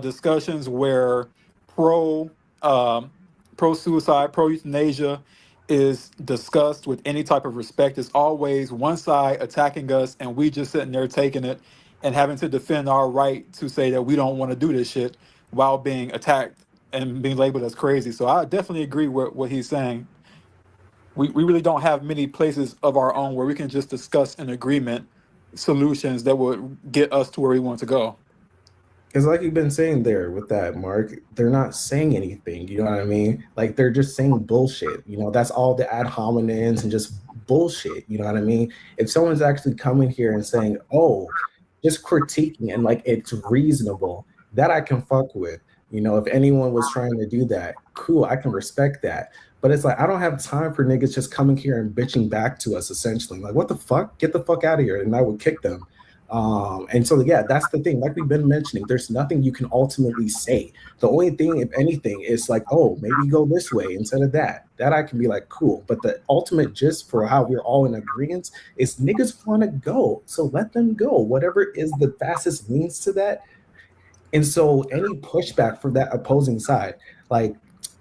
discussions where pro um, pro suicide, pro euthanasia is discussed with any type of respect. It's always one side attacking us, and we just sitting there taking it and having to defend our right to say that we don't want to do this shit while being attacked and being labeled as crazy. So I definitely agree with what he's saying. We really don't have many places of our own where we can just discuss in agreement solutions that would get us to where we want to go. Because like you've been saying there with that, Mark, they're not saying anything. You know what I mean? Like they're just saying bullshit. You know, that's all the ad hominems and just bullshit. You know what I mean? If someone's actually coming here and saying, "Oh, just critiquing and like it's reasonable," that I can fuck with. You know, if anyone was trying to do that, cool, I can respect that. But it's like I don't have time for niggas just coming here and bitching back to us. Essentially, like, what the fuck? Get the fuck out of here, and I would kick them. And so, yeah, that's the thing. Like we've been mentioning, there's nothing you can ultimately say. The only thing, if anything, is like, oh, maybe go this way instead of that. That I can be like, cool. But the ultimate gist for how we're all in agreement is niggas want to go. So let them go. Whatever is the fastest means to that. And so any pushback from that opposing side, like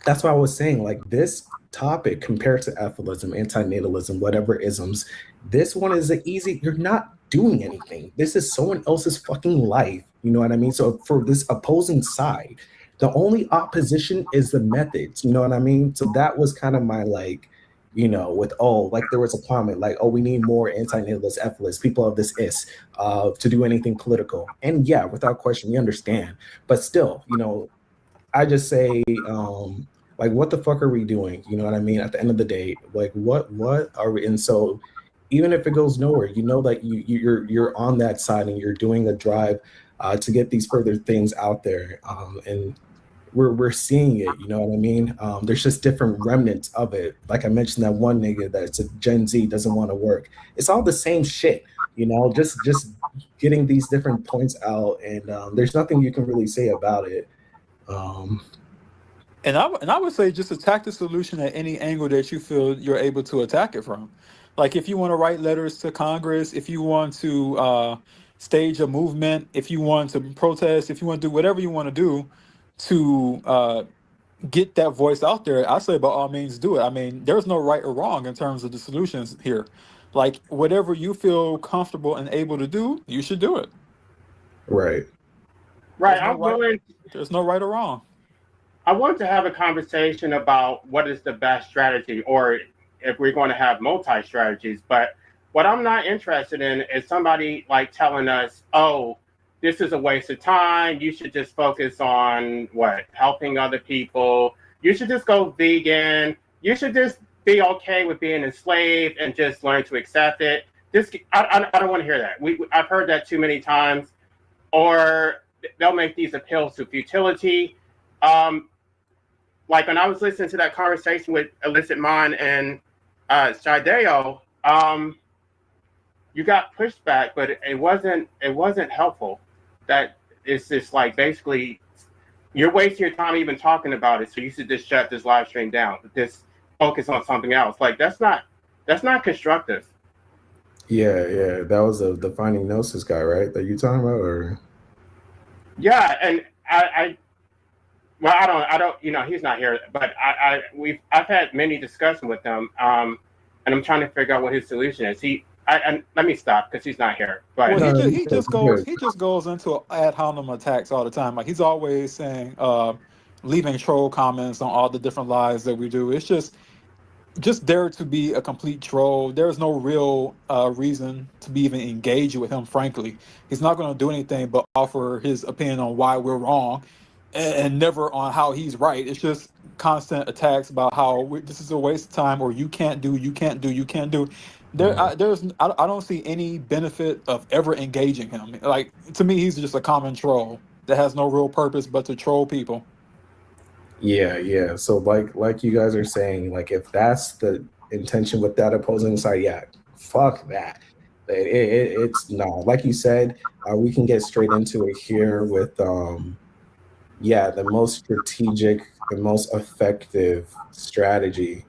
that's why I was saying, like this topic compared to ethilism, antinatalism, whatever isms, this one is an easy, you're not doing anything. This is someone else's fucking life. You know what I mean? So for this opposing side, the only opposition is the methods. You know what I mean? So that was kind of my like, you know, with like there was a comment like, oh, we need more anti-natalist, ethilists, people of this to do anything political. And yeah, without question, we understand. But still, you know, I just say, like, what the fuck are we doing? You know what I mean? At the end of the day, like, what are we? And so, even if it goes nowhere, you know that you're on that side and you're doing a drive to get these further things out there, and we're seeing it. You know what I mean? There's just different remnants of it. Like I mentioned, that one nigga that's a Gen Z doesn't want to work. It's all the same shit. You know, just getting these different points out, and there's nothing you can really say about it. And I would say just attack the solution at any angle that you feel you're able to attack it from. Like if you want to write letters to Congress, if you want to stage a movement, if you want to protest, if you want to do whatever you want to do to get that voice out there, I say by all means do it. I mean, there's no right or wrong in terms of the solutions here. Like whatever you feel comfortable and able to do, you should do it. Right. Right. I'm willing. There's no right or wrong. I want to have a conversation about what is the best strategy, or if we're going to have multi-strategies. But what I'm not interested in is somebody like telling us, oh, this is a waste of time. You should just focus on helping other people. You should just go vegan. You should just be okay with being enslaved and just learn to accept it. I don't want to hear that. I've heard that too many times. Or they'll make these appeals to futility. Like when I was listening to that conversation with Illicit Mind and Shideo, you got pushback, but it wasn't helpful. That it's just like basically you're wasting your time even talking about it, so you should just shut this live stream down. Just focus on something else. Like that's not constructive. Yeah, that was the Finding Gnosis guy, right? That you talking about, or? Yeah, and I don't, you know, he's not here, but I've had many discussions with him, and I'm trying to figure out what his solution is. And let me stop because he's not here. But well, he just goes into ad hominem attacks all the time. Like he's always saying, leaving troll comments on all the different lives that we do. It's just just there to be a complete troll. There's no real reason to be even engaged with him, frankly. He's not going to do anything but offer his opinion on why we're wrong and never on how he's right. It's just constant attacks about how this is a waste of time, or you can't do, you can't do, you can't do. I don't see any benefit of ever engaging him. Like, to me, he's just a common troll that has no real purpose but to troll people. Yeah. So like you guys are saying, like if that's the intention with that opposing side, yeah, fuck that. It's no, like you said, we can get straight into it here with the most strategic, the most effective strategy.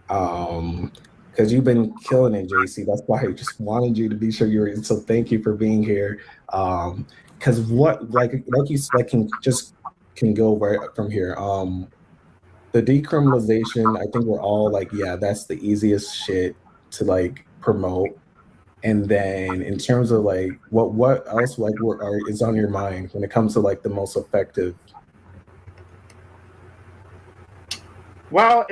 Because you've been killing it, JC. That's why I just wanted you to be sure you're. So thank you for being here. Because what like you said can go right from here. The decriminalization, I think we're all like, yeah, that's the easiest shit to like promote. And then in terms of like what else like is on your mind when it comes to like the most effective? Well,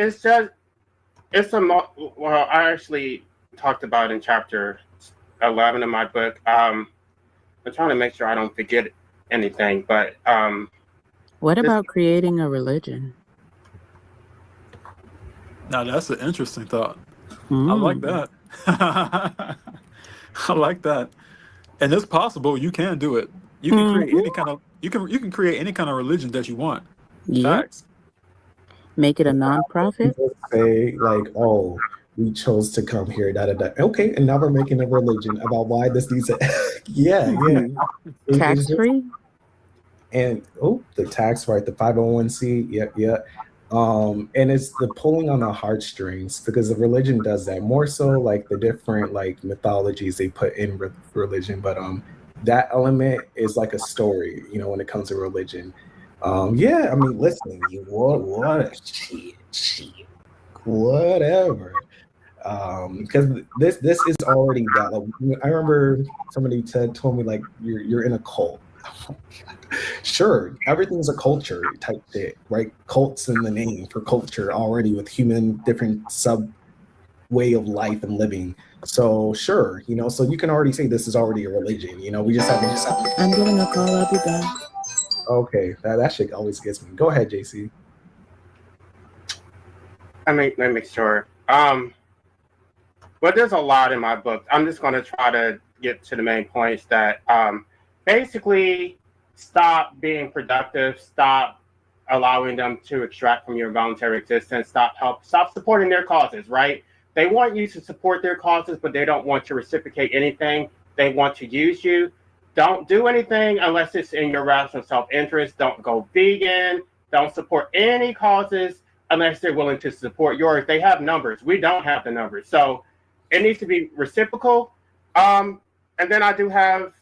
well, I actually talked about in chapter 11 of my book. I'm trying to make sure I don't forget anything, but What about creating a religion? Now, that's an interesting thought. I Mm. like that. I like that. And it's possible you can do it. You can create any kind of you can create any kind of religion that you want. Yep. Facts. Make it a nonprofit. People say like, oh, we chose to come here, da da da. Okay, and now we're making a religion about why this needs to. yeah. Tax free. And the tax, right? The 501c. Yep. And it's the pulling on the heartstrings because the religion does that more so like the different like mythologies they put in religion, but that element is like a story, when it comes to religion. I mean, listen, what shit, whatever. Because this is already that. Like, I remember somebody told me like you're in a cult. Sure, everything's a culture type shit, right? Cults in the name for culture already with human different sub way of life and living. So sure, so you can already say this is already a religion. We just have to. I'm getting a call. I'll be back. Okay, that shit always gets me. Go ahead, JC. Let me make sure. But there's a lot in my book. I'm just going to try to get to the main points that basically stop being productive, stop allowing them to extract from your voluntary existence, stop supporting their causes, right? They want you to support their causes, but they don't want to reciprocate anything. They want to use you. Don't do anything unless it's in your rational self-interest. Don't go vegan. Don't support any causes unless they're willing to support yours. They have numbers. We don't have the numbers. So it needs to be reciprocal. And then I do have,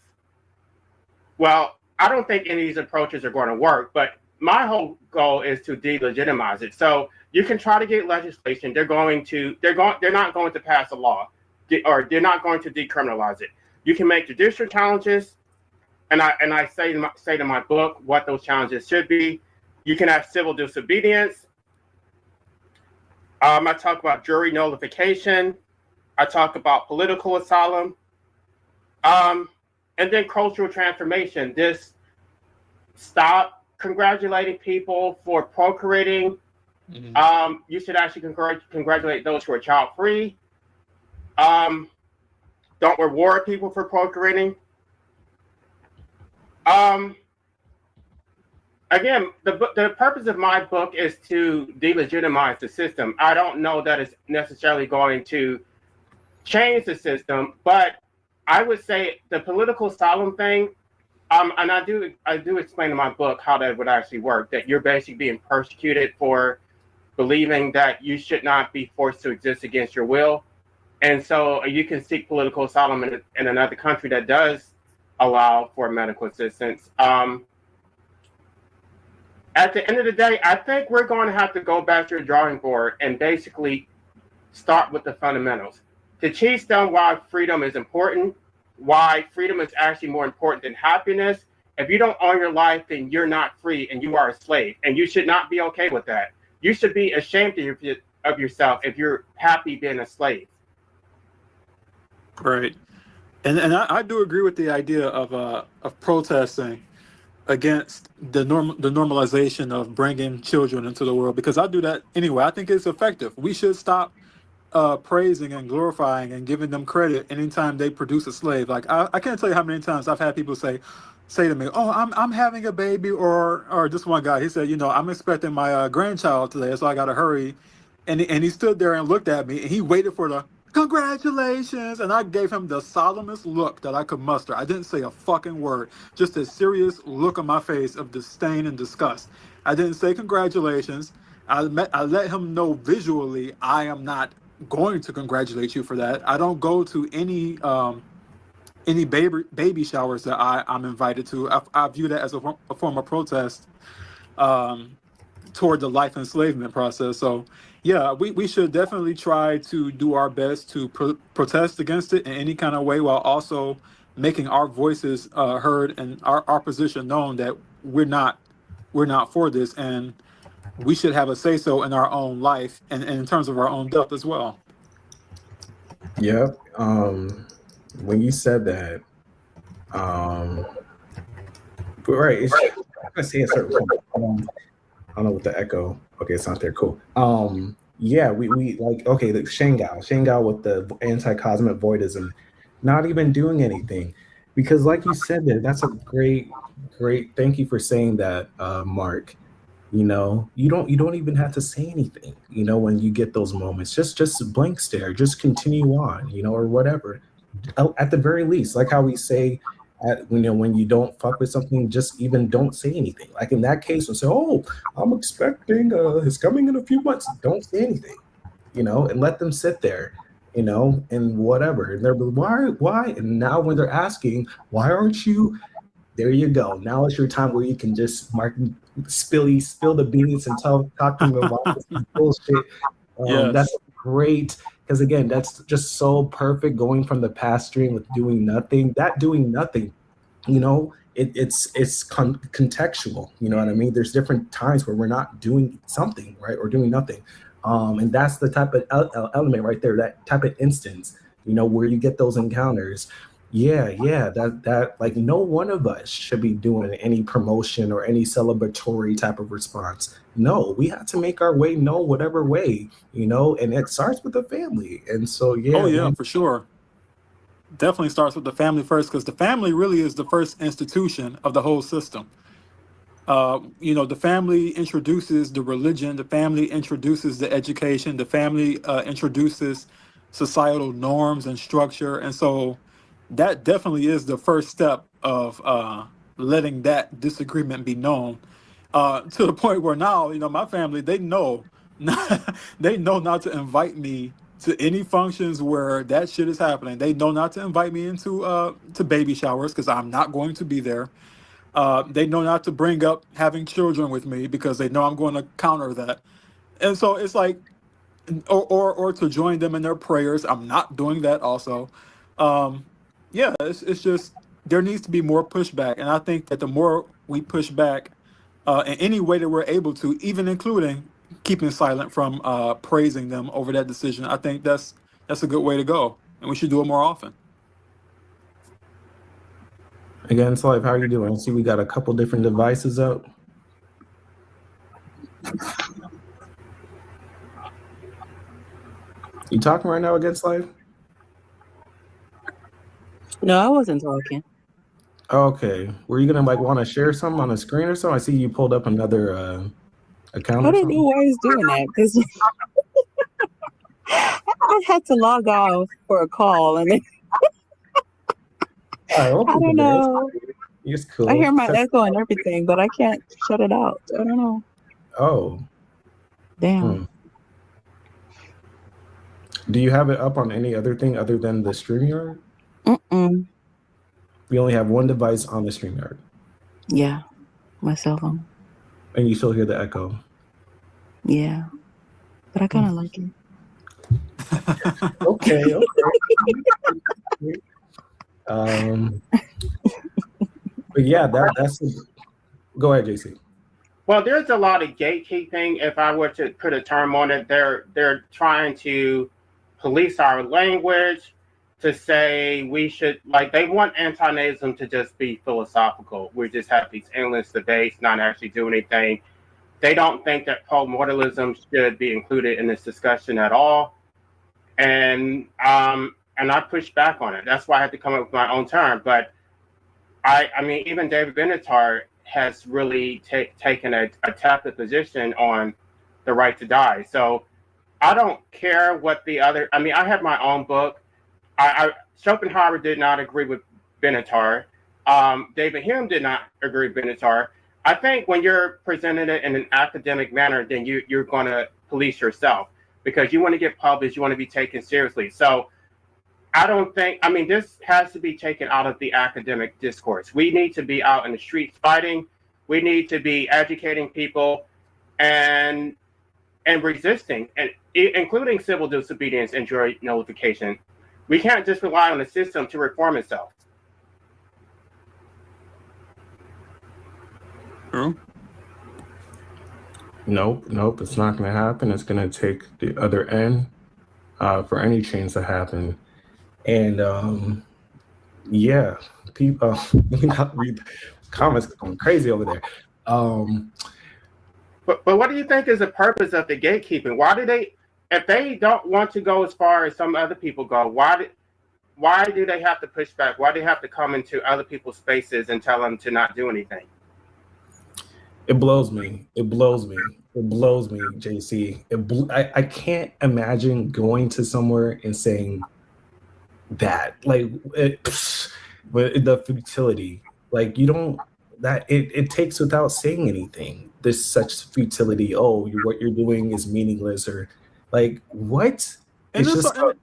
well, I don't think any of these approaches are going to work, but my whole goal is to delegitimize it. So you can try to get legislation. They're not going to pass a law, or they're not going to decriminalize it. You can make judicial challenges, and I say to my book what those challenges should be. You can have civil disobedience. I talk about jury nullification. I talk about political asylum. And then cultural transformation. This stop congratulating people for procreating. Mm-hmm. You should actually congratulate those who are child-free. Don't reward people for procreating. Again, the purpose of my book is to delegitimize the system. I don't know that it's necessarily going to change the system, but I would say the political asylum thing, and I do explain in my book how that would actually work, that you're basically being persecuted for believing that you should not be forced to exist against your will. And so you can seek political asylum in another country that does allow for medical assistance. At the end of the day, I think we're going to have to go back to the drawing board and basically start with the fundamentals. To teach them why freedom is important, why freedom is actually more important than happiness. If you don't own your life, then you're not free and you are a slave. And you should not be okay with that. You should be ashamed of yourself if you're happy being a slave. Right. And I do agree with the idea of protesting against the normalization of bringing children into the world, because I do that anyway. I think it's effective. We should stop praising and glorifying and giving them credit anytime they produce a slave. Like I can't tell you how many times I've had people say to me, "Oh, I'm having a baby," or this one guy, he said, "I'm expecting my grandchild today, so I got to hurry," and he stood there and looked at me and he waited for the congratulations, and I gave him the solemnest look that I could muster. I didn't say a fucking word, just a serious look on my face of disdain and disgust. I didn't say congratulations. I let him know visually I am not going to congratulate you for that. I don't go to any baby showers that I'm invited to. I view that as a form of protest toward the life enslavement process. So yeah, we should definitely try to do our best to protest against it in any kind of way, while also making our voices heard and our position known that we're not for this, and we should have a say so in our own life and in terms of our own death as well. Yeah. When you said that, but right, it's, I'm gonna say a certain point. I don't know what the echo. Okay, it's not there. Cool. Yeah, we like, okay, the Shanghai with the anti-cosmic voidism, not even doing anything, because like you said there, that's a great. Thank you for saying that, Mark. You don't even have to say anything. When you get those moments, just blank stare, just continue on. Or whatever. At the very least, like how we say, when you don't fuck with something, just even don't say anything. Like in that case, we'll say, "Oh, I'm expecting it's coming in a few months." Don't say anything, and let them sit there, and whatever. And they're why? And now when they're asking, "Why aren't you?" There you go. Now it's your time where you can just spill the beans and talk to them about this bullshit. Yes. That's great. Because again, that's just so perfect, going from the past stream with doing nothing. That doing nothing, it's contextual. You know what I mean? There's different times where we're not doing something, right, or doing nothing, and that's the type of element right there. That type of instance, where you get those encounters. Yeah, that like no one of us should be doing any promotion or any celebratory type of response. No, we have to make our way known whatever way, and it starts with the family. And so, yeah. Oh yeah, for sure. Definitely starts with the family first, because the family really is the first institution of the whole system. The family introduces the religion, the family introduces the education, the family introduces societal norms and structure. And so that definitely is the first step of letting that disagreement be known, to the point where now, my family, they know they know not to invite me to any functions where that shit is happening. They know not to invite me into to baby showers, because I'm not going to be there. They know not to bring up having children with me, because they know I'm going to counter that. And so it's like, or to join them in their prayers. I'm not doing that also. Yeah, it's just, there needs to be more pushback. And I think that the more we push back in any way that we're able to, even including keeping silent from praising them over that decision, I think that's a good way to go. And we should do it more often. Again, Life, how are you doing? I see we got a couple different devices up. You talking right now, Against Life? No, I wasn't talking. Okay. Were you gonna want to share something on the screen or something? I see you pulled up another account. I or don't something. know why he's doing that, because I had to log off for a call, and then, I don't know. It's cool. I hear my echo and everything, but I can't shut it out. I don't know. Oh. Damn. Do you have it up on any other thing other than the StreamYard? Mm-mm. We only have one device on the StreamYard. Yeah, my cell phone. And you still hear the echo. Yeah, but I kind of like it. Okay. But yeah, that's. Go ahead, JC. Well, there's a lot of gatekeeping. If I were to put a term on it, they're trying to police our language, to say we should, like, they want anti-nazism to just be philosophical. We just have these endless debates, not actually do anything. They don't think that postmortalism should be included in this discussion at all. And I pushed back on it. That's why I had to come up with my own term. But I mean, even David Benatar has really taken a tepid position on the right to die. So I don't care what the other. I mean, I have my own book. Schopenhauer did not agree with Benatar. David Hume did not agree with Benatar. I think when you're presenting it in an academic manner, then you're going to police yourself, because you want to get published, you want to be taken seriously. So I don't think, I mean, this has to be taken out of the academic discourse. We need to be out in the streets fighting. We need to be educating people and resisting, and including civil disobedience and jury nullification. We can't just rely on the system to reform itself. True. Nope, it's not going to happen. It's going to take the other end for any change to happen. And yeah, people, let me not read comments going crazy over there. But what do you think is the purpose of the gatekeeping? Why do they, if they don't want to go as far as some other people go, why do they have to push back? Why do they have to come into other people's spaces and tell them to not do anything? It blows me. It blows me, JC. I can't imagine going to somewhere and saying that, like, the futility. Like, you don't, that it takes without saying anything. There's such futility. Oh, what you're doing is meaningless, or like, what? And It's this, just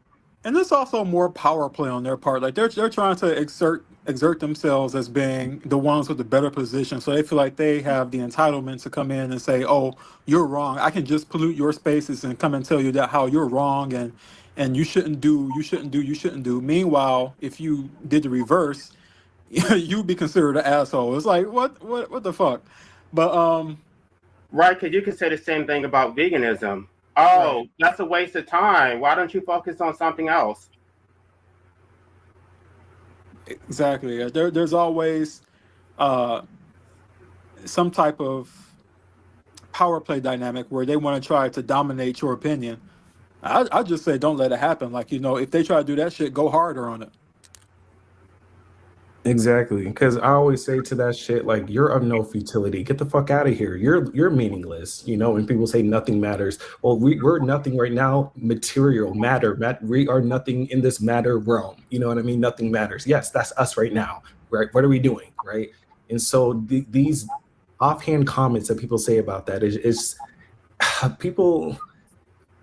and there's also more power play on their part. Like they're trying to exert themselves as being the ones with the better position. So they feel like they have the entitlement to come in and say, "Oh, you're wrong. I can just pollute your spaces and come and tell you that how you're wrong and you shouldn't do. Meanwhile, if you did the reverse, you'd be considered an asshole." It's like what the fuck? But right, because you can say the same thing about veganism. Oh, right. That's a waste of time. Why don't you focus on something else? Exactly. There's always some type of power play dynamic where they want to try to dominate your opinion. I just say don't let it happen. Like, if they try to do that shit, go harder on it. exactly, because I always say to that shit, like, you're of no futility. Get the fuck out of here. You're meaningless. When people say nothing matters, well, we're nothing right now. Material matter. We are nothing in this matter realm. You know what I mean? Nothing matters. Yes, that's us right now. Right? What are we doing? Right? And so these offhand comments that people say about that is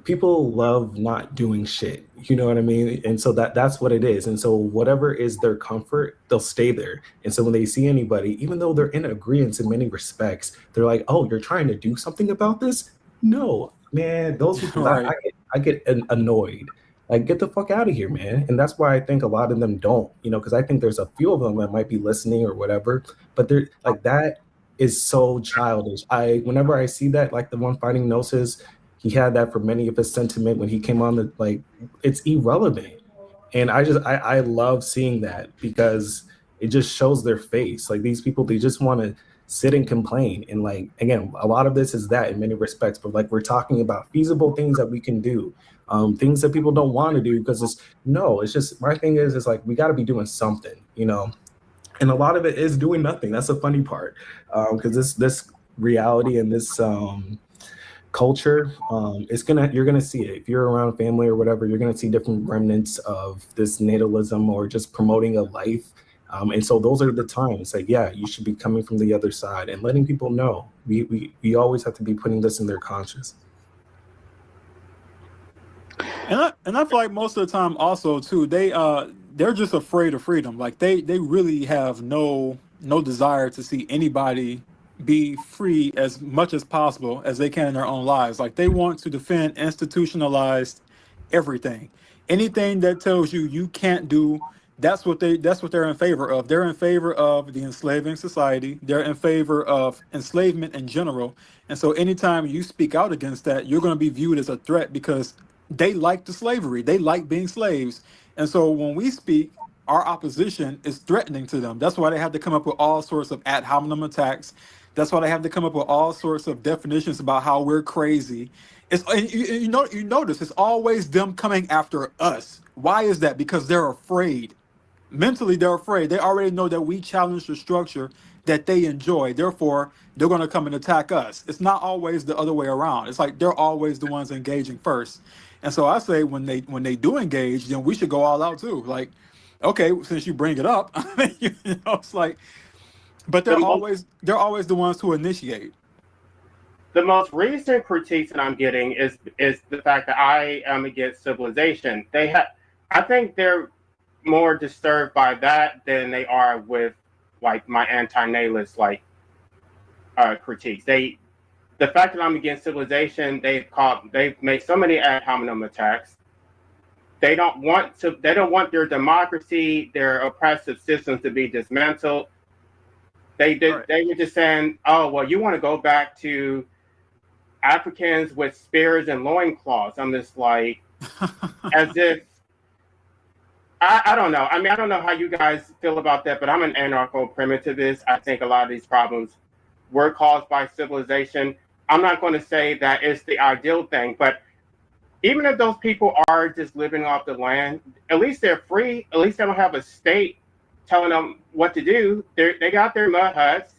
people love not doing shit. You know what I mean? And so that's what it is. And so whatever is their comfort, they'll stay there. And so when they see anybody, even though they're in agreement in many respects, they're like, "Oh, you're trying to do something about this?" No, man, those people, Right. I get annoyed. Like, get the fuck out of here, man. And that's why I think a lot of them don't, because I think there's a few of them that might be listening or whatever, but they're like, that is so childish. Whenever I see that, like the one fighting Gnosis, he had that for many of his sentiment when he came on the, like, it's irrelevant. And I love seeing that, because it just shows their face. Like, these people, they just want to sit and complain. And, like, again, a lot of this is that in many respects, but like, we're talking about feasible things that we can do, things that people don't want to do, because it's just, my thing is like, we got to be doing something, and a lot of it is doing nothing. That's the funny part, because this reality and this culture, you're gonna see it. If you're around family or whatever, you're gonna see different remnants of this natalism or just promoting a life. And so those are the times, like, yeah, you should be coming from the other side and letting people know. We always have to be putting this in their conscience. And I feel like most of the time also too, they're just afraid of freedom. Like they really have no desire to see anybody be free as much as possible as they can in their own lives. Like they want to defend institutionalized everything. Anything that tells you can't do that's what they're in favor of. They're in favor of the enslaving society. They're in favor of enslavement in general. And so anytime you speak out against that, you're going to be viewed as a threat because they like the slavery. They like being slaves. And so when we speak, our opposition is threatening to them. That's why they have to come up with all sorts of ad hominem attacks. That's why they have to come up with all sorts of definitions about how we're crazy. It's and you notice it's always them coming after us. Why is that? Because they're afraid. Mentally, they're afraid. They already know that we challenge the structure that they enjoy. Therefore, they're going to come and attack us. It's not always the other way around. It's like they're always the ones engaging first. And so I say when they do engage, then we should go all out too. Like, okay, since you bring it up, it's like, but they're always the ones who initiate. The most recent critiques that I'm getting is the fact that I am against civilization. I think they're more disturbed by that than they are with like my anti-natalist critiques. The fact that I'm against civilization, they've made so many ad hominem attacks. They don't want their democracy, their oppressive systems to be dismantled. They were just saying, oh well, you want to go back to Africans with spears and loincloths. I'm just like, as if I don't know. I mean, I don't know how you guys feel about that, but I'm an anarcho-primitivist. I think a lot of these problems were caused by civilization. I'm not going to say that it's the ideal thing, but even if those people are just living off the land, at least they're free. At least they don't have a state telling them what to do. They got their mud huts.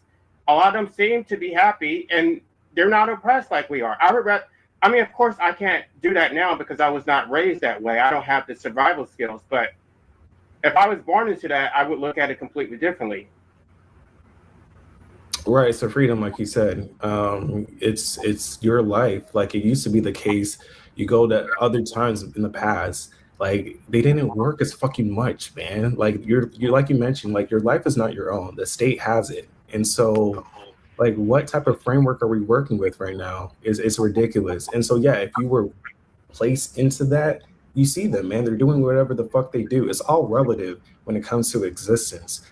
A lot of them seem to be happy, and they're not oppressed like we are. I mean, of course, I can't do that now because I was not raised that way. I don't have the survival skills, but if I was born into that, I would look at it completely differently. Right. So freedom, like you said, it's your life. Like it used to be the case. You go to other times in the past, like they didn't work as fucking much, man. Like you're like you mentioned, like your life is not your own. The state has it. And so like what type of framework are we working with right now? It's ridiculous. And so yeah, if you were placed into that, you see them, man. They're doing whatever the fuck they do. It's all relative when it comes to existence.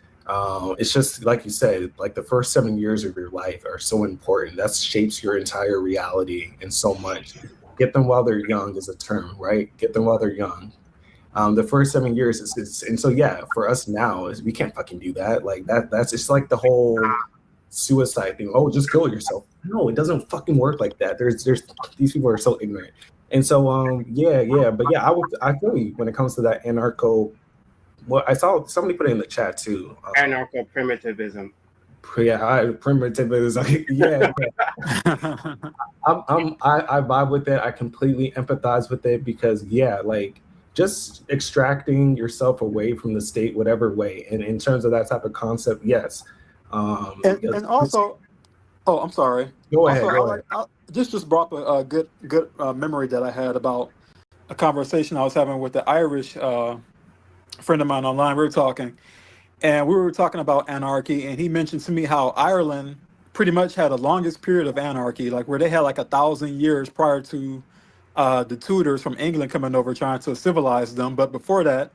It's just like you said, like the first 7 years of your life are so important. That shapes your entire reality and so much. Get them while they're young is a term, right? Get them while they're young. The first 7 years is and so yeah, for us now is we can't fucking do that. Like that's it's like the whole suicide thing. Oh, just kill yourself. No, it doesn't fucking work like that. There's these people are so ignorant. And so but yeah, I feel you when it comes to that anarcho. Well, I saw somebody put it in the chat too. Anarcho-primitivism. Yeah, primitivism. Yeah. I vibe with it. I completely empathize with it because yeah, like just extracting yourself away from the state, whatever way. And in terms of that type of concept, yes. And also, oh, I'm sorry. Go ahead. This just brought up a good memory that I had about a conversation I was having with the Irish friend of mine online. We were talking, and we were talking about anarchy, and he mentioned to me how Ireland pretty much had the longest period of anarchy, like where they had like 1,000 years prior to the Tudors from England coming over trying to civilize them. But before that,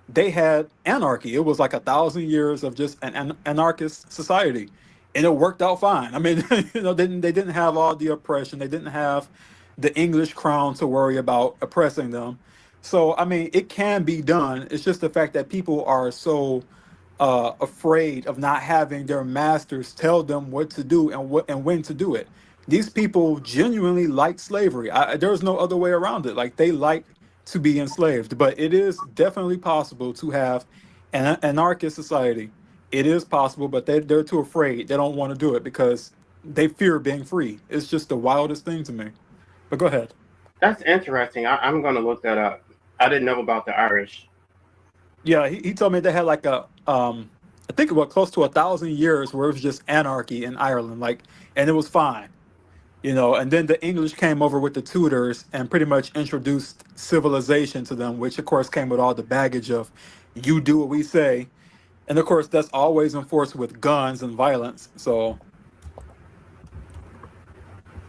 they had anarchy. It was like 1,000 years of just an anarchist society. And it worked out fine. I mean, they didn't have all the oppression. They didn't have the English crown to worry about oppressing them. So, I mean, it can be done. It's just the fact that people are so afraid of not having their masters tell them what to do and when to do it. These people genuinely like slavery. There's no other way around it. Like they like to be enslaved, but it is definitely possible to have an anarchist society. It is possible, but they're too afraid. They don't want to do it because they fear being free. It's just the wildest thing to me. But go ahead. That's interesting. I'm going to look that up. I didn't know about the Irish. Yeah, he told me they had like I think it was close to 1,000 years where it was just anarchy in Ireland, like, and it was fine, And then the English came over with the Tudors and pretty much introduced civilization to them, which of course came with all the baggage of, you do what we say. And of course, that's always enforced with guns and violence. So,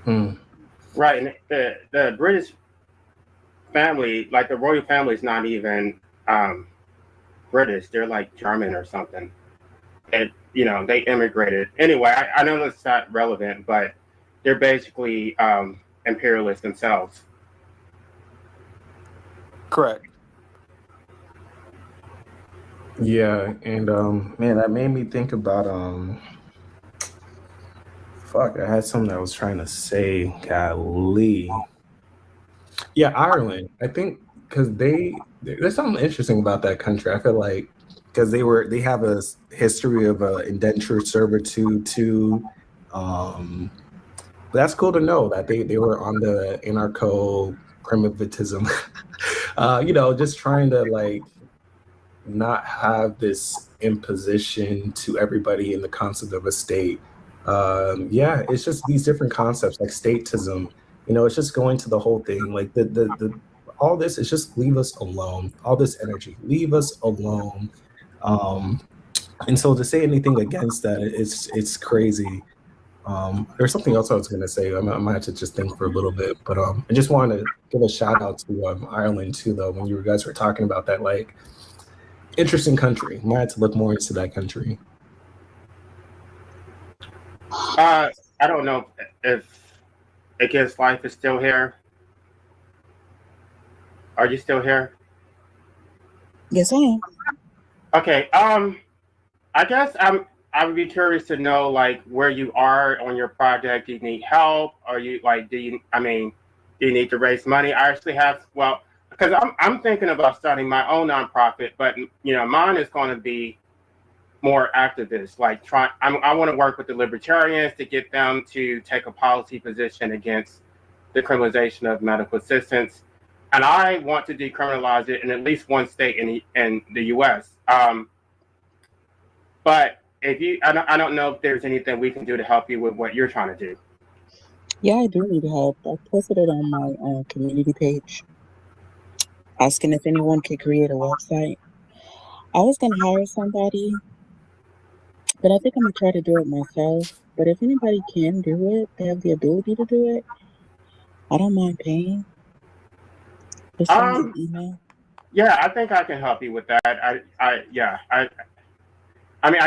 right, and the British family, like the royal family, is not even British. They're like German or something. And they immigrated. Anyway, I know that's not relevant, but they're basically imperialists themselves. Correct. Yeah, and man, that made me think about fuck, I had something I was trying to say. Golly. Yeah, Ireland. I think because there's something interesting about that country. I feel like because they have a history of indentured servitude too. But that's cool to know that they were on the anarcho primitivism. Just trying to like not have this imposition to everybody in the concept of a state. Yeah, it's just these different concepts like statism. It's just going to the whole thing. Like the all this is just leave us alone. All this energy, leave us alone. Um, and so to say anything against that, it's crazy. There's something else I was going to say. I might have to just think for a little bit, but I just want to give a shout out to Ireland too, though. When you guys were talking about that, like interesting country. Might have to look more into that country. I don't know if Against Life is still here. Are you still here? Yes, I am. Okay. I guess I would be curious to know like where you are on your project. Do you need help? Or do you need to raise money? I actually have because I'm thinking about starting my own nonprofit, but mine is going to be more activist. Like I want to work with the libertarians to get them to take a policy position against the criminalization of medical assistance, and I want to decriminalize it in at least one state in the U.S. But I don't know if there's anything we can do to help you with what you're trying to do. Yeah, I do need help. I posted it on my community page, asking if anyone could create a website. I was gonna hire somebody, but I think I'm gonna try to do it myself. But if anybody can do it, they have the ability to do it, I don't mind paying. Just send me an email. Yeah, I think I can help you with that. I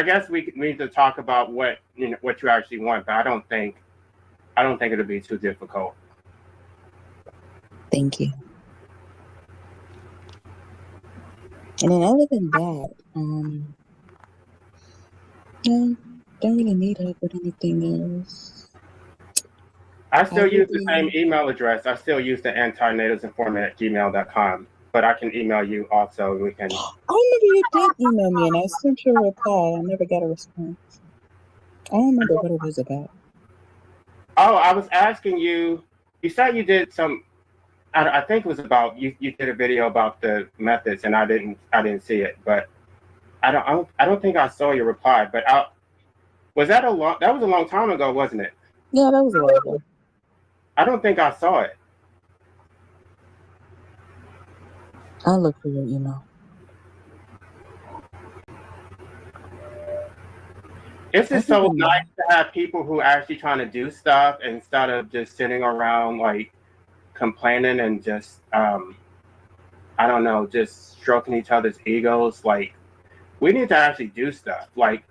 guess we need to talk about what you actually want, but I don't think it'll be too difficult. Thank you. And then other than that, no, don't really need help with anything else. I still use the same email address. I still use the anti-nativesinformant@gmail.com, but I can email you also. We can. I remember you did email me, and I sent you a reply. I never got a response. I don't remember what it was about. Oh, I was asking you. You said you did some. I think it was about you. You did a video about the methods, and I didn't see it. But I don't think I saw your reply. But that was a long time ago, wasn't it? Yeah, that was a while ago. I don't think I saw it. I'll look for your email. It's just so nice to have people who are actually trying to do stuff instead of just sitting around like complaining and just I don't know, just stroking each other's egos. Like we need to actually do stuff. Like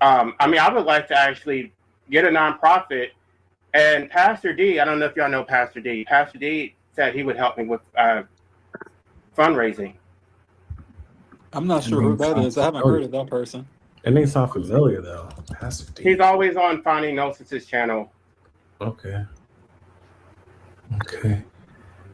I would like to actually get a nonprofit. And Pastor D, I don't know if y'all know Pastor D. Pastor D said he would help me with fundraising. I'm not sure who that is. I haven't heard of that person. It may sound familiar though. Pastor D. He's always on Finding Gnosis' channel. Okay.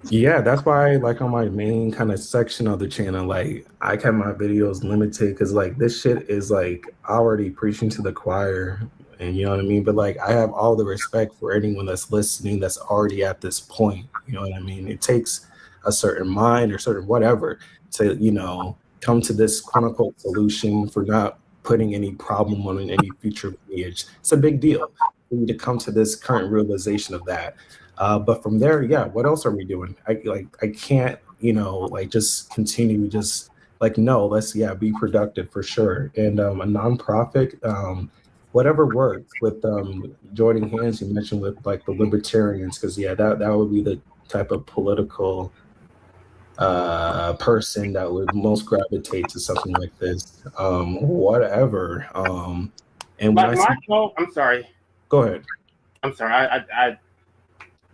Yeah, that's why like on my main kind of section of the channel, like I kept my videos limited because like this shit is like already preaching to the choir. And you know what I mean? But like I have all the respect for anyone that's listening that's already at this point. You know what I mean? It takes a certain mind or certain whatever to, come to this quote unquote solution for not putting any problem on any future lineage. It's a big deal. We need to come to this current realization of that. But from there, yeah, what else are we doing? I can't, just continue no, let's be productive for sure. And a nonprofit, whatever works with joining hands you mentioned with like the libertarians, because that would be the type of political person that would most gravitate to something like this. Whatever. And when I see, My goal, I'm sorry. go ahead. I'm sorry.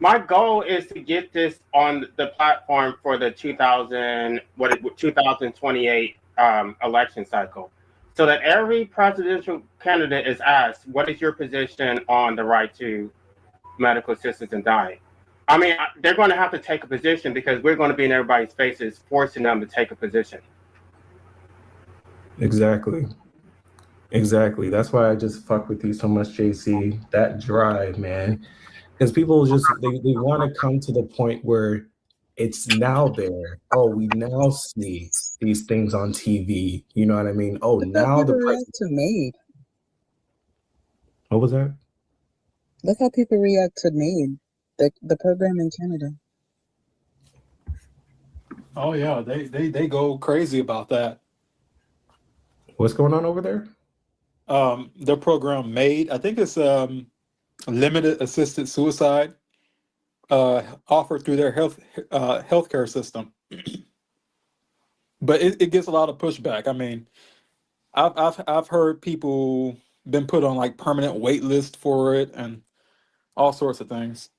My goal is to get this on the platform for the 2028 election cycle, so that every presidential candidate is asked, "What is your position on the right to medical assistance in dying?" I mean, they're going to have to take a position because we're going to be in everybody's faces, forcing them to take a position. Exactly. Exactly. That's why I just fuck with you so much, JC. That drive, man. Because people just they want to come to the point where it's now there. Oh, we now see these things on TV. You know what I mean? Oh, Look how now the people react president. to MAID. What was that? Look how people react to MAID, the program in Canada. Oh yeah, they go crazy about that. What's going on over there? Their program made, I think it's limited assisted suicide offered through their healthcare system. But it gets a lot of pushback. I mean, I've heard people been put on like permanent wait list for it and all sorts of things.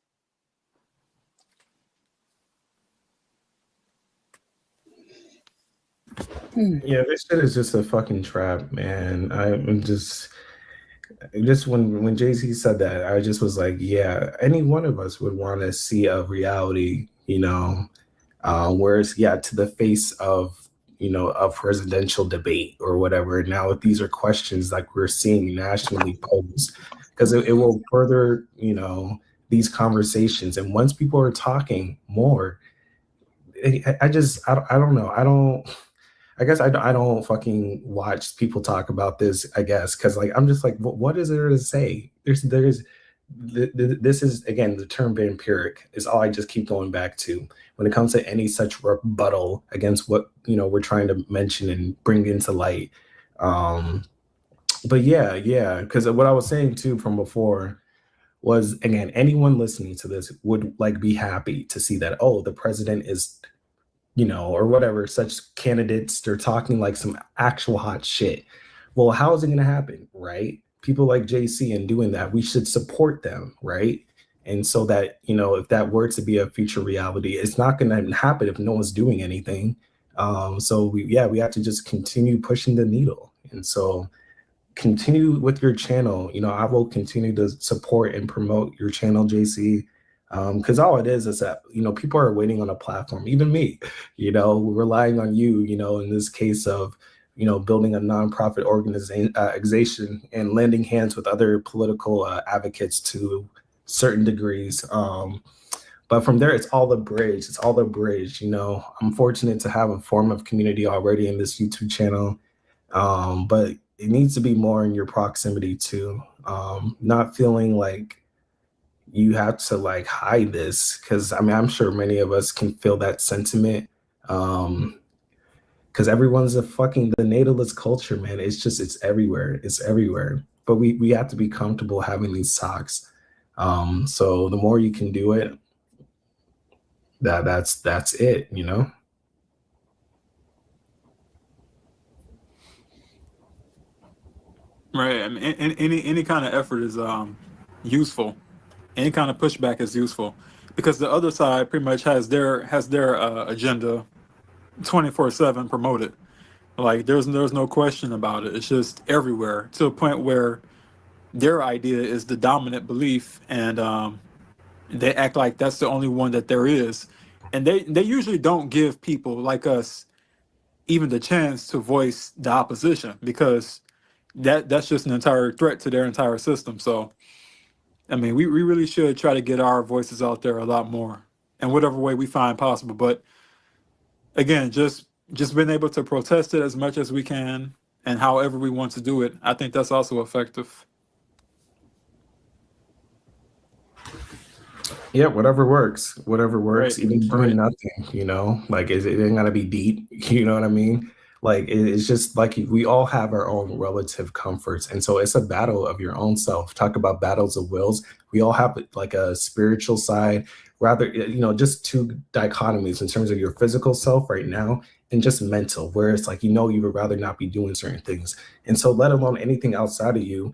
Yeah, this shit is just a fucking trap, man. I'm just when Jay-Z said that, I just was like, yeah, any one of us would want to see a reality, whereas to the face of a presidential debate or whatever. Now, if these are questions like we're seeing nationally posed, because it will further, these conversations. And once people are talking more, I don't know. I don't fucking watch people talk about this, I guess, because like I'm just like, what is there to say? This is again the term vampiric is all I just keep going back to when it comes to any such rebuttal against what we're trying to mention and bring into light. But yeah, because what I was saying too from before was again anyone listening to this would like be happy to see that the president is or whatever, such candidates, they're talking like some actual hot shit. Well, how is it going to happen, right? People like JC and doing that, we should support them, right? And so that, if that were to be a future reality, it's not going to happen if no one's doing anything. So we have to just continue pushing the needle. And so continue with your channel. I will continue to support and promote your channel, JC. Because all it is that people are waiting on a platform, even me, relying on you, in this case of building a nonprofit organization and lending hands with other political advocates to certain degrees. But from there, it's all the bridge. I'm fortunate to have a form of community already in this YouTube channel, but it needs to be more in your proximity too. Not feeling like you have to like hide this, because I mean I'm sure many of us can feel that sentiment, because everyone's the natalist culture, man. It's everywhere. But we have to be comfortable having these talks. So the more you can do it, that's it. Right. I mean, any kind of effort is useful. Any kind of pushback is useful because the other side pretty much has their agenda 24/7 promoted. Like there's no question about it. It's just everywhere to a point where their idea is the dominant belief, and they act like that's the only one that there is. And they usually don't give people like us even the chance to voice the opposition because that's just an entire threat to their entire system. So I mean, we really should try to get our voices out there a lot more in whatever way we find possible. But again, just being able to protest it as much as we can and however we want to do it, I think that's also effective. Yeah, whatever works. Whatever works. Right. Even doing Right. nothing, like it ain't gotta be deep. You know what I mean? Like it's just like we all have our own relative comforts, and so it's a battle of your own self. Talk about battles of wills. We all have like a spiritual side, rather, just two dichotomies in terms of your physical self right now and just mental, where it's like, you would rather not be doing certain things. And so let alone anything outside of you,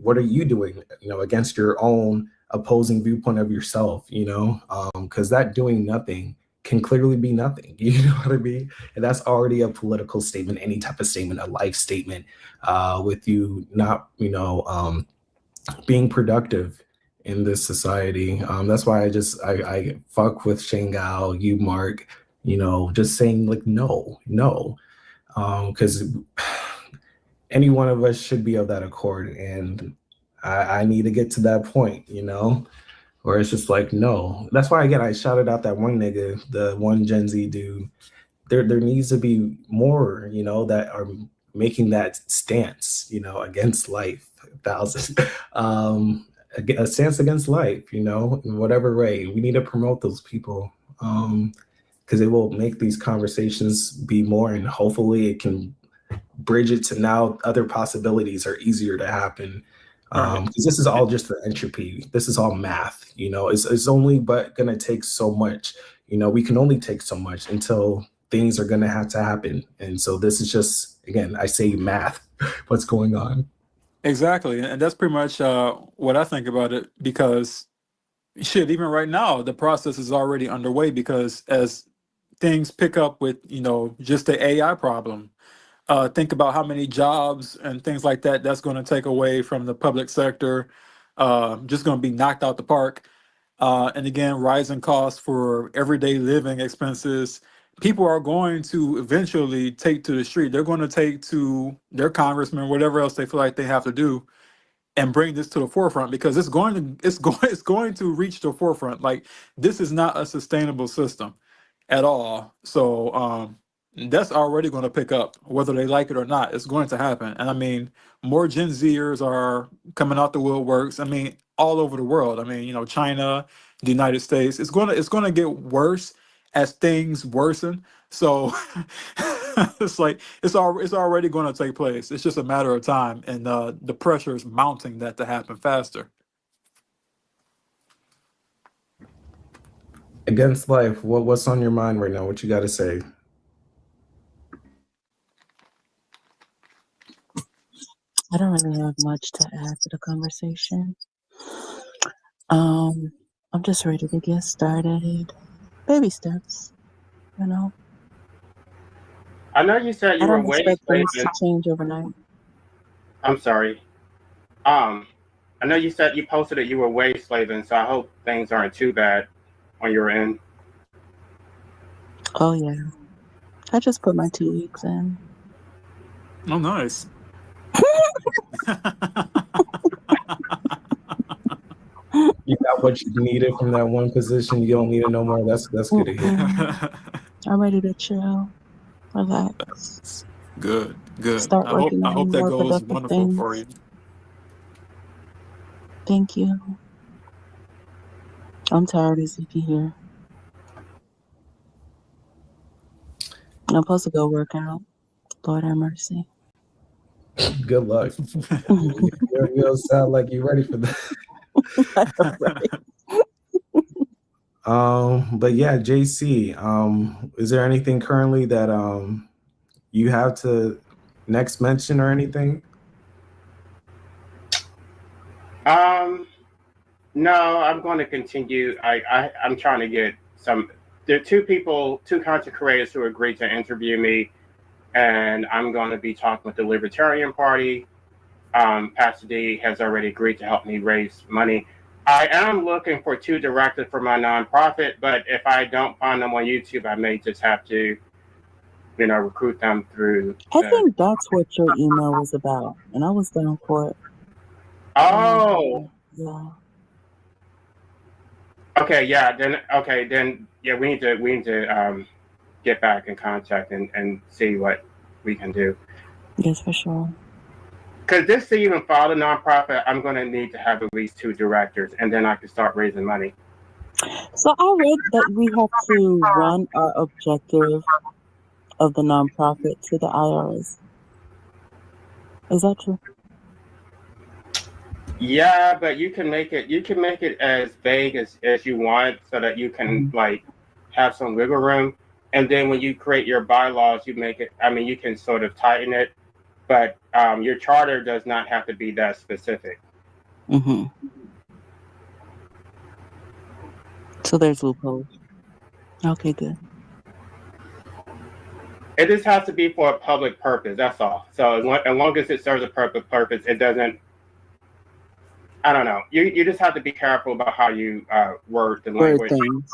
what are you doing, against your own opposing viewpoint of yourself, because that doing nothing can clearly be nothing. You know what I mean? And that's already a political statement, any type of statement, a life statement, with you not, being productive in this society. That's why I fuck with Shanghai, you, Mark, just saying like, no, because any one of us should be of that accord. And I need to get to that point, where it's just like, no. That's why, again, I shouted out that one nigga, the one Gen Z dude. There needs to be more, that are making that stance, against life, thousand, a stance against life, in whatever way. We need to promote those people, because it will make these conversations be more, and hopefully it can bridge it to now other possibilities are easier to happen. Because this is all just the entropy. This is all math, it's only but gonna take so much, we can only take so much until things are gonna have to happen. And so this is just, again, I say math, what's going on. Exactly, and that's pretty much what I think about it. Because shit, even right now, the process is already underway. Because as things pick up with just the AI problem, think about how many jobs and things like that that's going to take away from the public sector. Just going to be knocked out the park. And again, rising costs for everyday living expenses. People are going to eventually take to the street. They're going to take to their congressman, whatever else they feel like they have to do, and bring this to the forefront, because it's going to reach the forefront. Like, this is not a sustainable system at all. So that's already going to pick up, whether they like it or not. It's going to happen. And I mean, more Gen Zers are coming out the woodworks. I mean, all over the world. I mean, China, the United States. It's going to get worse as things worsen. So it's like it's already going to take place. It's just a matter of time, and the pressure is mounting that to happen faster. Against life, what's on your mind right now? What you got to say? I don't really have much to add to the conversation. I'm just ready to get started. Baby steps, I know you said I you were don't expect things wage to change overnight. I'm sorry. I know you said you posted that you were wage slaving, so I hope things aren't too bad on your end. Oh yeah, I just put my 2 weeks in. Oh, nice. You got what you needed from that one position. You don't need it no more. That's good to hear. I'm ready to chill, relax, Good. start I hope working on that more goes productive wonderful for things. you. Thank you. I'm tired as you can hear. I'm supposed to go work out. Lord have mercy. Good luck. You don't sound like you're ready for that. But yeah, JC, is there anything currently that you have to next mention or anything? No, I'm going to continue. I'm trying to get some. There are two content creators who agreed to interview me, and I'm going to be talking with the Libertarian Party. Pastor D has already agreed to help me raise money. I am looking for 2 directors for my nonprofit, but if I don't find them on YouTube, I may just have to, recruit them through. I think that's what your email was about, and I was down for it. Oh. Yeah. Okay. Yeah. Then. Yeah. We need to get back in contact and see what we can do. Yes, for sure. Because this to even file a nonprofit, I'm going to need to have at least 2 directors, and then I can start raising money. So I read that we have to run our objective of the nonprofit to the IRS. Is that true? Yeah, but you can make it as vague as you want so that you can like have some wiggle room. And then when you create your bylaws, you make it, I mean, you can sort of tighten it, but your charter does not have to be that specific. Mm-hmm. So there's loopholes. Okay, good. It just has to be for a public purpose, that's all. So as long as it serves a purpose, it doesn't, I don't know. You just have to be careful about how you word the Word language. things.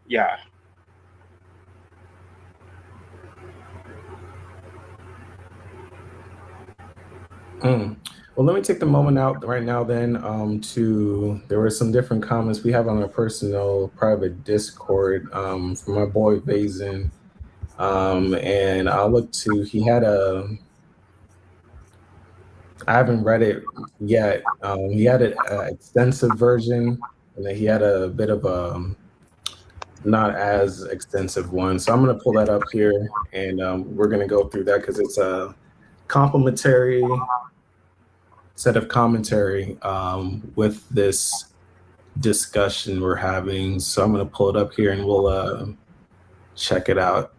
Yeah. Well, let me take the moment out right now then there were some different comments we have on our personal private Discord from my boy Vazen. And I'll look to, I haven't read it yet. He had an extensive version, and then he had a bit of a not as extensive one. So I'm going to pull that up here, and we're going to go through that because it's a complimentary set of commentary with this discussion we're having. So I'm going to pull it up here, and we'll check it out.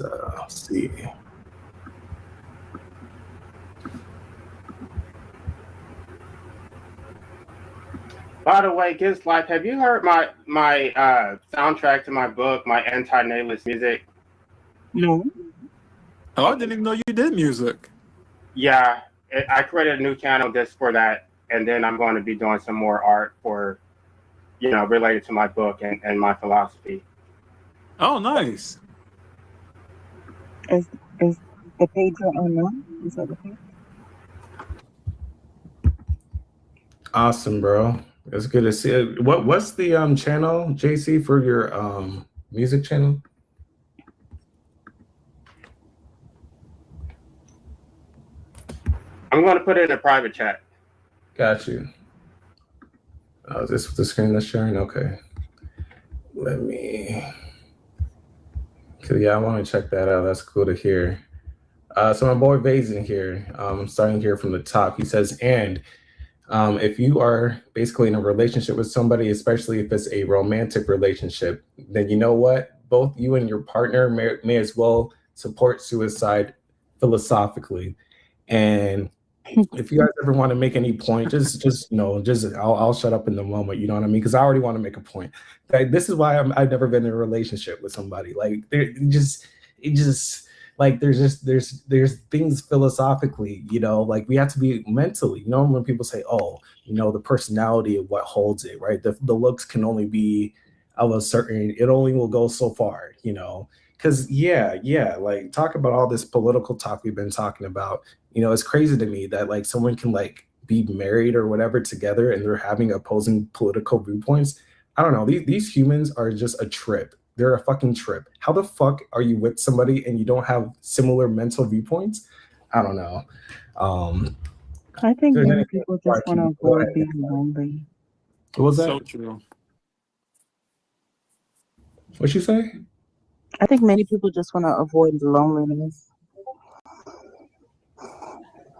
Let's see. By the way, Giz Life, have you heard my soundtrack to my book, my anti-natalist music? No. Oh, I didn't even know you did music. Yeah, I created a new channel just for that, and then I'm going to be doing some more art for, related to my book and my philosophy. Oh, nice. Is the page you're on now? Is that the page? Awesome, bro. It's good to see it. What's the channel, JC, for your music channel? I'm going to put it in a private chat. Got you. Oh, is this the screen that's sharing? Okay. Let me. Yeah, I want to check that out. That's cool to hear. So my boy Vazen here. I'm starting here from the top. He says, and if you are basically in a relationship with somebody, especially if it's a romantic relationship, then you know what? Both you and your partner may as well support suicide philosophically. And if you guys ever want to make any point, I'll shut up in the moment. You know what I mean? Because I already want to make a point. Like, this is why I've never been in a relationship with somebody. Like, there's things philosophically, like we have to be mentally, when people say, oh, the personality of what holds it, right? The looks can only be of a certain, it only will go so far, because like talk about all this political talk we've been talking about. It's crazy to me that like someone can like be married or whatever together and they're having opposing political viewpoints. I don't know. These humans are just a trip. They're a fucking trip. How the fuck are you with somebody and you don't have similar mental viewpoints? I don't know. I think many people just want to avoid being lonely. What was that? So true. What'd you say? I think many people just want to avoid loneliness.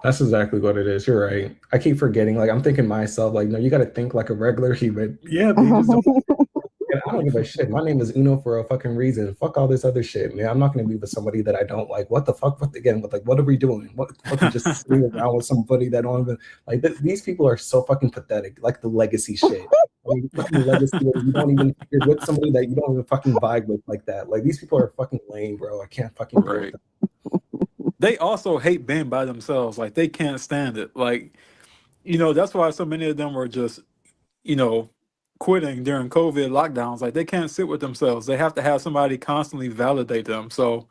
That's exactly what it is. You're right. I keep forgetting. Like, I'm thinking myself, like, no, you got to think like a regular human. Yeah, they just don't. I don't give a shit. My name is Uno for a fucking reason. Fuck all this other shit, man. I'm not gonna be with somebody that I don't like. What the fuck? What are we doing? What fucking just sitting around with somebody that don't even like? These people are so fucking pathetic. Like the legacy shit. I mean, fucking legacy. You don't even. You're with somebody that you don't even fucking vibe with like that. Like these people are fucking lame, bro. I can't fucking. Right. They also hate being by themselves. Like they can't stand it. Like, that's why so many of them were just, quitting during COVID lockdowns. Like they can't sit with themselves. They have to have somebody constantly validate them. So,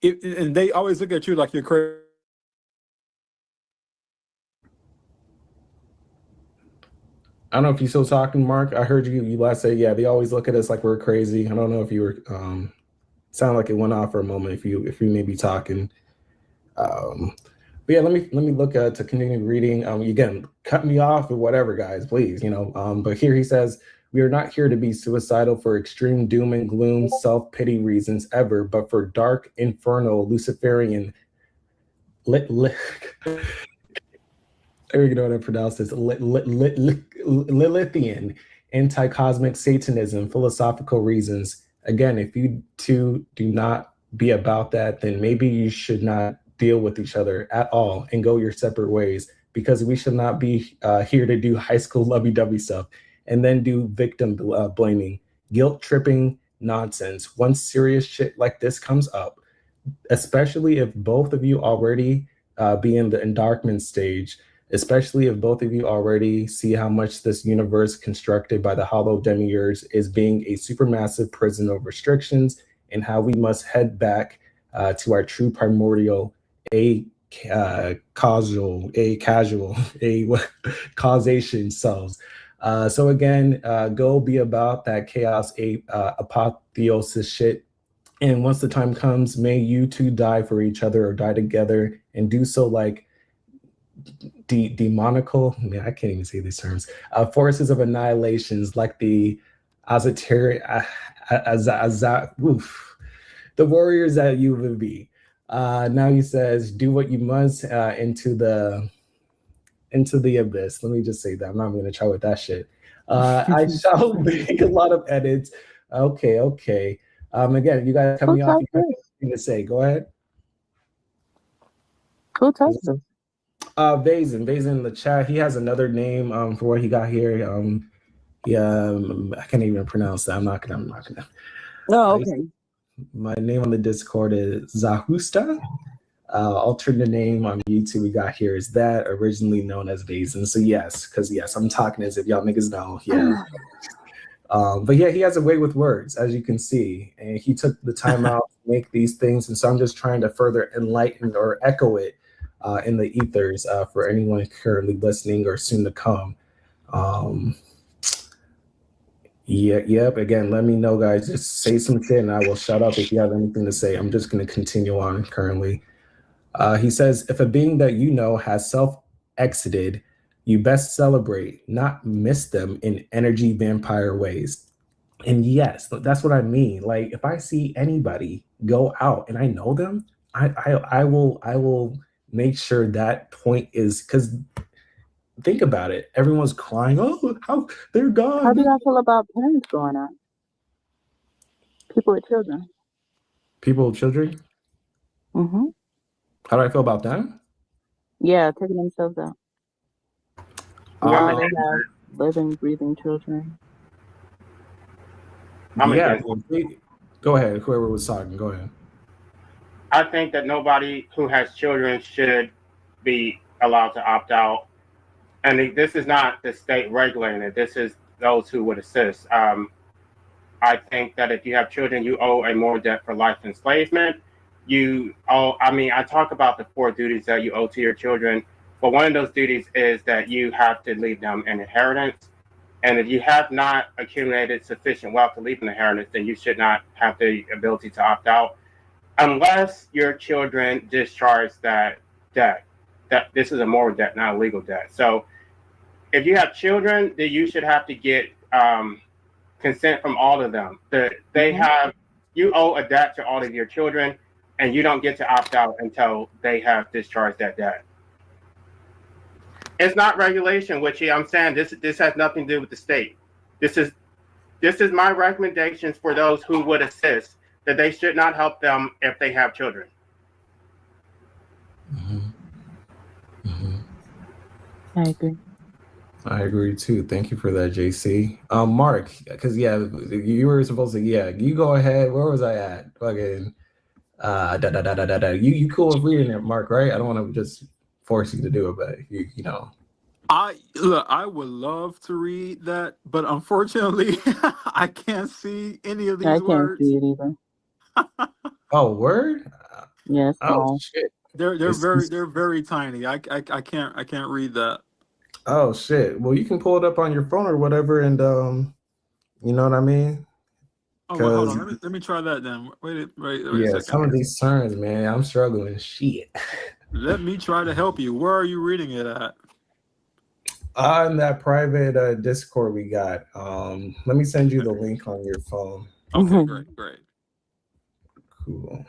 and they always look at you like you're crazy. I don't know if you're still talking, Mark. I heard you last say, yeah, they always look at us like we're crazy. I don't know if you were sound like it went off for a moment if you may be talking. But yeah, let me look to continue reading. Again, cut me off or whatever, guys, please. But here he says, We are not here to be suicidal for extreme doom and gloom, self-pity reasons ever, but for dark, infernal, Luciferian, I don't even know how to pronounce this, Lilithian, anti-cosmic Satanism, philosophical reasons. Again, if you two do not be about that, then maybe you should not deal with each other at all and go your separate ways, because we should not be here to do high school lovey-dovey stuff and then do victim blaming, guilt tripping nonsense. Once serious shit like this comes up, especially if both of you already be in the endarkment stage, especially if both of you already see how much this universe constructed by the hollow demiurge is being a supermassive prison of restrictions, and how we must head back to our true primordial, causation selves. So again, go be about that chaos apotheosis shit. And once the time comes, may you two die for each other or die together, and do so like demonical, man, I can't even say these terms, forces of annihilations like the the warriors that you would be. Now he says, do what you must into the abyss. Let me just say that. I'm not going to try with that shit. I shall make a lot of edits. Okay. Again, you guys cut me off. You have anything to say? Go ahead. Who texted? Vazen in the chat. He has another name for what he got here. I can't even pronounce that. I'm not gonna. Oh, okay. My name on the Discord is Zahusta. Alternate name on YouTube we got here is that, originally known as Vazen. So yes, I'm talking as if y'all niggas know. Yeah. But yeah, he has a way with words, as you can see, and he took the time out to make these things. And so I'm just trying to further enlighten or echo it in the ethers for anyone currently listening or soon to come. Yep. Again, let me know, guys. Just say some shit and I will shut up if you have anything to say. I'm just going to continue on currently. He says, if a being that you know has self-exited, you best celebrate, not miss them in energy vampire ways. And yes, that's what I mean. Like, if I see anybody go out and I know them, I will make sure that point is, because think about it. Everyone's crying, oh, how they're gone. How do y'all feel about parents going out? People with children. People with children? Mm-hmm. How do I feel about them? Yeah, taking themselves out. They have living, breathing children. Go ahead. Whoever was talking, go ahead. I think that nobody who has children should be allowed to opt out. And this is not the state regulating it. This is those who would assist. I think that if you have children, you owe a moral debt for life enslavement. I talk about the 4 duties that you owe to your children, but one of those duties is that you have to leave them an inheritance. And if you have not accumulated sufficient wealth to leave an inheritance, then you should not have the ability to opt out, unless your children discharge that debt. That this is a moral debt, not a legal debt. So if you have children, then you should have to get consent from all of them. You owe a debt to all of your children, and you don't get to opt out until they have discharged that debt. It's not regulation, which I'm saying this has nothing to do with the state. This is my recommendations for those who would assist, that they should not help them if they have children. I agree too. Thank you for that, JC. Mark, because you were supposed to. Yeah, you go ahead. Where was I at? Fucking. You cool with reading it, Mark? Right? I don't want to just force you to do it, but you know. I would love to read that, but unfortunately, I can't see any of these words. I can't see it either. Oh, word? Yes. Oh shit. They're very tiny. I can't read that. Oh shit. Well, you can pull it up on your phone or whatever, and you know what I mean? Oh, well, hold on. Let me try that then. Wait a second. Some of these terms, man, I'm struggling. Shit. Let me try to help you. Where are you reading it at? On that private Discord we got. Let me send you the link on your phone. Okay, great. Cool.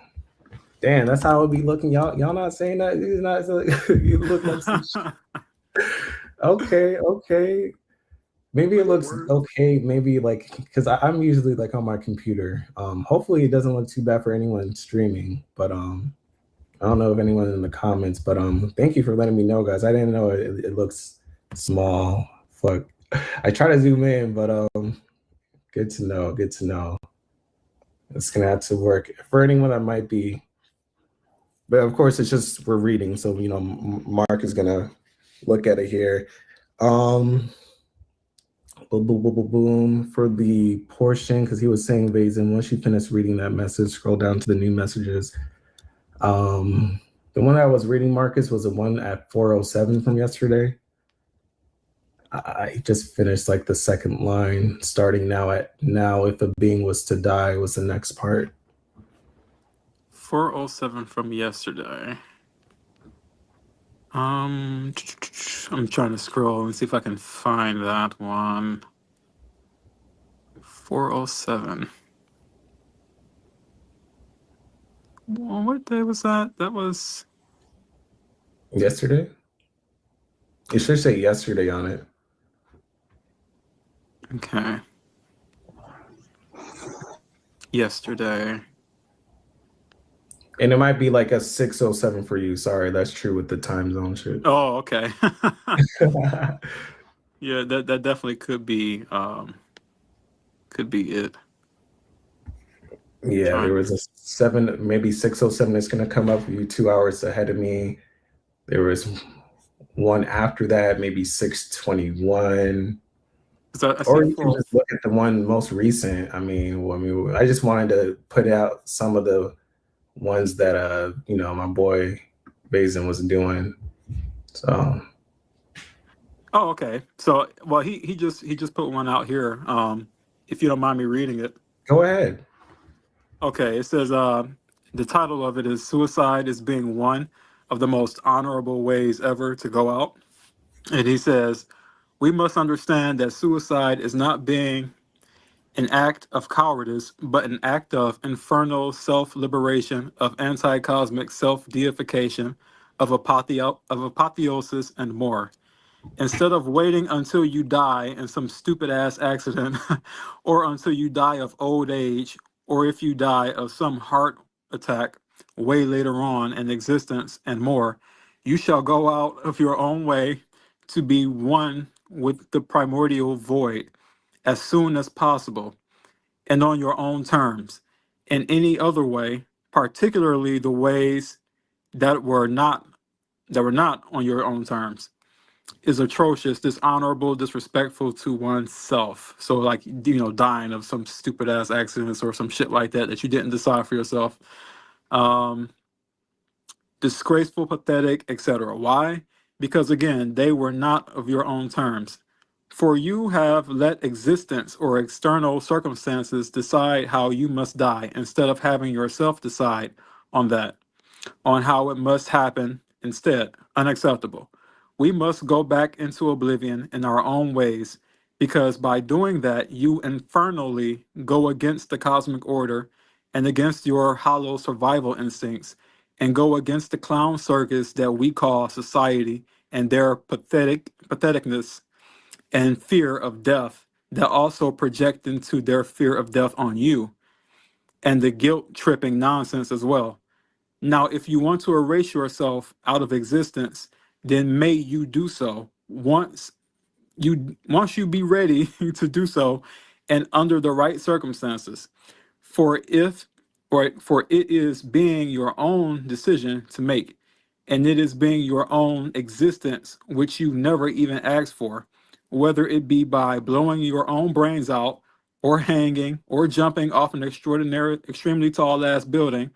Damn, that's how it be looking. Y'all not saying that? It's not you look like some Okay. Maybe it looks okay. Maybe like because I'm usually like on my computer. Hopefully it doesn't look too bad for anyone streaming. But I don't know if anyone in the comments. But thank you for letting me know, guys. I didn't know it looks small. Fuck. I try to zoom in, but good to know. Good to know. It's gonna have to work for anyone that might be. But of course, it's just we're reading, so you know, Mark is gonna look at it here. Boom, boom, boom, boom, boom, for the portion because he was saying Vazen. Once you finish reading that message, scroll down to the new messages. The one I was reading, Marcus, was the one at 4:07 from yesterday. I just finished like the second line, starting now if a being was to die was the next part. 4:07 from yesterday. I'm trying to scroll and see if I can find that one. 4:07. Well, what day was that? That was Yesterday? It should say yesterday on it. okay. Yesterday. And it might be like a 6:07 for you. Sorry, that's true with the time zone shit. Oh, okay. Yeah, that definitely could be it. Yeah, there was a 7, maybe 6:07 that's gonna come up for you 2 hours ahead of me. There was one after that, maybe 6:21. So I Or see you can just look at the one most recent. I mean, I just wanted to put out some of the ones that you know, my boy Bazin was doing. So Oh, okay. So well he just put one out here. If you don't mind me reading it. go ahead. Okay, it says the title of it is Suicide is Being One of the Most Honorable Ways Ever to Go Out. And he says, we must understand that suicide is not being an act of cowardice, but an act of infernal self-liberation, of anti-cosmic self-deification, of apotheosis, and more. Instead of waiting until you die in some stupid ass accident, or until you die of old age, or if you die of some heart attack way later on in existence and more, you shall go out of your own way to be one with the primordial void as soon as possible and on your own terms. In any other way, particularly the ways that were not on your own terms, is atrocious, dishonorable, disrespectful to oneself. So, like, you know, dying of some stupid ass accidents or some shit like that you didn't decide for yourself. Disgraceful, pathetic, etc. Why? Because again, they were not of your own terms. For you have let existence or external circumstances decide how you must die instead of having yourself decide on that, on how it must happen instead. Unacceptable. We must go back into oblivion in our own ways, because by doing that, you infernally go against the cosmic order and against your hollow survival instincts, and go against the clown circus that we call society and their patheticness and fear of death that also project into their fear of death on you, and the guilt tripping nonsense as well. Now, if you want to erase yourself out of existence, then may you do so once you be ready to do so and under the right circumstances. For it is being your own decision to make, and it is being your own existence which you never even asked for, whether it be by blowing your own brains out, or hanging, or jumping off an extremely tall ass building,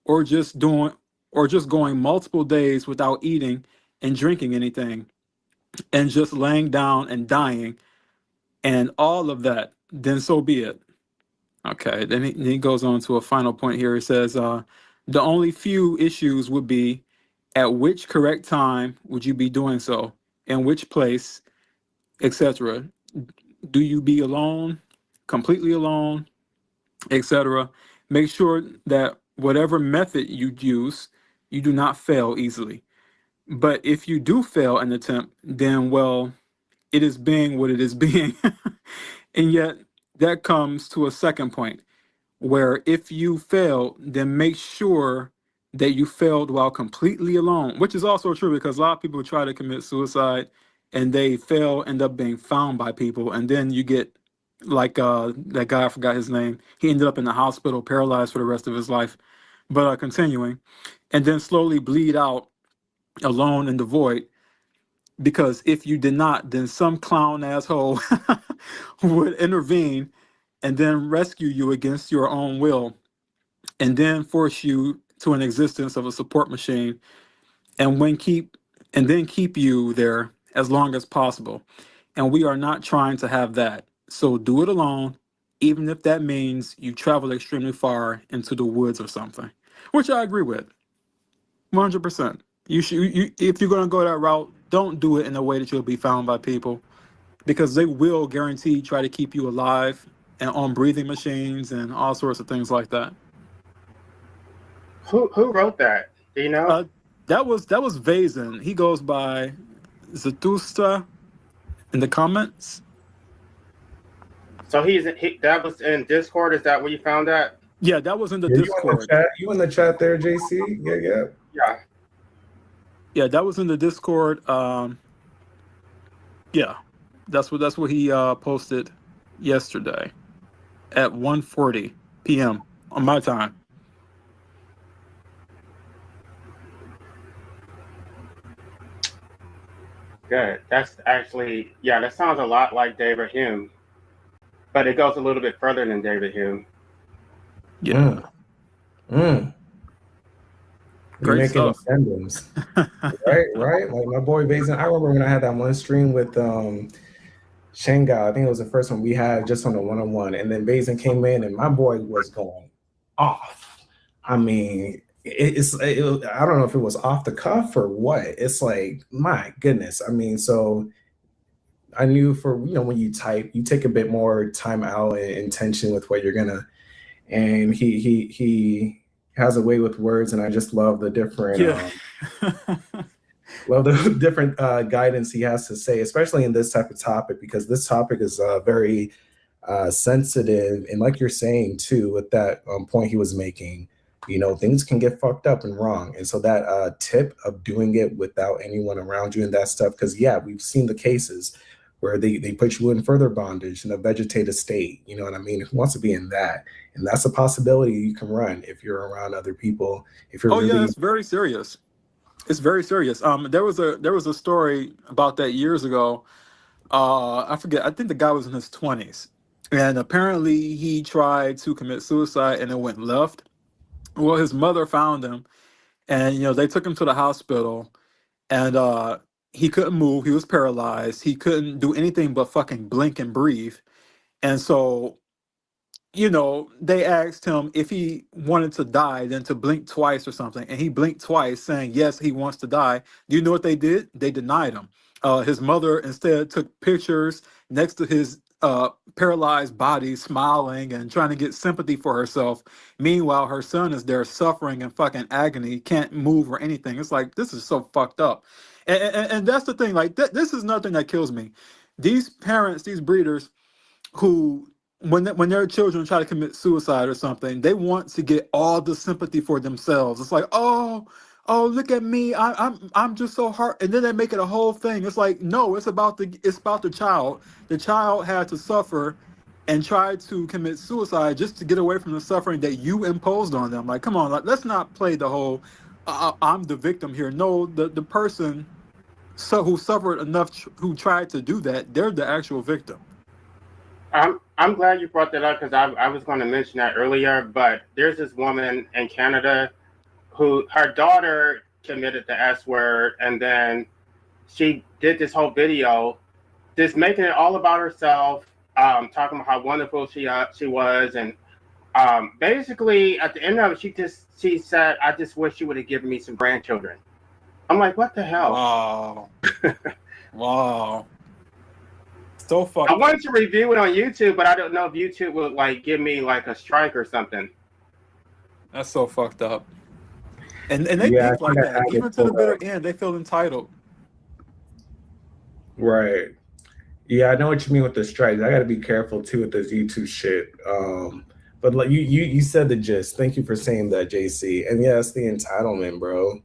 or just going multiple days without eating and drinking anything, and just laying down and dying, and all of that, then so be it. Okay, then he goes on to a final point here. He says, the only few issues would be, at which correct time would you be doing so? In which place? etc. Do you be alone, completely alone, etc.? Make sure that whatever method you use, you do not fail easily. But if you do fail an attempt, then well, it is being what it is being. And yet that comes to a second point where if you fail, then make sure that you failed while completely alone, which is also true because a lot of people try to commit suicide and they fail, end up being found by people, and then you get like that guy, I forgot his name. He ended up in the hospital, paralyzed for the rest of his life. But continuing, and then slowly bleed out alone in the void. Because if you did not, then some clown asshole would intervene and then rescue you against your own will and then force you to an existence of a support machine and then keep you there as long as possible. And we are not trying to have that. So do it alone, even if that means you travel extremely far into the woods or something, which I agree with 100%. If you're going to go that route, don't do it in a way that you'll be found by people because they will guarantee try to keep you alive and on breathing machines and all sorts of things like that. Who wrote that? Do you know? That was Vazen. He goes by Zatusta in the comments. So that was in Discord. Is that where you found that? Yeah, that was in the Yeah, Discord. You in the chat there, JC? Yeah. Yeah, that was in the Discord. Yeah, that's what he posted yesterday at 1:40 p.m. on my time. Good. That's actually, yeah, that sounds a lot like David Hume, but it goes a little bit further than David Hume. Yeah. You're Great making stuff. addendums. right. Like my boy Bazin. I remember when I had that one stream with Shanghai. I think it was the first one we had just on the one-on-one, and then Bazin came in, and my boy was going off. I mean, I don't know if it was off the cuff or what. It's like, my goodness. I mean, so I knew for, when you type, you take a bit more time out and intention with what you're gonna, and he has a way with words, and I just love the different guidance he has to say, especially in this type of topic, because this topic is very sensitive, and like you're saying too, with that point he was making, things can get fucked up and wrong, and so that tip of doing it without anyone around you and that stuff, because we've seen the cases where they put you in further bondage in a vegetative state, you know what I mean? Who wants to be in that? And that's a possibility you can run if you're around other people. If you're yeah, it's very serious. It's very serious. There was a story about that years ago. I forget. I think the guy was in his 20s, and apparently he tried to commit suicide, and it went left. Well, his mother found him, and they took him to the hospital, and he couldn't move. He was paralyzed. He couldn't do anything but fucking blink and breathe. And so, they asked him if he wanted to die, then to blink twice or something. And he blinked twice, saying, yes, he wants to die. Do you know what they did? They denied him. His mother instead took pictures next to his paralyzed body, smiling and trying to get sympathy for herself. Meanwhile, her son is there suffering in fucking agony, can't move or anything. It's like, this is so fucked up. And that's the thing. Like, this is nothing that kills me. These parents, these breeders, who when their children try to commit suicide or something, they want to get all the sympathy for themselves. It's like, oh, look at me, I'm just so hurt, and then they make it a whole thing. It's like, no, it's about the child. The child had to suffer and try to commit suicide just to get away from the suffering that you imposed on them. Like, come on, like, let's not play the whole I'm the victim here. No, the person who suffered enough, who tried to do that, they're the actual victim. I'm glad you brought that up, because I was going to mention that earlier, but there's this woman in Canada who, her daughter committed the S word, and then she did this whole video just making it all about herself, talking about how wonderful she was, and basically at the end of it, she said, I just wish you would have given me some grandchildren. I'm like, what the hell? Wow. Wow. So I fucked up. wanted to review it on YouTube, but I don't know if YouTube would like give me like a strike or something. That's so fucked up. And they Yeah, I think like think I that. have Even it to the pulled up. bitter end, they feel entitled. Right. Yeah, I know what you mean with the strikes. I got to be careful too with this YouTube shit. But like you said the gist. Thank you for saying that, JC. And yeah, it's the entitlement, bro.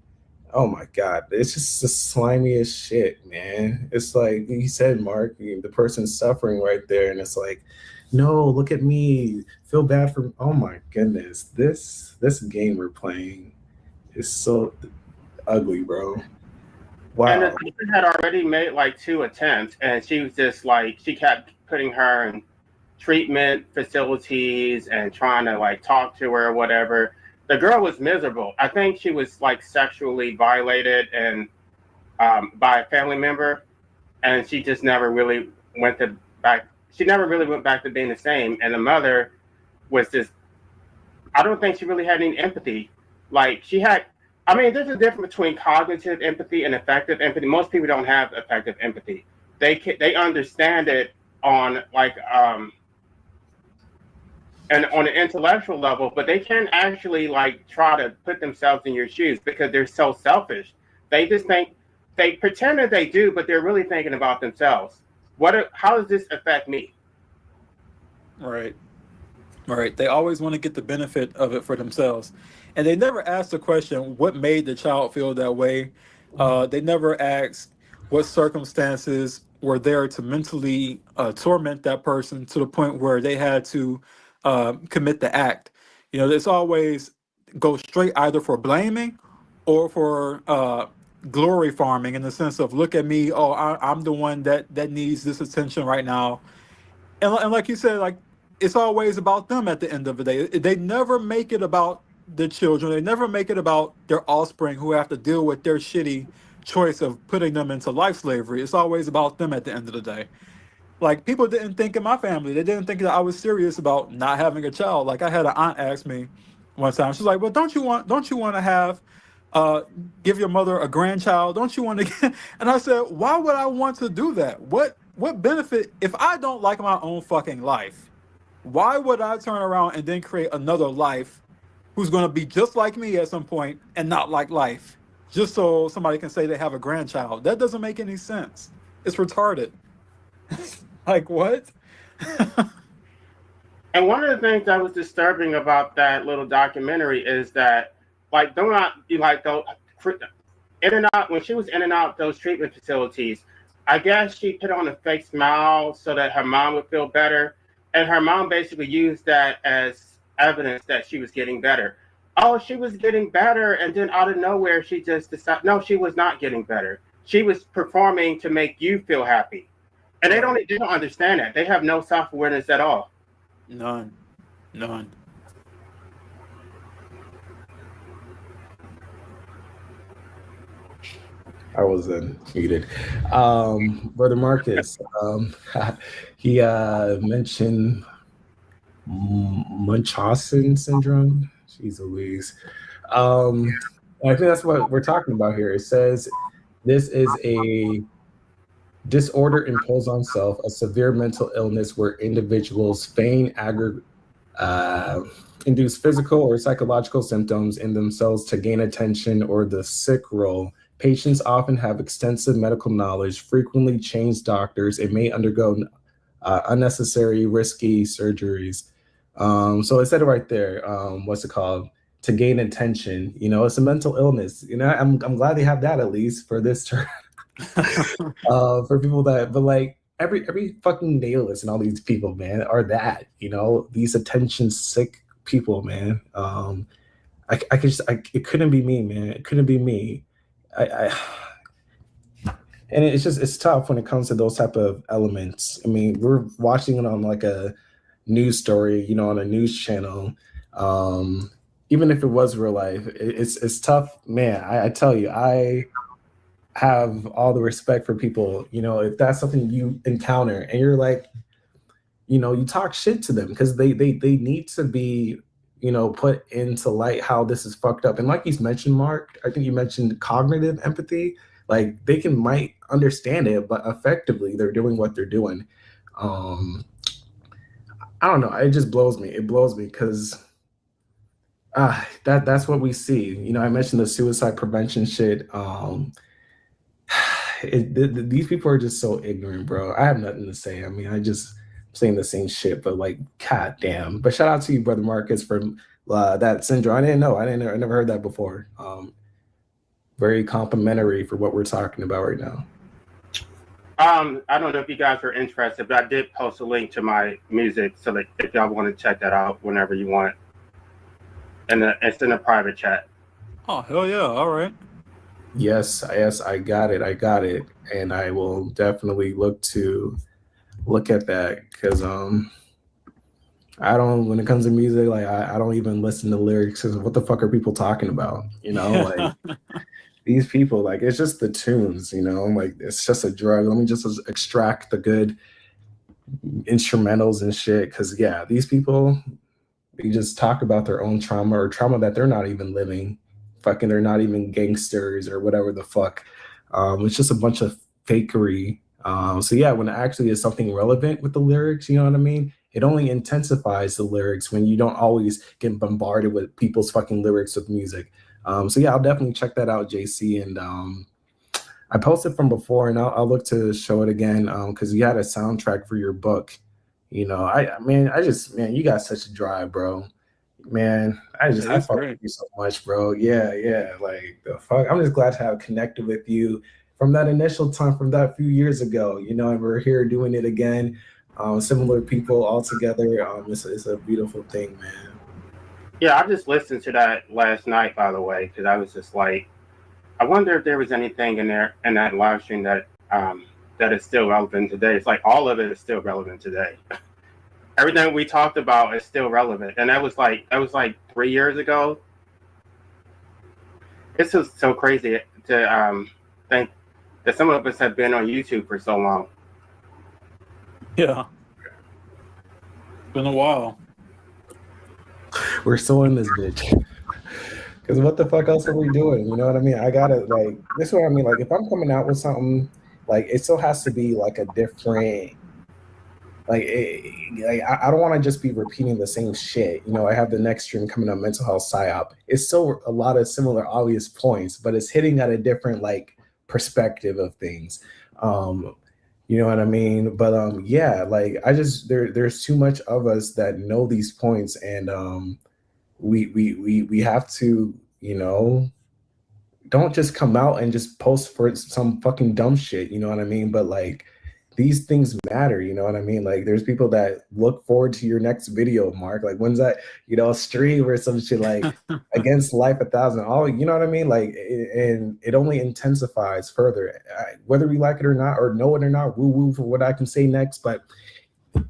Oh my God, it's just the slimiest shit, man. It's like you said, Mark, the person's suffering right there, and it's like, no, look at me, feel bad for. Oh my goodness, this game we're playing is so ugly, bro. And the Wow. doctor had already made like 2 attempts, and she was just like, she kept putting her in treatment facilities and trying to like talk to her or whatever. The girl was miserable. I think she was like sexually violated and by a family member, and she just never really went to back. She never really went back to being the same. And the mother was just, I don't think she really had any empathy. Like she had, I mean, there's a difference between cognitive empathy and effective empathy. Most people don't have effective empathy. They understand it on like and on an intellectual level, but they can't actually like try to put themselves in your shoes because they're so selfish. They just think they pretend that they do, but they're really thinking about themselves. How does this affect me? Right. Right. They always want to get the benefit of it for themselves. And they never ask the question, what made the child feel that way? They never ask what circumstances were there to mentally torment that person to the point where they had to commit the act. You know, it's always go straight either for blaming or for glory farming in the sense of, look at me, oh, I'm the one that needs this attention right now. And like you said, like it's always about them at the end of the day. They never make it about the children. They never make it about their offspring who have to deal with their shitty choice of putting them into life slavery. It's always about them at the end of the day. Like people didn't think in my family, they didn't think that I was serious about not having a child. Like I had an aunt ask me one time, she's like, well, don't you want to have uh give your mother a grandchild? Don't you want to get and I said, why would I want to do that? What benefit if I don't like my own fucking life? Why would I turn around and then create another life who's going to be just like me at some point and not like life just so somebody can say they have a grandchild? That doesn't make any sense. It's retarded. Like what? And one of the things that was disturbing about that little documentary is that, like, don't not you like go in and out when she was in and out those treatment facilities. I guess she put on a fake smile so that her mom would feel better, and her mom basically used that as evidence that she was getting better. Oh, she was getting better, and then out of nowhere, she just decided no, she was not getting better. She was performing to make you feel happy, and they don't understand that. They have no self-awareness at all. None. I was muted. Brother Marcus, he mentioned Munchausen syndrome. Jeez Louise. I think that's what we're talking about here. It says this is a disorder imposed on self, a severe mental illness where individuals feign induce physical or psychological symptoms in themselves to gain attention or the sick role. Patients often have extensive medical knowledge, frequently change doctors, and may undergo unnecessary, risky surgeries. So it said it right there. What's it called? To gain attention. You know, it's a mental illness. You know, I'm glad they have that at least for this term. For people that, but like every fucking nihilist and all these people, man, are that. You know, these attention sick people, man. It couldn't be me, man. It couldn't be me. And it's tough when it comes to those type of elements. I mean, we're watching it on like a news story, you know, on a news channel. Even if it was real life, it's tough, man. I tell you, I have all the respect for people. You know, if that's something you encounter and you're like, you know, you talk shit to them because they need to be, you know, put into light how this is fucked up. And like you mentioned, Mark, I think you mentioned cognitive empathy. Like they might understand it, but effectively they're doing what they're doing. I don't know. It just blows me. It blows me because that's what we see. You know, I mentioned the suicide prevention shit. These people are just so ignorant, bro. I have nothing to say. I mean, I just saying the same shit, but like, god damn. But shout out to you, brother Marcus, for that syndrome. I didn't know. I never heard that before. Very complimentary for what we're talking about right now. I don't know if you guys are interested, but I did post a link to my music, so that if y'all want to check that out whenever you want, and it's in a private chat. Oh, hell yeah. All right. Yes, I got it, and I will definitely look at that because I don't, when it comes to music, like I don't even listen to lyrics. Cause what the fuck are people talking about? You know, like these people, like it's just the tunes. You know, like it's just a drug. Let me just extract the good instrumentals and shit. Cause yeah, these people, they just talk about their own trauma or trauma that they're not even living. Fucking, they're not even gangsters or whatever the fuck. It's just a bunch of fakery. So yeah, when it actually is something relevant with the lyrics, you know what I mean? It only intensifies the lyrics when you don't always get bombarded with people's fucking lyrics with music. So yeah, I'll definitely check that out, JC. And I posted from before, and I'll look to show it again because you had a soundtrack for your book. You know, man, you got such a drive, bro. Man, I fuck with you so much, bro. Yeah. Like the fuck. I'm just glad to have connected with you from that initial time, from that few years ago. You know, and we're here doing it again. Similar people all together. It's a beautiful thing, man. Yeah, I just listened to that last night, by the way, because I was just like, I wonder if there was anything in there in that live stream that is still relevant today. It's like all of it is still relevant today. Everything we talked about is still relevant, and that was like 3 years ago. It's just so crazy to think that some of us have been on YouTube for so long. Yeah, been a while. We're still in this bitch. Because what the fuck else are we doing? You know what I mean? I gotta, like, this is what I mean. Like, if I'm coming out with something, like, it still has to be like a different. Like, I don't want to just be repeating the same shit. You know, I have the next stream coming up, mental health psyop. It's still a lot of similar obvious points, but it's hitting at a different like perspective of things. You know what I mean? But yeah, like I just there's too much of us that know these points, and we have to, you know, don't just come out and just post for some fucking dumb shit. You know what I mean? But like, these things matter, you know what I mean? Like, there's people that look forward to your next video, Mark. Like, when's that, you know, stream or some shit like against life 1,000? All, you know what I mean? Like, and it only intensifies further, whether we like it or not, or know it or not. Woo woo for what I can say next, but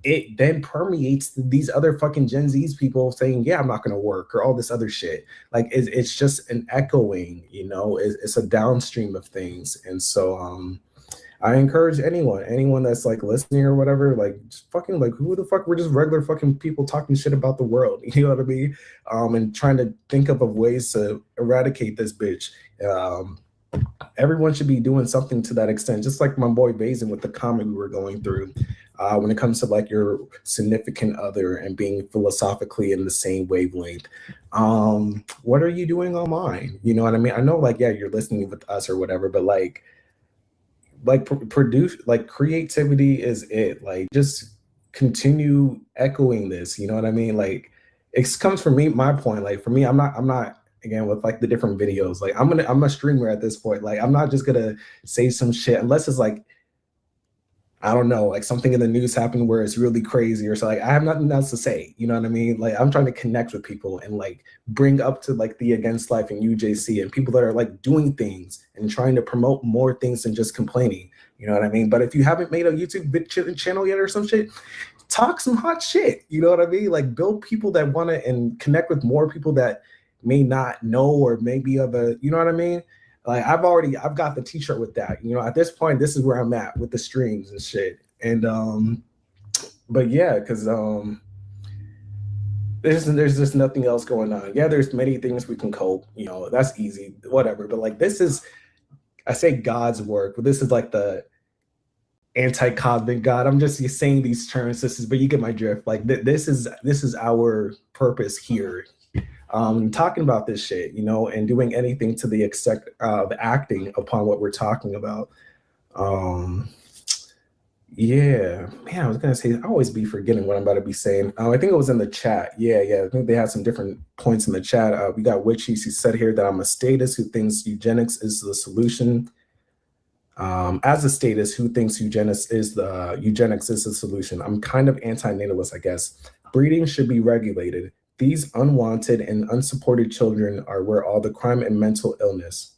it then permeates these other fucking Gen Z's people saying, yeah, I'm not going to work, or all this other shit. Like, it's just an echoing, you know, it's a downstream of things. And so, I encourage anyone that's like listening or whatever, like just fucking like, who the fuck, we're just regular fucking people talking shit about the world, you know what I mean? And trying to think up of ways to eradicate this bitch. Everyone should be doing something to that extent, just like my boy Bazin with the comment we were going through. When it comes to like your significant other and being philosophically in the same wavelength, what are you doing online? You know what I mean? I know, like, yeah, you're listening with us or whatever, but like produce, like, creativity is it. Like, just continue echoing this. You know what I mean? Like, it comes from me. My point, like, for me, I'm not again with like the different videos. Like, I'm a streamer at this point. Like, I'm not just gonna say some shit unless it's like, I don't know, like something in the news happened where it's really crazy or so. Like, I have nothing else to say. You know what I mean? Like, I'm trying to connect with people and like bring up to like the Against Life and UJC and people that are like doing things and trying to promote more things than just complaining. You know what I mean? But if you haven't made a YouTube channel yet or some shit, talk some hot shit. You know what I mean? Like, build people that want to and connect with more people that may not know or maybe of a, you know what I mean? Like, I've got the t-shirt with that, you know, at this point, this is where I'm at with the streams and shit. And, but yeah, cause, there's just nothing else going on. Yeah. There's many things we can cope, you know, that's easy, whatever. But like, this is, I say God's work, but this is like anti-cosmic God. I'm just saying these terms. But you get my drift. Like this is our purpose here. Talking about this shit, and doing anything to the extent of acting upon what we're talking about. Yeah, man, I was gonna say I always be forgetting what I'm about to be saying. I think it was in the chat. Yeah. I think they had some different points in the chat. We got Witchy. She said here that I'm a statist who thinks eugenics is the solution. As a statist who thinks eugenics is the solution. I'm kind of anti-natalist, I guess. Breeding should be regulated. These unwanted and unsupported children are where all the crime and mental illness.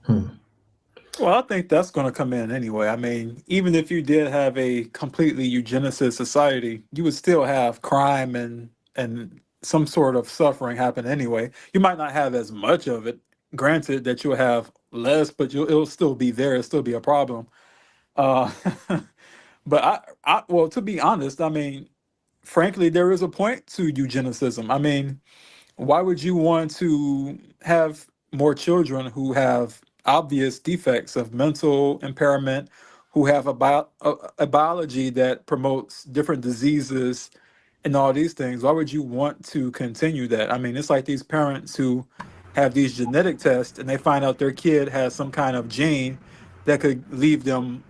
Well, I think that's going to come in anyway. I mean, even if you did have a completely eugenicist society, you would still have crime and some sort of suffering happen anyway. You might not have as much of it. Granted that you'll have less, but it'll still be there. It'll still be a problem. Uh, but well, to be honest, I mean, frankly, there is a point to eugenicism. I mean, why would you want to have more children who have obvious defects of mental impairment, who have a biology that promotes different diseases and all these things? Why would you want to continue that? I mean, it's like these parents who have these genetic tests and they find out their kid has some kind of gene that could leave them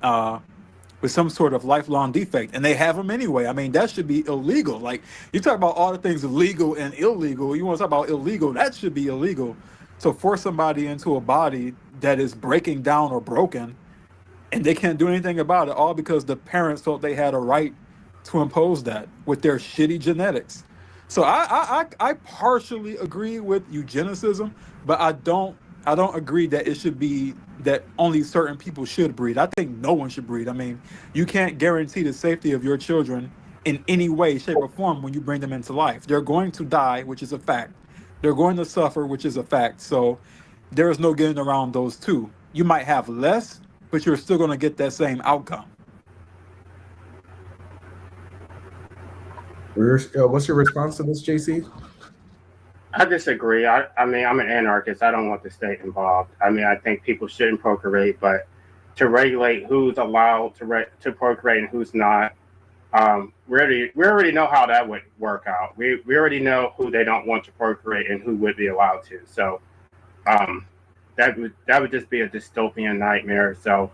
with some sort of lifelong defect, and they have them anyway. I mean, that should be illegal. Like, you talk about all the things legal and illegal. You want to talk about illegal? That should be illegal. To force somebody into a body that is breaking down or broken, and they can't do anything about it, all because the parents felt they had a right to impose that with their shitty genetics. So I partially agree with eugenicism, but I don't agree that it should be that only certain people should breed. I think no one should breed. I mean, you can't guarantee the safety of your children in any way, shape, or form when you bring them into life. They're going to die, which is a fact. They're going to suffer, which is a fact. So there is no getting around those two. You might have less, but you're still going to get that same outcome. What's your response to this, JC? I disagree. I mean, I'm an anarchist. I don't want the state involved. I mean, I think people shouldn't procreate, but to regulate who's allowed to procreate and who's not, we already know how that would work out. We already know who they don't want to procreate and who would be allowed to. So that would just be a dystopian nightmare. So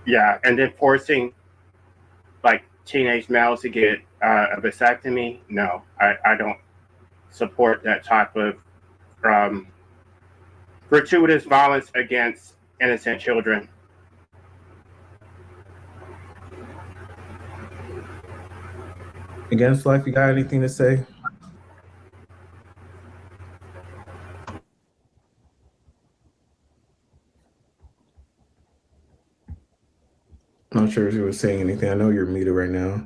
yeah, and then forcing like teenage males to get a vasectomy, no, I don't support that type of gratuitous violence against innocent children. Against life, you got anything to say? Not sure if you were saying anything. I know you're muted right now.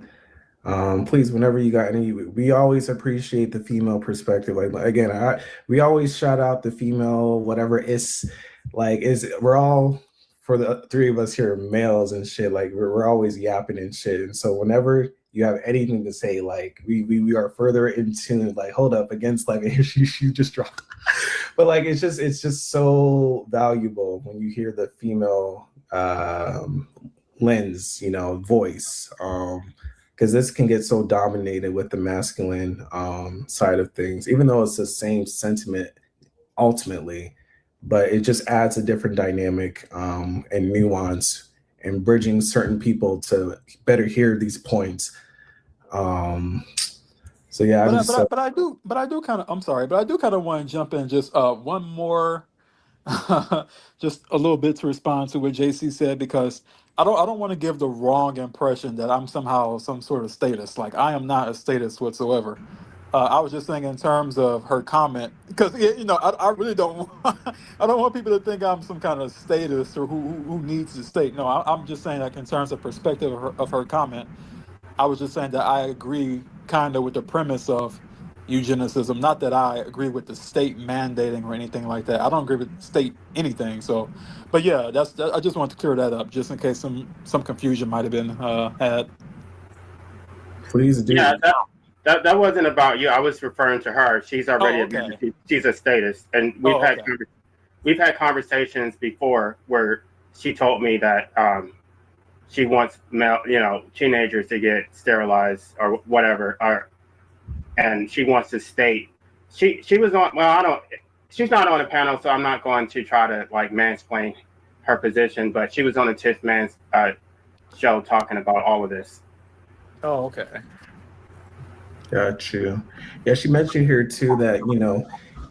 Please, whenever you got any, we always appreciate the female perspective. Like again, we always shout out the female, whatever it's like. We're all, for the three of us here, males and shit. Like we're always yapping and shit. And so whenever you have anything to say, like we are further in tune. Like hold up, against like you just dropped. But like it's just so valuable when you hear the female lens, voice. Because this can get so dominated with the masculine side of things, even though it's the same sentiment ultimately, but it just adds a different dynamic and nuance and bridging certain people to better hear these points. So yeah, but I do kind of, I'm sorry, but I do kind of want to jump in just one more, just a little bit to respond to what JC said, because I don't want to give the wrong impression that I'm somehow some sort of statist. Like I am not a statist whatsoever. I was just saying in terms of her comment, because I really don't want, I don't want people to think I'm some kind of statist or who needs the state. No, I'm just saying like in terms of perspective of her comment. I was just saying that I agree kind of with the premise of eugenicism. Not that I agree with the state mandating or anything like that. I don't agree with state anything. So, but yeah, I just wanted to clear that up, just in case some confusion might have been had. Please do. Yeah, that wasn't about you. I was referring to her. She's already okay. she's a statist, and we've had conversations before where she told me that she wants teenagers to get sterilized or whatever, and she wants to state she was on. Well, I don't. She's not on the panel, so I'm not going to try to like mansplain her position. But she was on the Tiff Man's show talking about all of this. Oh, okay. Got you. Yeah, she mentioned here too that,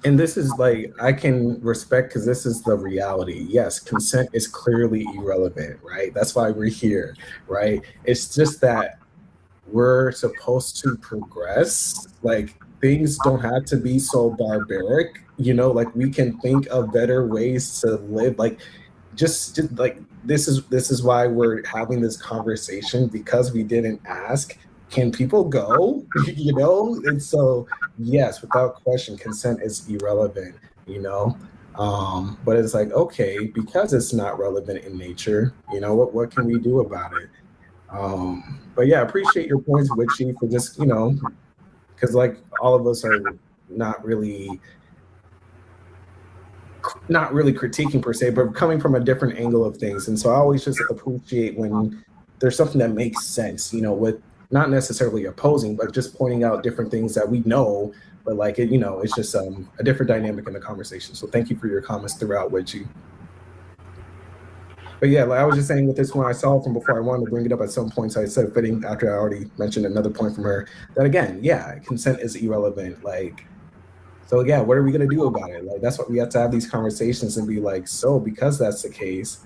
and this is like, I can respect because this is the reality. Yes, consent is clearly irrelevant, right? That's why we're here, right? It's just that we're supposed to progress. Like, things don't have to be so barbaric, like we can think of better ways to live. Like, just like this is why we're having this conversation, because we didn't ask, can people go? And so yes, without question, consent is irrelevant, but it's like, okay, because it's not relevant in nature, what can we do about it? But yeah, I appreciate your points, Witchy, for just, because like all of us are not really critiquing per se, but coming from a different angle of things. And so I always just appreciate when there's something that makes sense, with not necessarily opposing, but just pointing out different things that we know, but like it, it's just a different dynamic in the conversation. So thank you for your comments throughout, Witchy. But yeah, like I was just saying with this one, I saw from before, I wanted to bring it up at some point. So I said fitting after I already mentioned another point from her that again, yeah, consent is irrelevant. Like, so yeah, what are we gonna do about it? Like, that's what we have to have these conversations and be like, so because that's the case,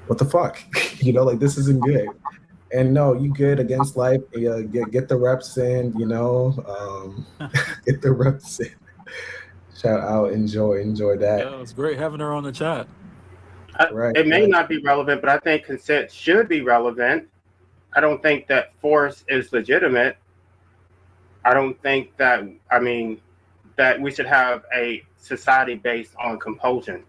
what the fuck? Like this isn't good. And no, you good against life. Get the reps in, get the reps in. Shout out, enjoy that. Yeah, it was great having her on the chat. Right. It may not be relevant, but I think consent should be relevant. I don't think that force is legitimate. I don't think that, that we should have a society based on compulsion.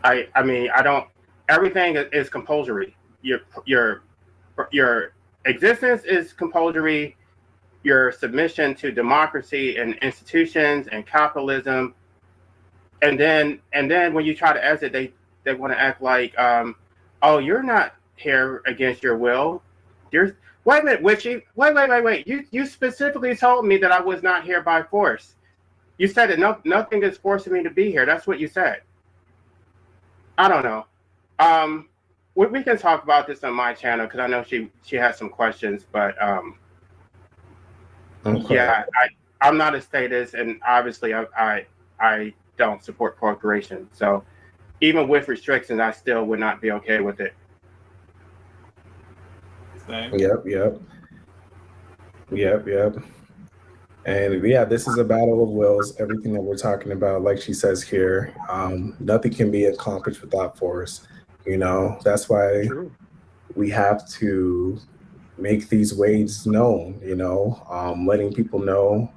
Everything is compulsory. Your existence is compulsory. Your submission to democracy and institutions and capitalism, and then when you try to exit, they want to act like, oh, you're not here against your will. Wait a minute, Witchy. Wait. You specifically told me that I was not here by force. You said that nothing is forcing me to be here. That's what you said. I don't know. We can talk about this on my channel because I know she has some questions, but okay. Yeah, I'm not a statist, and obviously I don't support corporations. So even with restrictions, I still would not be okay with it. Same. Yep. And yeah, this is a battle of wills. Everything that we're talking about, like she says here, nothing can be accomplished without force. That's why we have to make these ways known, letting people know,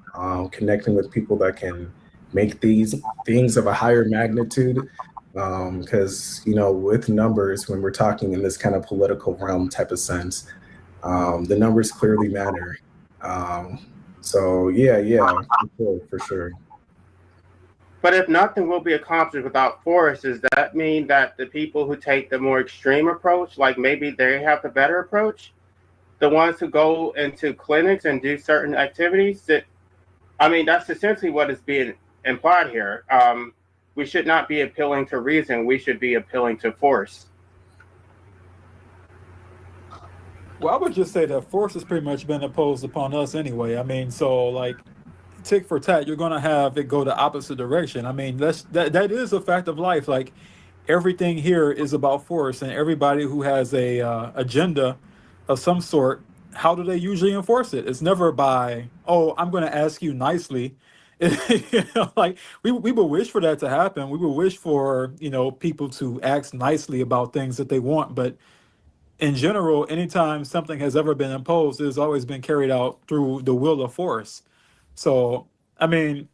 connecting with people that can make these things of a higher magnitude. Because, with numbers, when we're talking in this kind of political realm type of sense, the numbers clearly matter. So yeah, for sure. But if nothing will be accomplished without force, does that mean that the people who take the more extreme approach, like maybe they have the better approach? The ones who go into clinics and do certain activities, that's essentially what is being implied here. We should not be appealing to reason. We should be appealing to force. Well, I would just say that force has pretty much been imposed upon us anyway. So like tick for tat, you're going to have it go the opposite direction. That is a fact of life. Like everything here is about force, and everybody who has a agenda of some sort, how do they usually enforce it? It's never by, oh, I'm going to ask you nicely. Like we would wish for that to happen. We would wish for, people to ask nicely about things that they want. But in general, anytime something has ever been imposed, it's always been carried out through the will of force. So, that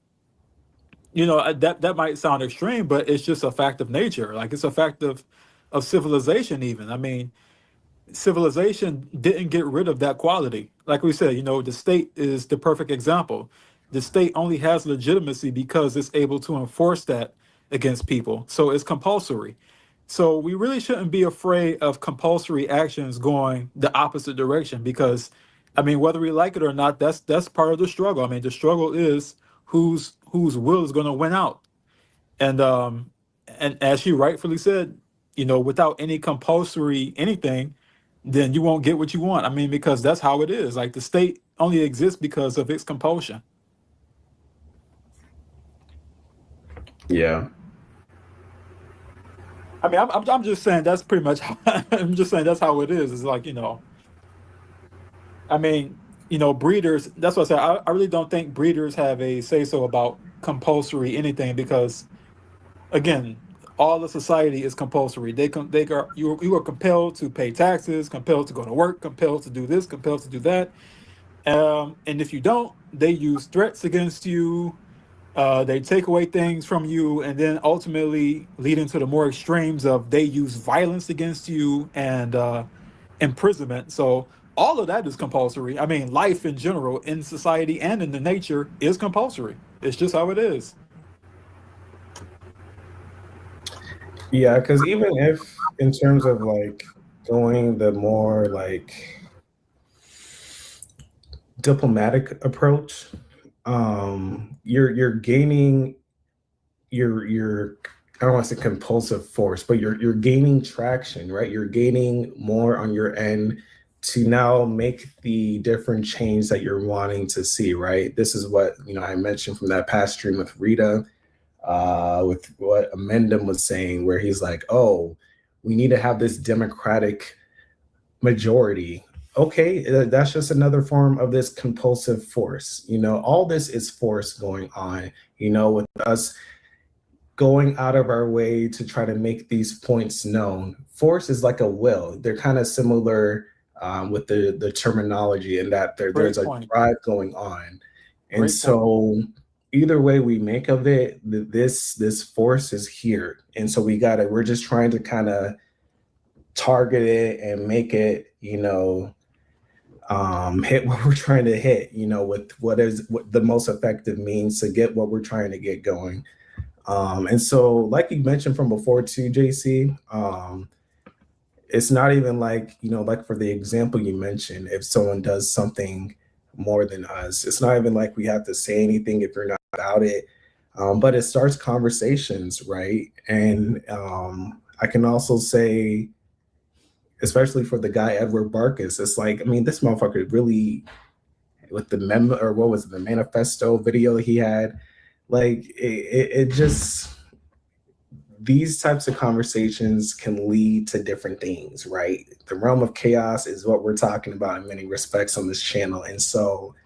might sound extreme, but it's just a fact of nature. Like it's a fact of civilization even. Civilization didn't get rid of that quality. Like we said, the state is the perfect example. the state only has legitimacy because it's able to enforce that against people. So it's compulsory. So we really shouldn't be afraid of compulsory actions going the opposite direction because, I mean, whether we like it or not, that's part of the struggle. I mean, the struggle is whose will is going to win out. And as she rightfully said, without any compulsory anything, then you won't get what you want. I mean, because that's how it is. Like the state only exists because of its compulsion. Yeah. I mean, I'm just saying that's pretty much. I'm just saying that's how it is. It's like I mean, breeders. That's what I said. I really don't think breeders have a say so about compulsory anything because, again, all the society is compulsory. You are compelled to pay taxes, compelled to go to work, compelled to do this, compelled to do that. And if you don't, they use threats against you. They take away things from you, and then ultimately lead into the more extremes of they use violence against you and imprisonment. So all of that is compulsory. I mean, life in general, in society and in the nature, is compulsory. It's just how it is. Yeah, because even if in terms of like going the more like diplomatic approach, you're gaining your I don't want to say compulsive force, but you're gaining traction, right? You're gaining more on your end to now make the different change that you're wanting to see, right? This is what I mentioned from that past stream with Rita, with what Amendum was saying, where he's like, oh, we need to have this democratic majority. Okay, that's just another form of this compulsive force. All this is force going on, with us going out of our way to try to make these points known. Force is like a will. They're kind of similar with the terminology in that there's a drive going on. And so either way we make of it, this force is here. And so we're just trying to kind of target it and make it, hit what we're trying to hit, with what the most effective means to get what we're trying to get going. And so, like you mentioned from before too, JC, it's not even like, like for the example you mentioned, if someone does something more than us, it's not even like we have to say anything if you're not about it. But it starts conversations, right? And I can also say, especially for the guy, Edward Barkus, it's like, I mean, this motherfucker really, with the the manifesto video that he had, like it just, these types of conversations can lead to different things, right? The realm of chaos is what we're talking about in many respects on this channel. And so,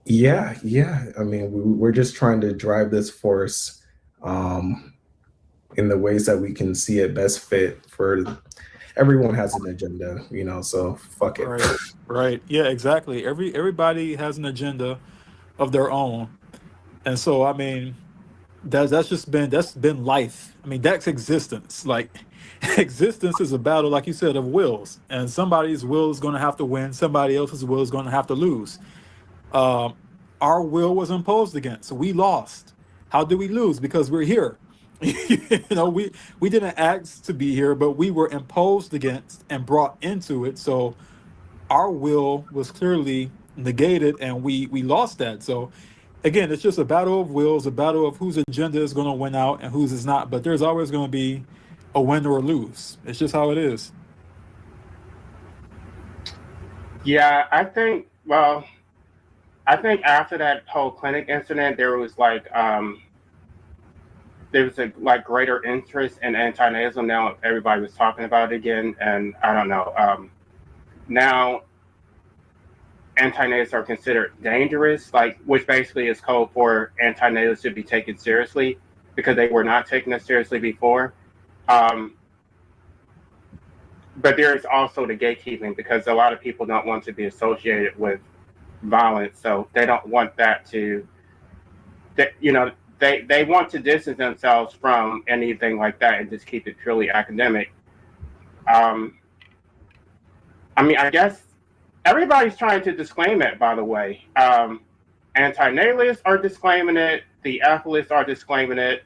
yeah. I mean, we're just trying to drive this force in the ways that we can see it best fit for everyone has an agenda, so fuck it. Right. Yeah, exactly. Everybody has an agenda of their own. And so, I mean, that's been life. I mean, that's existence. Like existence is a battle, like you said, of wills. And somebody's will is going to have to win. Somebody else's will is going to have to lose. Our will was imposed against. We lost. How did we lose? Because we're here. We didn't ask to be here, but we were imposed against and brought into it. So our will was clearly negated, and we lost that. So again, it's just a battle of wills, a battle of whose agenda is going to win out and whose is not. But there's always going to be a win or a lose. It's just how it is. Yeah, I think after that whole clinic incident, there was a greater interest in anti-nasal. Now everybody was talking about it again, and I don't know. Now anti-nasals are considered dangerous, which basically is code for anti-nasals should be taken seriously because they were not taken as seriously before. But there's also the gatekeeping because a lot of people don't want to be associated with violence, so they don't want that to. They want to distance themselves from anything like that and just keep it purely academic. I mean, I guess everybody's trying to disclaim it, by the way. Anti-natalists are disclaiming it. The atheists are disclaiming it.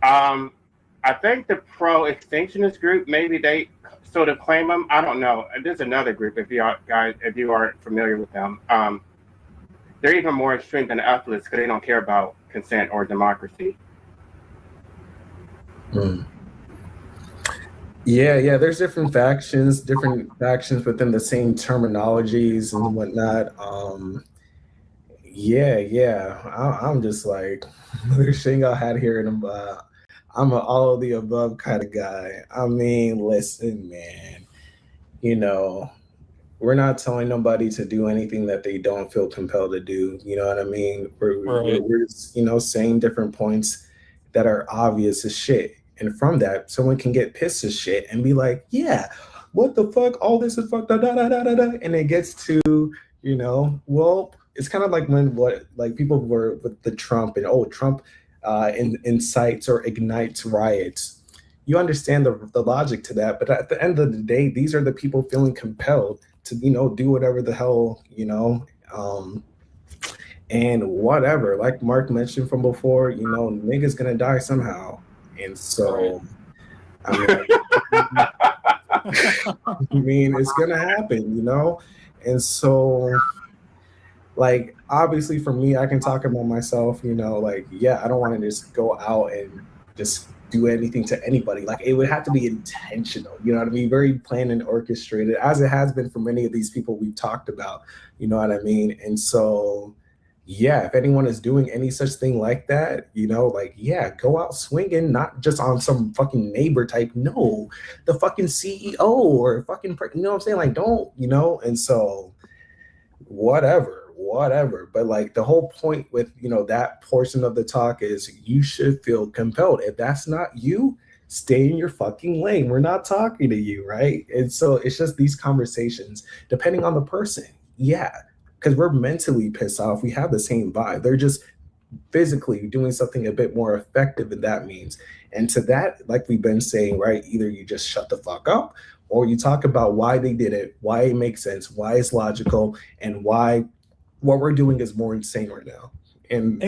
I think the pro-extinctionist group, maybe they sort of claim them. I don't know. There's another group, if you aren't familiar with them. They're even more extreme than the atheists because they don't care about consent or democracy. Yeah. There's different factions within the same terminologies and whatnot. I'm just like, there's thing I had here, and I'm an all of the above kind of guy. I mean, listen, man, we're not telling nobody to do anything that they don't feel compelled to do. You know what I mean? We're just, saying different points that are obvious as shit. And from that, someone can get pissed as shit and be like, yeah, what the fuck? All this is fucked up, da, da, da, da, da. And it gets to, well, it's kind of like people were with the Trump and, Trump incites or ignites riots. You understand the logic to that. But at the end of the day, these are the people feeling compelled to, do whatever the hell, and whatever. Like Mark mentioned from before, nigga's gonna die somehow. And so, I mean, it's gonna happen, And so, like, obviously for me, I can talk about myself, I don't want to just go out and just do anything to anybody. Like, it would have to be intentional, you know what I mean? Very planned and orchestrated, as it has been for many of these people we've talked about, you know what I mean? And so, yeah, if anyone is doing any such thing like that, go out swinging, not just on some fucking neighbor type. No, the fucking CEO or fucking, you know what I'm saying? Like, don't, and so whatever. But like the whole point with, that portion of the talk is you should feel compelled. If that's not you, stay in your fucking lane. We're not talking to you, right? And so it's just these conversations, depending on the person. Yeah. Because we're mentally pissed off. We have the same vibe. They're just physically doing something a bit more effective than that means. And to that, like we've been saying, right, either you just shut the fuck up or you talk about why they did it, why it makes sense, why it's logical, and why what we're doing is more insane right now. And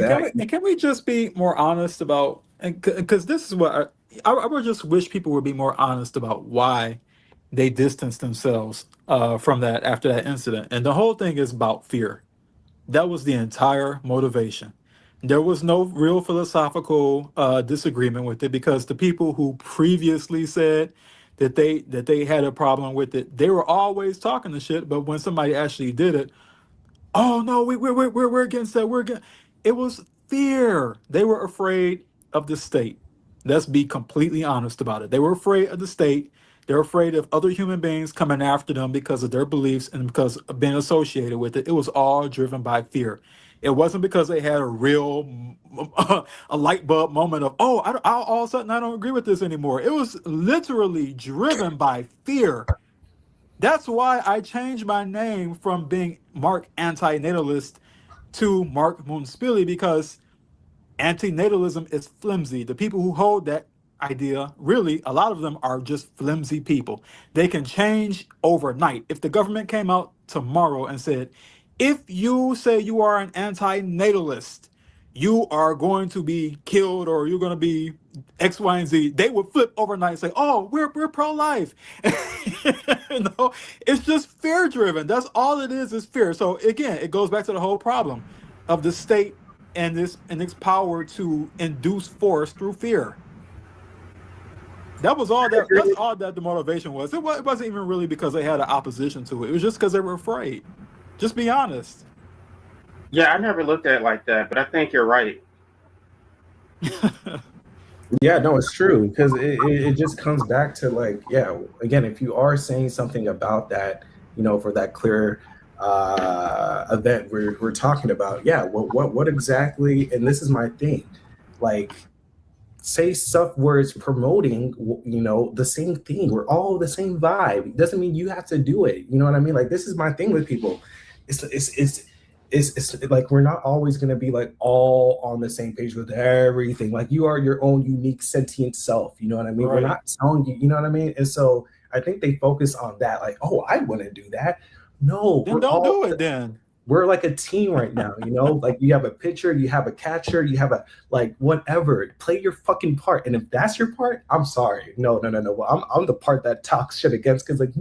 can we just be more honest about, because this is what I would just wish people would be more honest about why they distanced themselves from that after that incident. And the whole thing is about fear. That was the entire motivation. There was no real philosophical disagreement with it, because the people who previously said that they had a problem with it, they were always talking the shit. But when somebody actually did it, oh no, we're against that. It was fear. They were afraid of the state. Let's be completely honest about it. They were afraid of the state. They're afraid of other human beings coming after them because of their beliefs and because of being associated with it. It was all driven by fear. It wasn't because they had a real a light bulb moment of, I all of a sudden I don't agree with this anymore. It was literally driven by fear. That's why I changed my name from being Mark Anti-Natalist to Mark Moonspilly, because antinatalism is flimsy. The people who hold that idea, really, a lot of them are just flimsy people. They can change overnight. If the government came out tomorrow and said, if you say you are an anti-natalist, you are going to be killed or you're going to be X, Y, and Z, they would flip overnight and say, oh, we're pro-life. It's just fear-driven. That's all it is fear. So again, it goes back to the whole problem of the state and its power to induce force through fear. That was all that. That's all that the motivation was. It wasn't even really because they had an opposition to it. It was just because they were afraid. Just be honest. Yeah, I never looked at it like that, but I think you're right. Yeah, no, it's true, because it just comes back to, like, yeah, again, if you are saying something about that, for that clear event we're talking about, yeah, what exactly, and this is my thing, like, say stuff where it's promoting, the same thing. We're all the same vibe. It doesn't mean you have to do it. You know what I mean? Like, this is my thing with people. It's like we're not always going to be like all on the same page with everything. Like, you are your own unique sentient self. You know what I mean? Right. We're not telling you, you know what I mean? And so I think they focus on that. Like, oh, I wouldn't do that. No, Then don't do it then. we're like a team right now, you know? Like you have a pitcher, you have a catcher, you have a like whatever. Play your fucking part. And if that's your part, I'm sorry. No. Well, I'm the part that talks shit against because like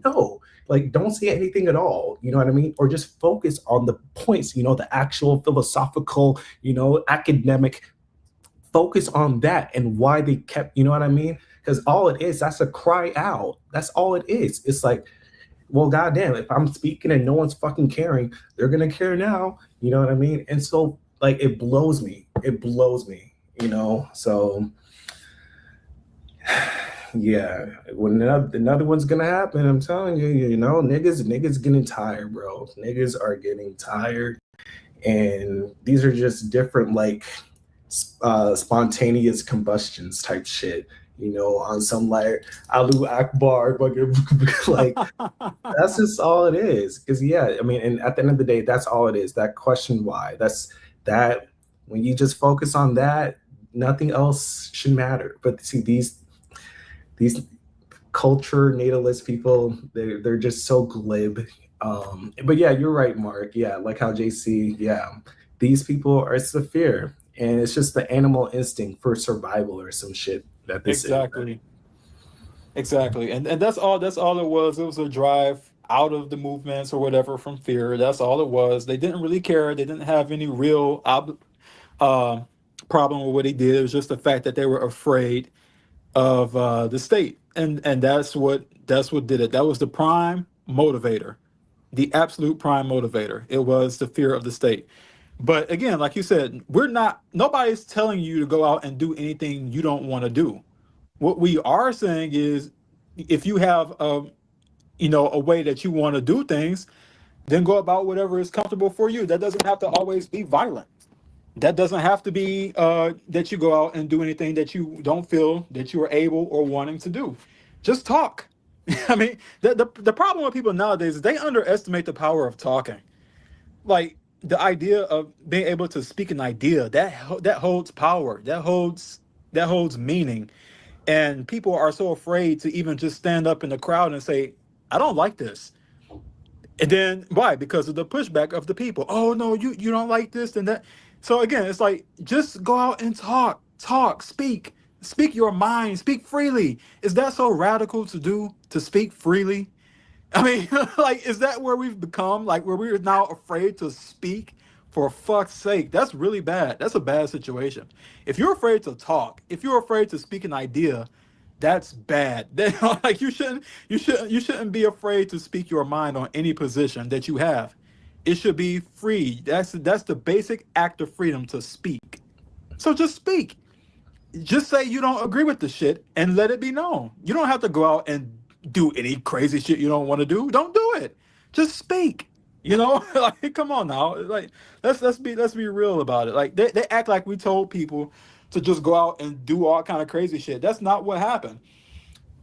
no. Like don't say anything at all. You know what I mean? Or just focus on the points, you know, the actual philosophical, you know, academic. Focus on that and why they kept, you know what I mean? Because all it is, that's a cry out. That's all it is. It's like, well, goddamn, if I'm speaking and no one's fucking caring, they're gonna care now. You know what I mean? And so, like, it blows me. It blows me. You know. So, yeah, when another one's gonna happen, I'm telling you, you know, niggas getting tired, bro. Niggas are getting tired, and these are just different, like, spontaneous combustions type shit. You know, on some like Alu Akbar, like that's just all it is. Because yeah, I mean, and at the end of the day, that's all it is. That question why. That's that when you just focus on that, nothing else should matter. But see, these culture natalist people, they're just so glib. But yeah, you're right, Mark. Yeah, like how JC, yeah, these people are it's the fear. And it's just the animal instinct for survival or some shit that this Exactly. Exactly. And that's all it was. It was a drive out of the movements or whatever from fear. That's all it was. They didn't really care. They didn't have any real problem with what he did. It was just the fact that they were afraid of the state. And that's what did it. That was the prime motivator. The absolute prime motivator. It was the fear of the state. But again, like you said, nobody's telling you to go out and do anything you don't want to do. What we are saying is if you have a way that you want to do things, then go about whatever is comfortable for you. That doesn't have to always be violent. That doesn't have to be that you go out and do anything that you don't feel that you are able or wanting to do. Just talk. I mean, the problem with people nowadays is they underestimate the power of talking. Like, the idea of being able to speak an idea that holds power, that holds meaning, and people are so afraid to even just stand up in the crowd and say, "I don't like this." And then why? Because of the pushback of the people. Oh no, you don't like this and that. So again, it's like just go out and talk, speak your mind, speak freely. Is that so radical to do? To speak freely? I mean, like, is that where we've become? Like, where we're now afraid to speak? For fuck's sake, that's really bad. That's a bad situation. If you're afraid to talk, if you're afraid to speak an idea, that's bad. Like, you shouldn't be afraid to speak your mind on any position that you have. It should be free. That's the basic act of freedom, to speak. So just speak. Just say you don't agree with the shit and let it be known. You don't have to go out and do any crazy shit you don't want to do. Don't do it. Just speak. You know, like, come on now. Like, let's be real about it. Like, they act like we told people to just go out and do all kind of crazy shit. That's not what happened.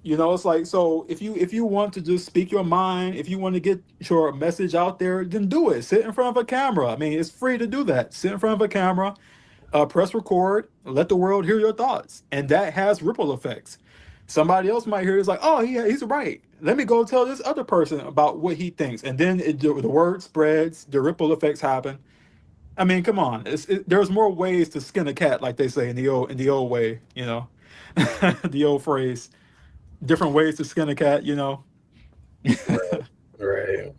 You know, it's like, so if you want to just speak your mind, if you want to get your message out there, then do it. Sit in front of a camera. I mean, it's free to do that. Sit in front of a camera, press record, let the world hear your thoughts, and that has ripple effects. Somebody else might hear it's like, oh, yeah, he's right. Let me go tell this other person about what he thinks, and then the word spreads, the ripple effects happen. I mean, come on, there's more ways to skin a cat, like they say in the old way, you know, the old phrase, different ways to skin a cat, you know. Right.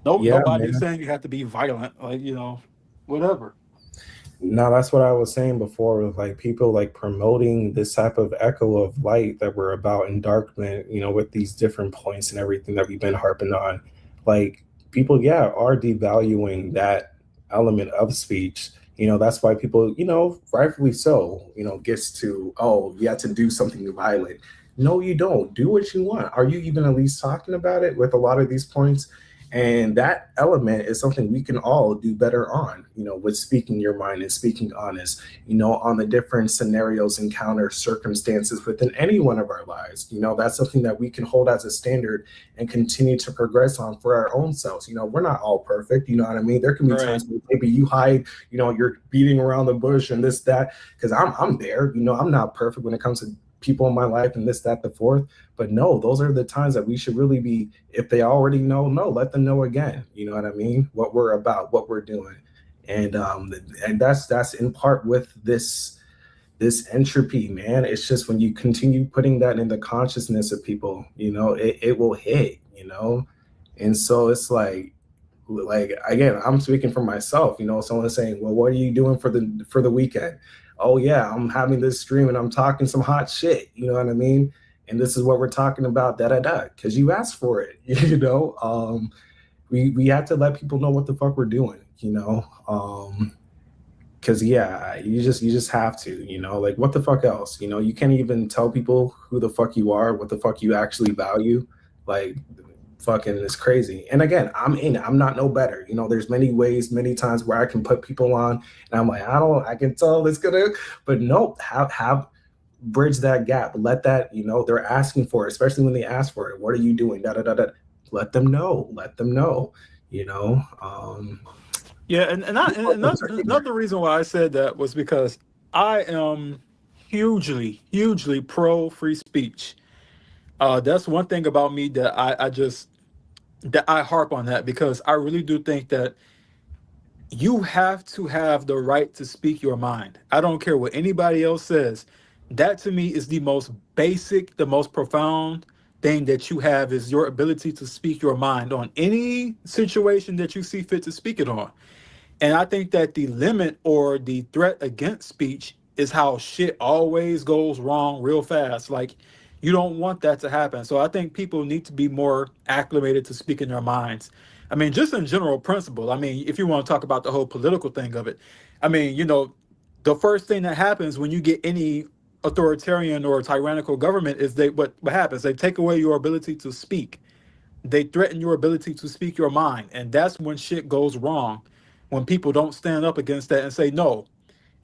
Nope, Yeah, nobody's man. saying you have to be violent, like, you know, whatever. No, that's what I was saying before with like people like promoting this type of echo of light that we're about in darkness, you know, with these different points and everything that we've been harping on. Like people, yeah, are devaluing that element of speech. You know, that's why people, you know, rightfully so, you know, gets to, oh, you have to do something violent. No, you don't. Do what you want. Are you even at least talking about it with a lot of these points? And that element is something we can all do better on, you know, with speaking your mind and speaking honest, you know, on the different scenarios, encounter circumstances within any one of our lives. You know, that's something that we can hold as a standard and continue to progress on for our own selves. You know, we're not all perfect. You know what I mean? There can be times where maybe you hide, you know, you're beating around the bush and this, that, because I'm there. You know, I'm not perfect when it comes to people in my life and this, that, the fourth. But no, those are the times that we should really be, if they already know, no, let them know again. You know what I mean? What we're about, what we're doing. And that's in part with this entropy, man. It's just when you continue putting that in the consciousness of people, you know, it will hit, you know. And so it's like again, I'm speaking for myself, you know. Someone's saying, well, what are you doing for the weekend? Oh yeah, I'm having this stream and I'm talking some hot shit, you know what I mean? And this is what we're talking about, because you asked for it. You know. We have to let people know what the fuck we're doing, you know. Because yeah, you just have to, you know, like what the fuck else, you know. You can't even tell people who the fuck you are, what the fuck you actually value. Like fucking is crazy. And again, I'm not no better, you know. There's many ways, many times where I can put people on and I'm like, I can tell it's gonna, but no, have bridge that gap. Let that, you know, they're asking for it, especially when they ask for it. What are you doing? Da da da da. Let them know, you know. Yeah, and another reason why I said that was because I am hugely pro free speech. That's one thing about me that I harp on that, because I really do think that you have to have the right to speak your mind. I don't care what anybody else says. That to me is the most basic, the most profound thing that you have, is your ability to speak your mind on any situation that you see fit to speak it on. And I think that the limit or the threat against speech is how shit always goes wrong real fast. Like, you don't want that to happen. So I think people need to be more acclimated to speaking their minds. I mean, just in general principle. I mean, if you want to talk about the whole political thing of it, I mean, you know, the first thing that happens when you get any authoritarian or tyrannical government is what happens? They take away your ability to speak. They threaten your ability to speak your mind. And that's when shit goes wrong. When people don't stand up against that and say no,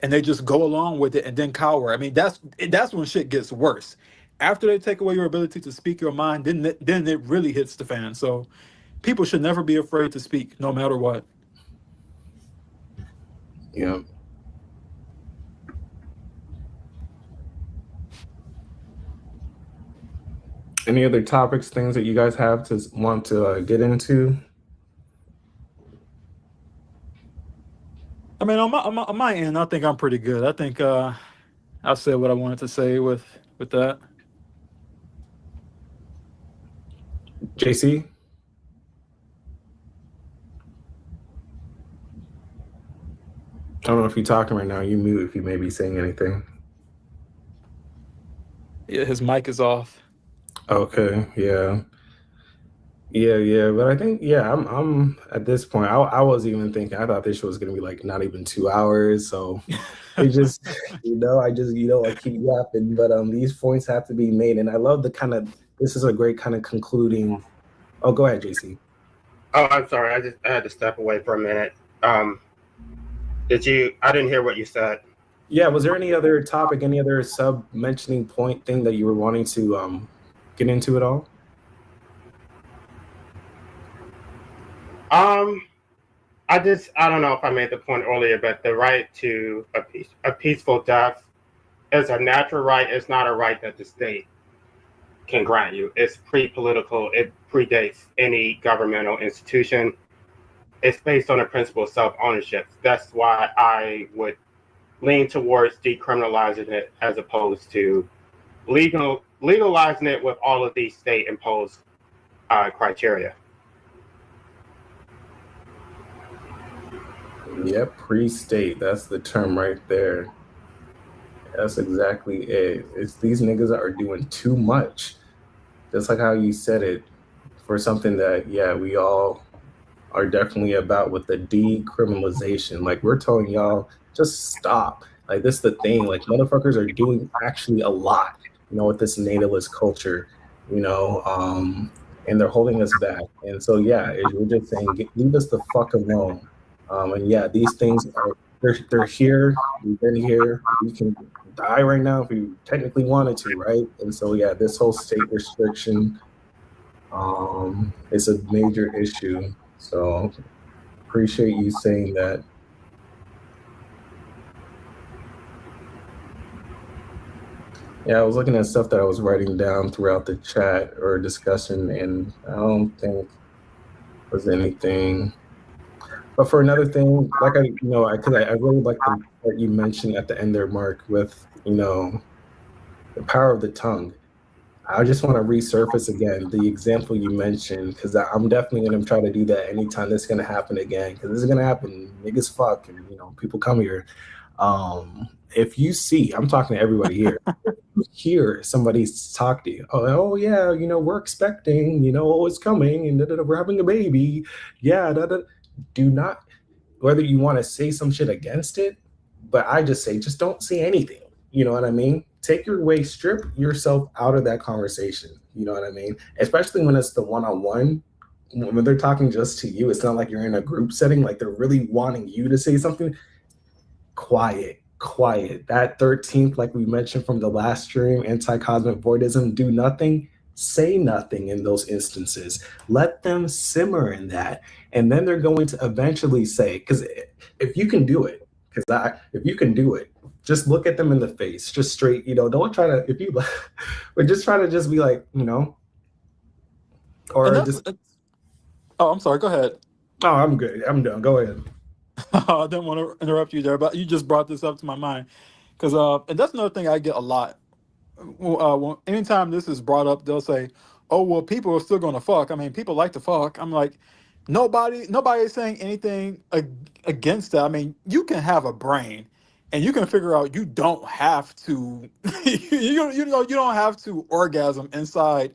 and they just go along with it and then cower. I mean, that's when shit gets worse. After they take away your ability to speak your mind, then it really hits the fan. So people should never be afraid to speak, no matter what. Yeah. Any other topics, things that you guys have to want to get into? I mean, on my end, I think I'm pretty good. I think I said what I wanted to say with that. JC? I don't know if you're talking right now. You mute if you may be saying anything. Yeah, his mic is off. Okay, yeah. But I think, yeah, I'm at this point. I wasn't even thinking. I thought this show was gonna be like not even 2 hours. So it just, I keep yapping. But these points have to be made, and I love the kind of. This is a great kind of concluding. Oh, go ahead, JC. Oh, I'm sorry. I had to step away for a minute. I didn't hear what you said. Yeah, was there any other topic, any other sub-mentioning point thing that you were wanting to get into at all? I don't know if I made the point earlier, but the right to a peaceful death is a natural right. It's not a right that the state can grant you. It's pre-political. It predates any governmental institution. It's based on the principle of self-ownership. That's why I would lean towards decriminalizing it as opposed to legalizing it with all of these state-imposed criteria. Yep, pre-state. That's the term right there. That's exactly it. It's these niggas are doing too much. Just like how you said it, for something that, yeah, we all are definitely about with the decriminalization. Like, we're telling y'all, just stop. Like, this is the thing. Like, motherfuckers are doing actually a lot, you know, with this natalist culture, you know, and they're holding us back. And so, yeah, we're just saying, leave us the fuck alone. And yeah, these things they're here. We've been here. We can die right now if we technically wanted to, right? And so, yeah, this whole state restriction is a major issue. So appreciate you saying that. Yeah, I was looking at stuff that I was writing down throughout the chat or discussion, and I don't think was anything. But for another thing, like I really like the part you mentioned at the end there, Mark, with the power of the tongue. I just want to resurface again the example you mentioned because I'm definitely going to try to do that anytime this is going to happen again because this is going to happen. Niggas fuck and people come here. If you see, I'm talking to everybody here. If you hear somebody talk to you, oh yeah, we're expecting, it's coming, and we're having a baby. Yeah, do not, whether you want to say some shit against it, but I just say, just don't say anything. You know what I mean? Take your way, strip yourself out of that conversation. You know what I mean? Especially when it's the one-on-one. When they're talking just to you, it's not like you're in a group setting, like they're really wanting you to say something. Quiet. That 13th, like we mentioned from the last stream, anti-cosmic voidism, do nothing, say nothing in those instances. Let them simmer in that. And then they're going to eventually say, because if you can do it, if you can do it, just look at them in the face, just straight, don't try to, but just try to just be like, or just, oh, I'm sorry, go ahead. oh, I'm good. I'm done. Go ahead. I didn't want to interrupt you there, but you just brought this up to my mind because and that's another thing I get a lot. Anytime this is brought up, they'll say, "Oh, well, people are still going to fuck." I mean, people like to fuck. I'm like, nobody is saying anything against that. I mean, you can have a brain, and you can figure out you don't have to, you don't have to orgasm inside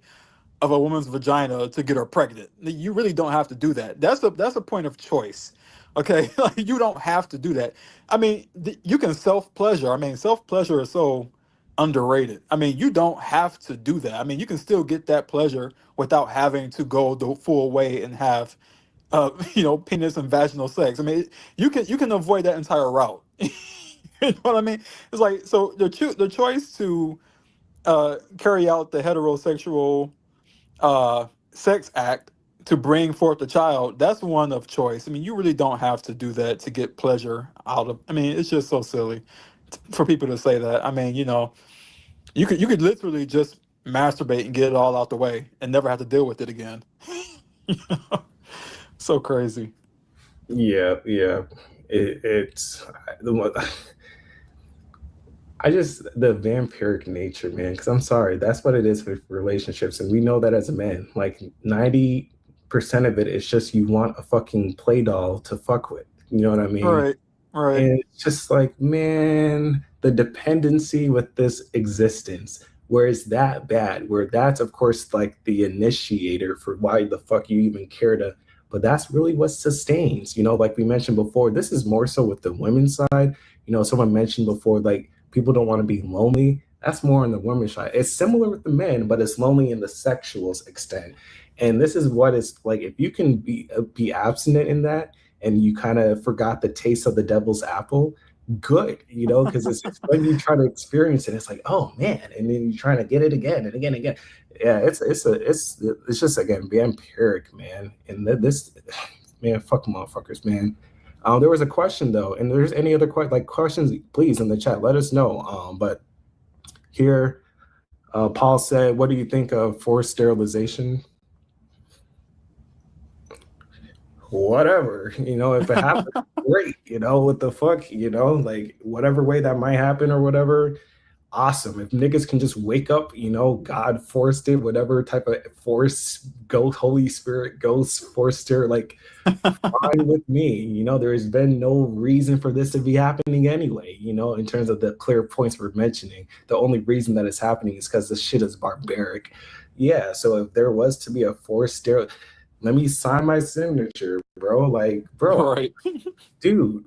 of a woman's vagina to get her pregnant. You really don't have to do that. That's a point of choice. Okay, like you don't have to do that. I mean, you can self pleasure. I mean, self pleasure is so underrated. I mean, you don't have to do that. I mean, you can still get that pleasure without having to go the full way and have, penis and vaginal sex. I mean, you can avoid that entire route. You know what I mean? It's like so the choice to carry out the heterosexual sex act to bring forth a child, that's one of choice. I mean, you really don't have to do that to get pleasure out of. I mean, it's just so silly for people to say that. I mean, you could literally just masturbate and get it all out the way and never have to deal with it again. So crazy. Yeah. It's the one. The vampiric nature, man, because I'm sorry, that's what it is with relationships. And we know that as a man, like 90% of it is just you want a fucking play doll to fuck with. You know what I mean? Right. And it's just like, man, the dependency with this existence, where is that bad? Where that's, of course, like the initiator for why the fuck you even care to. But that's really what sustains, like we mentioned before. This is more so with the women's side. Someone mentioned before, like, people don't want to be lonely. That's more on the women's side. It's similar with the men, but it's lonely in the sexual extent. And this is what it's like, if you can be abstinent in that, and you kind of forgot the taste of the devil's apple, good, because it's when you try to experience it, it's like, oh man, and then you're trying to get it again and again and again. Yeah, it's just again vampiric, man. And this, man, fuck motherfuckers, man. There was a question though, and there's any other questions, please in the chat, let us know. But here, Paul said, "What do you think of forced sterilization?" Whatever, if it happens, great, what the fuck, like whatever way that might happen or whatever, awesome. If niggas can just wake up, God forced it, whatever type of force, ghost, Holy Spirit, ghost, forced her, like, fine with me. There's been no reason for this to be happening anyway, in terms of the clear points we're mentioning. The only reason that it's happening is because this shit is barbaric. Yeah, so if there was to be a forced sterile, let me sign my signature, bro. Like, bro, Right. dude,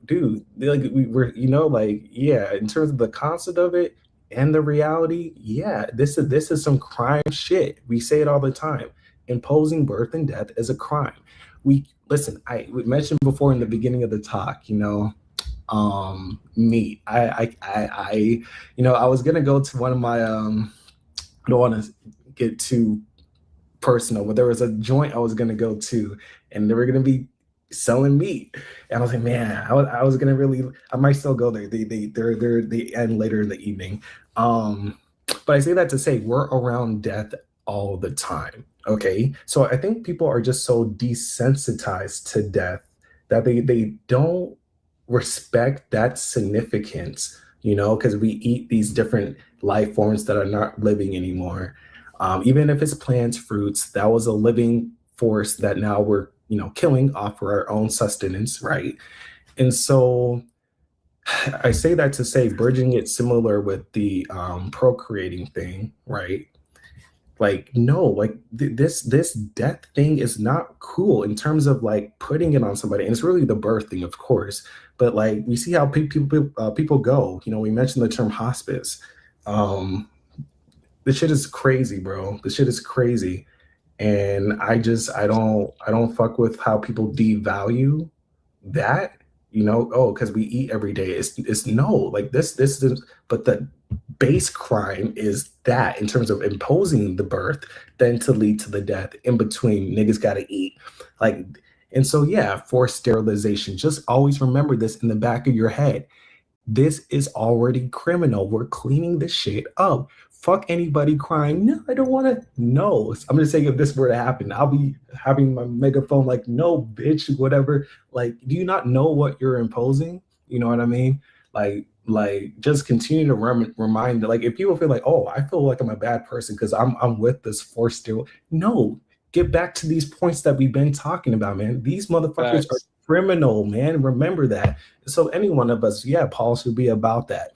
like we're, like, yeah, in terms of the concept of it and the reality, yeah, this is some crime shit. We say it all the time. Imposing birth and death is a crime. We mentioned before in the beginning of the talk, meat. I was gonna go to one of my I don't want to get too personal, but there was a joint I was gonna go to, and they were gonna be selling meat, and I was like, man, I was gonna really, I might still go there. They end later in the evening, But I say that to say we're around death all the time. Okay. So I think people are just so desensitized to death that they don't respect that significance, because we eat these different life forms that are not living anymore. Even if it's plants, fruits, that was a living force that now we're, killing off for our own sustenance, right? And so I say that to say bridging it similar with the procreating thing, right? Like, no, like this death thing is not cool in terms of like putting it on somebody. And it's really the birth thing, of course. But like we see how people go. We mentioned the term hospice. This shit is crazy, bro. This shit is crazy. And I don't fuck with how people devalue that, because we eat every day. It's no, like this is, but the base crime is that in terms of imposing the birth, then to lead to the death in between, niggas gotta eat. Like, and so yeah, forced sterilization. Just always remember this in the back of your head. This is already criminal. We're cleaning this shit up. Fuck anybody crying, no, I don't want to. No, I'm just saying if this were to happen, I'll be having my megaphone like, no, bitch, whatever. Like, do you not know what you're imposing? You know what I mean? Like just continue to remind, like, if people feel like, oh, I feel like I'm a bad person because I'm with this force still. No, get back to these points that we've been talking about, man. These motherfuckers are Facts. criminal, man. Remember that. So any one of us, yeah, Paul should be about that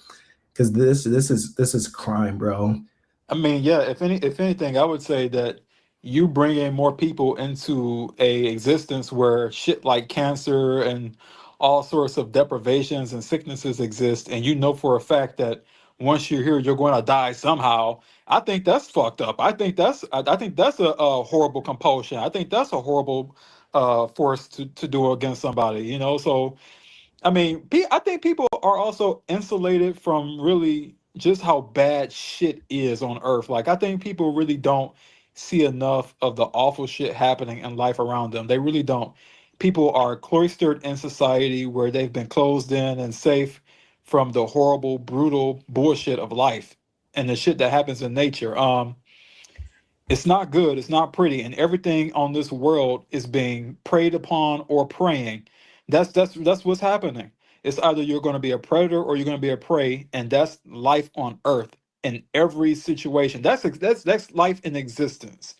because this is crime, bro. I mean, yeah, if anything, I would say that you bringing more people into a existence where shit like cancer and all sorts of deprivations and sicknesses exist, and you know for a fact that once you're here, you're going to die somehow. I think that's fucked up. I think that's a horrible compulsion. I think that's a horrible force to do against somebody. So I mean, I think people are also insulated from really just how bad shit is on Earth. Like, I think people really don't see enough of the awful shit happening in life around them. They really don't. People are cloistered in society where they've been closed in and safe from the horrible, brutal bullshit of life and the shit that happens in nature. It's not good, it's not pretty, and everything on this world is being preyed upon or preying. That's what's happening. It's either you're going to be a predator or you're going to be a prey, and that's life on earth in every situation. That's life in existence.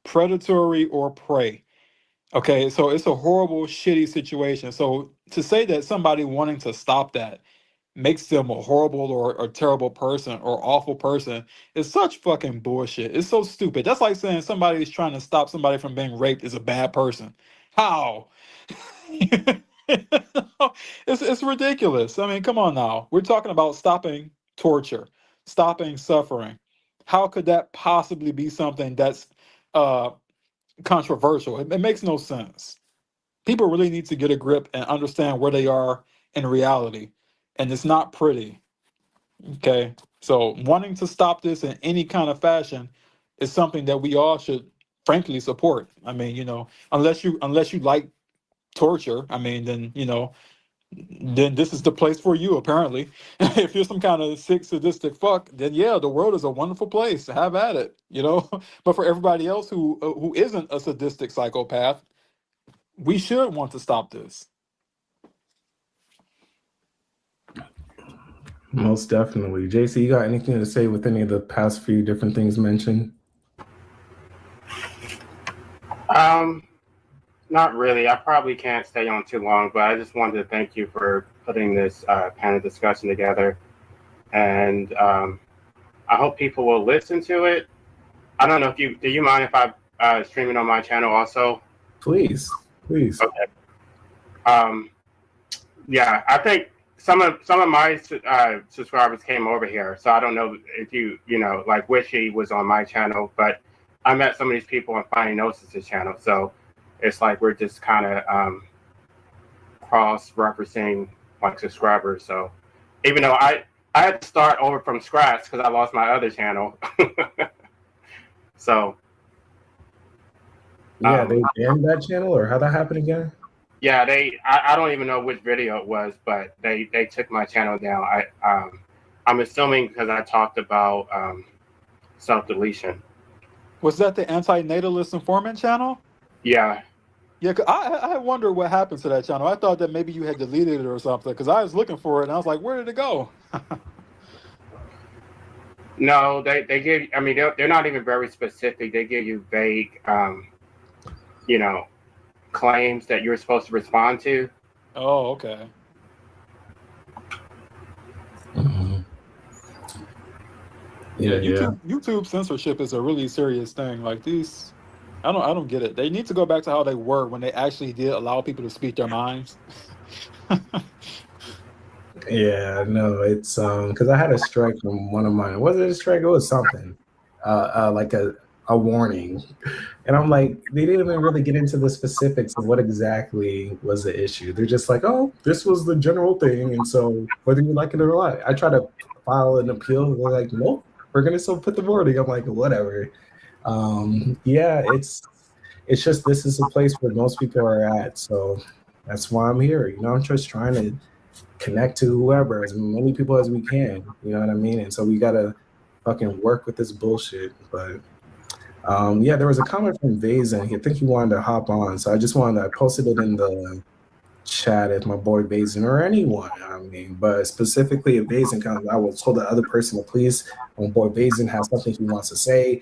Predatory or prey. Okay, so it's a horrible, shitty situation. So to say that somebody wanting to stop that makes them a horrible or terrible person or awful person is such fucking bullshit. It's so stupid. That's like saying somebody is trying to stop somebody from being raped is a bad person. How? It's ridiculous. I mean, come on now. We're talking about stopping torture, stopping suffering. How could that possibly be something that's uh controversial? It makes no sense. People really need to get a grip and understand where they are in reality. And it's not pretty. Okay. So wanting to stop this in any kind of fashion is something that we all should frankly support. I mean, unless you like torture, I mean, then this is the place for you, apparently. If you're some kind of sick, sadistic fuck, then yeah, the world is a wonderful place. Have at it. But for everybody else who isn't a sadistic psychopath, we should want to stop this. Most definitely. JC, you got anything to say with any of the past few different things mentioned? Not really. I probably can't stay on too long, but I just wanted to thank you for putting this panel discussion together. And I hope people will listen to it. I don't know do you mind if I stream it on my channel also? Please. Okay. Yeah, I think some of my subscribers came over here, so I don't know if like Wishy was on my channel, but I met some of these people on Finding Gnosis' channel, so it's like we're just kind of cross-referencing like subscribers. So even though I had to start over from scratch because I lost my other channel, so yeah, they banned that channel, or how that happened again? yeah, I don't even know which video it was, but they took my channel down. I'm assuming because I talked about self-deletion. Was that the anti-natalist informant channel? Yeah. Yeah, 'cause I wondered what happened to that channel. I thought that maybe you had deleted it or something because I was looking for it and I was like, where did it go? No, they give. I mean, they're not even very specific. They give you vague, you know, claims that you're supposed to respond to. Oh, okay. Mhm. Yeah, Yeah. YouTube censorship is a really serious thing. Like these, I don't get it. They need to go back to how they were when they actually did allow people to speak their minds. Yeah, no, it's because I had a strike from one of mine. Was it a strike? It was something, like a warning, and I'm like, they didn't even really get into the specifics of what exactly was the issue. They're just like, oh, this was the general thing, and so whether you like it or not, I try to file an appeal. They're like, nope, we're gonna still put the warning. I'm like, whatever. Yeah, it's just this is a place where most people are at, so that's why I'm here. You know, I'm just trying to connect to whoever, as many people as we can. You know what I mean? And so we gotta fucking work with this bullshit. But yeah, there was a comment from Vazen. I think he wanted to hop on, so I posted it in the chat if my boy Vazen or anyone. I mean, but specifically if Vazen comes, I will tell the other person to please. My boy Vazen has something he wants to say.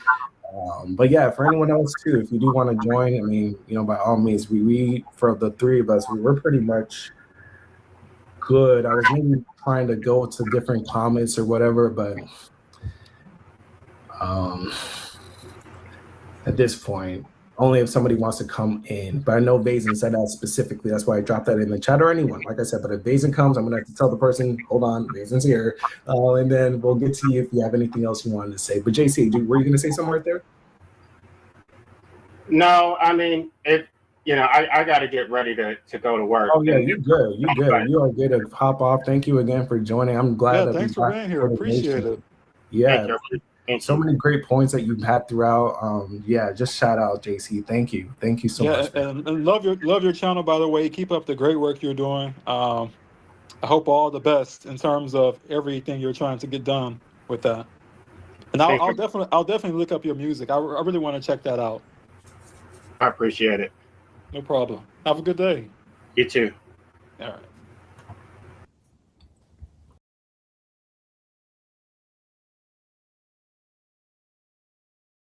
But yeah, for anyone else too, if you do want to join, I mean, you know, by all means, we for the three of us, we were pretty much good. I was maybe trying to go to different comments or whatever, but at this point, only if somebody wants to come in. But I know Vazen said that specifically. That's why I dropped that in the chat or anyone. Like I said, but if Vazen comes, I'm gonna have to tell the person, hold on, Vazen's here. And then we'll get to you if you have anything else you wanted to say. But JC, were you gonna say something right there? No, I mean, I got to get ready to go to work. Oh yeah, you good. You good. You are good to hop off. Thank you again for joining. I'm glad Yeah, that thanks for being here. Appreciate it. Yeah. Thank you. So many great points that you've had throughout. Yeah, just shout out JC. Thank you so much. And love your channel, by the way. Keep up the great work you're doing. I hope all the best in terms of everything you're trying to get done with that. And I'll definitely look up your music. I really want to check that out. I appreciate it. No problem. Have a good day. You too. All right.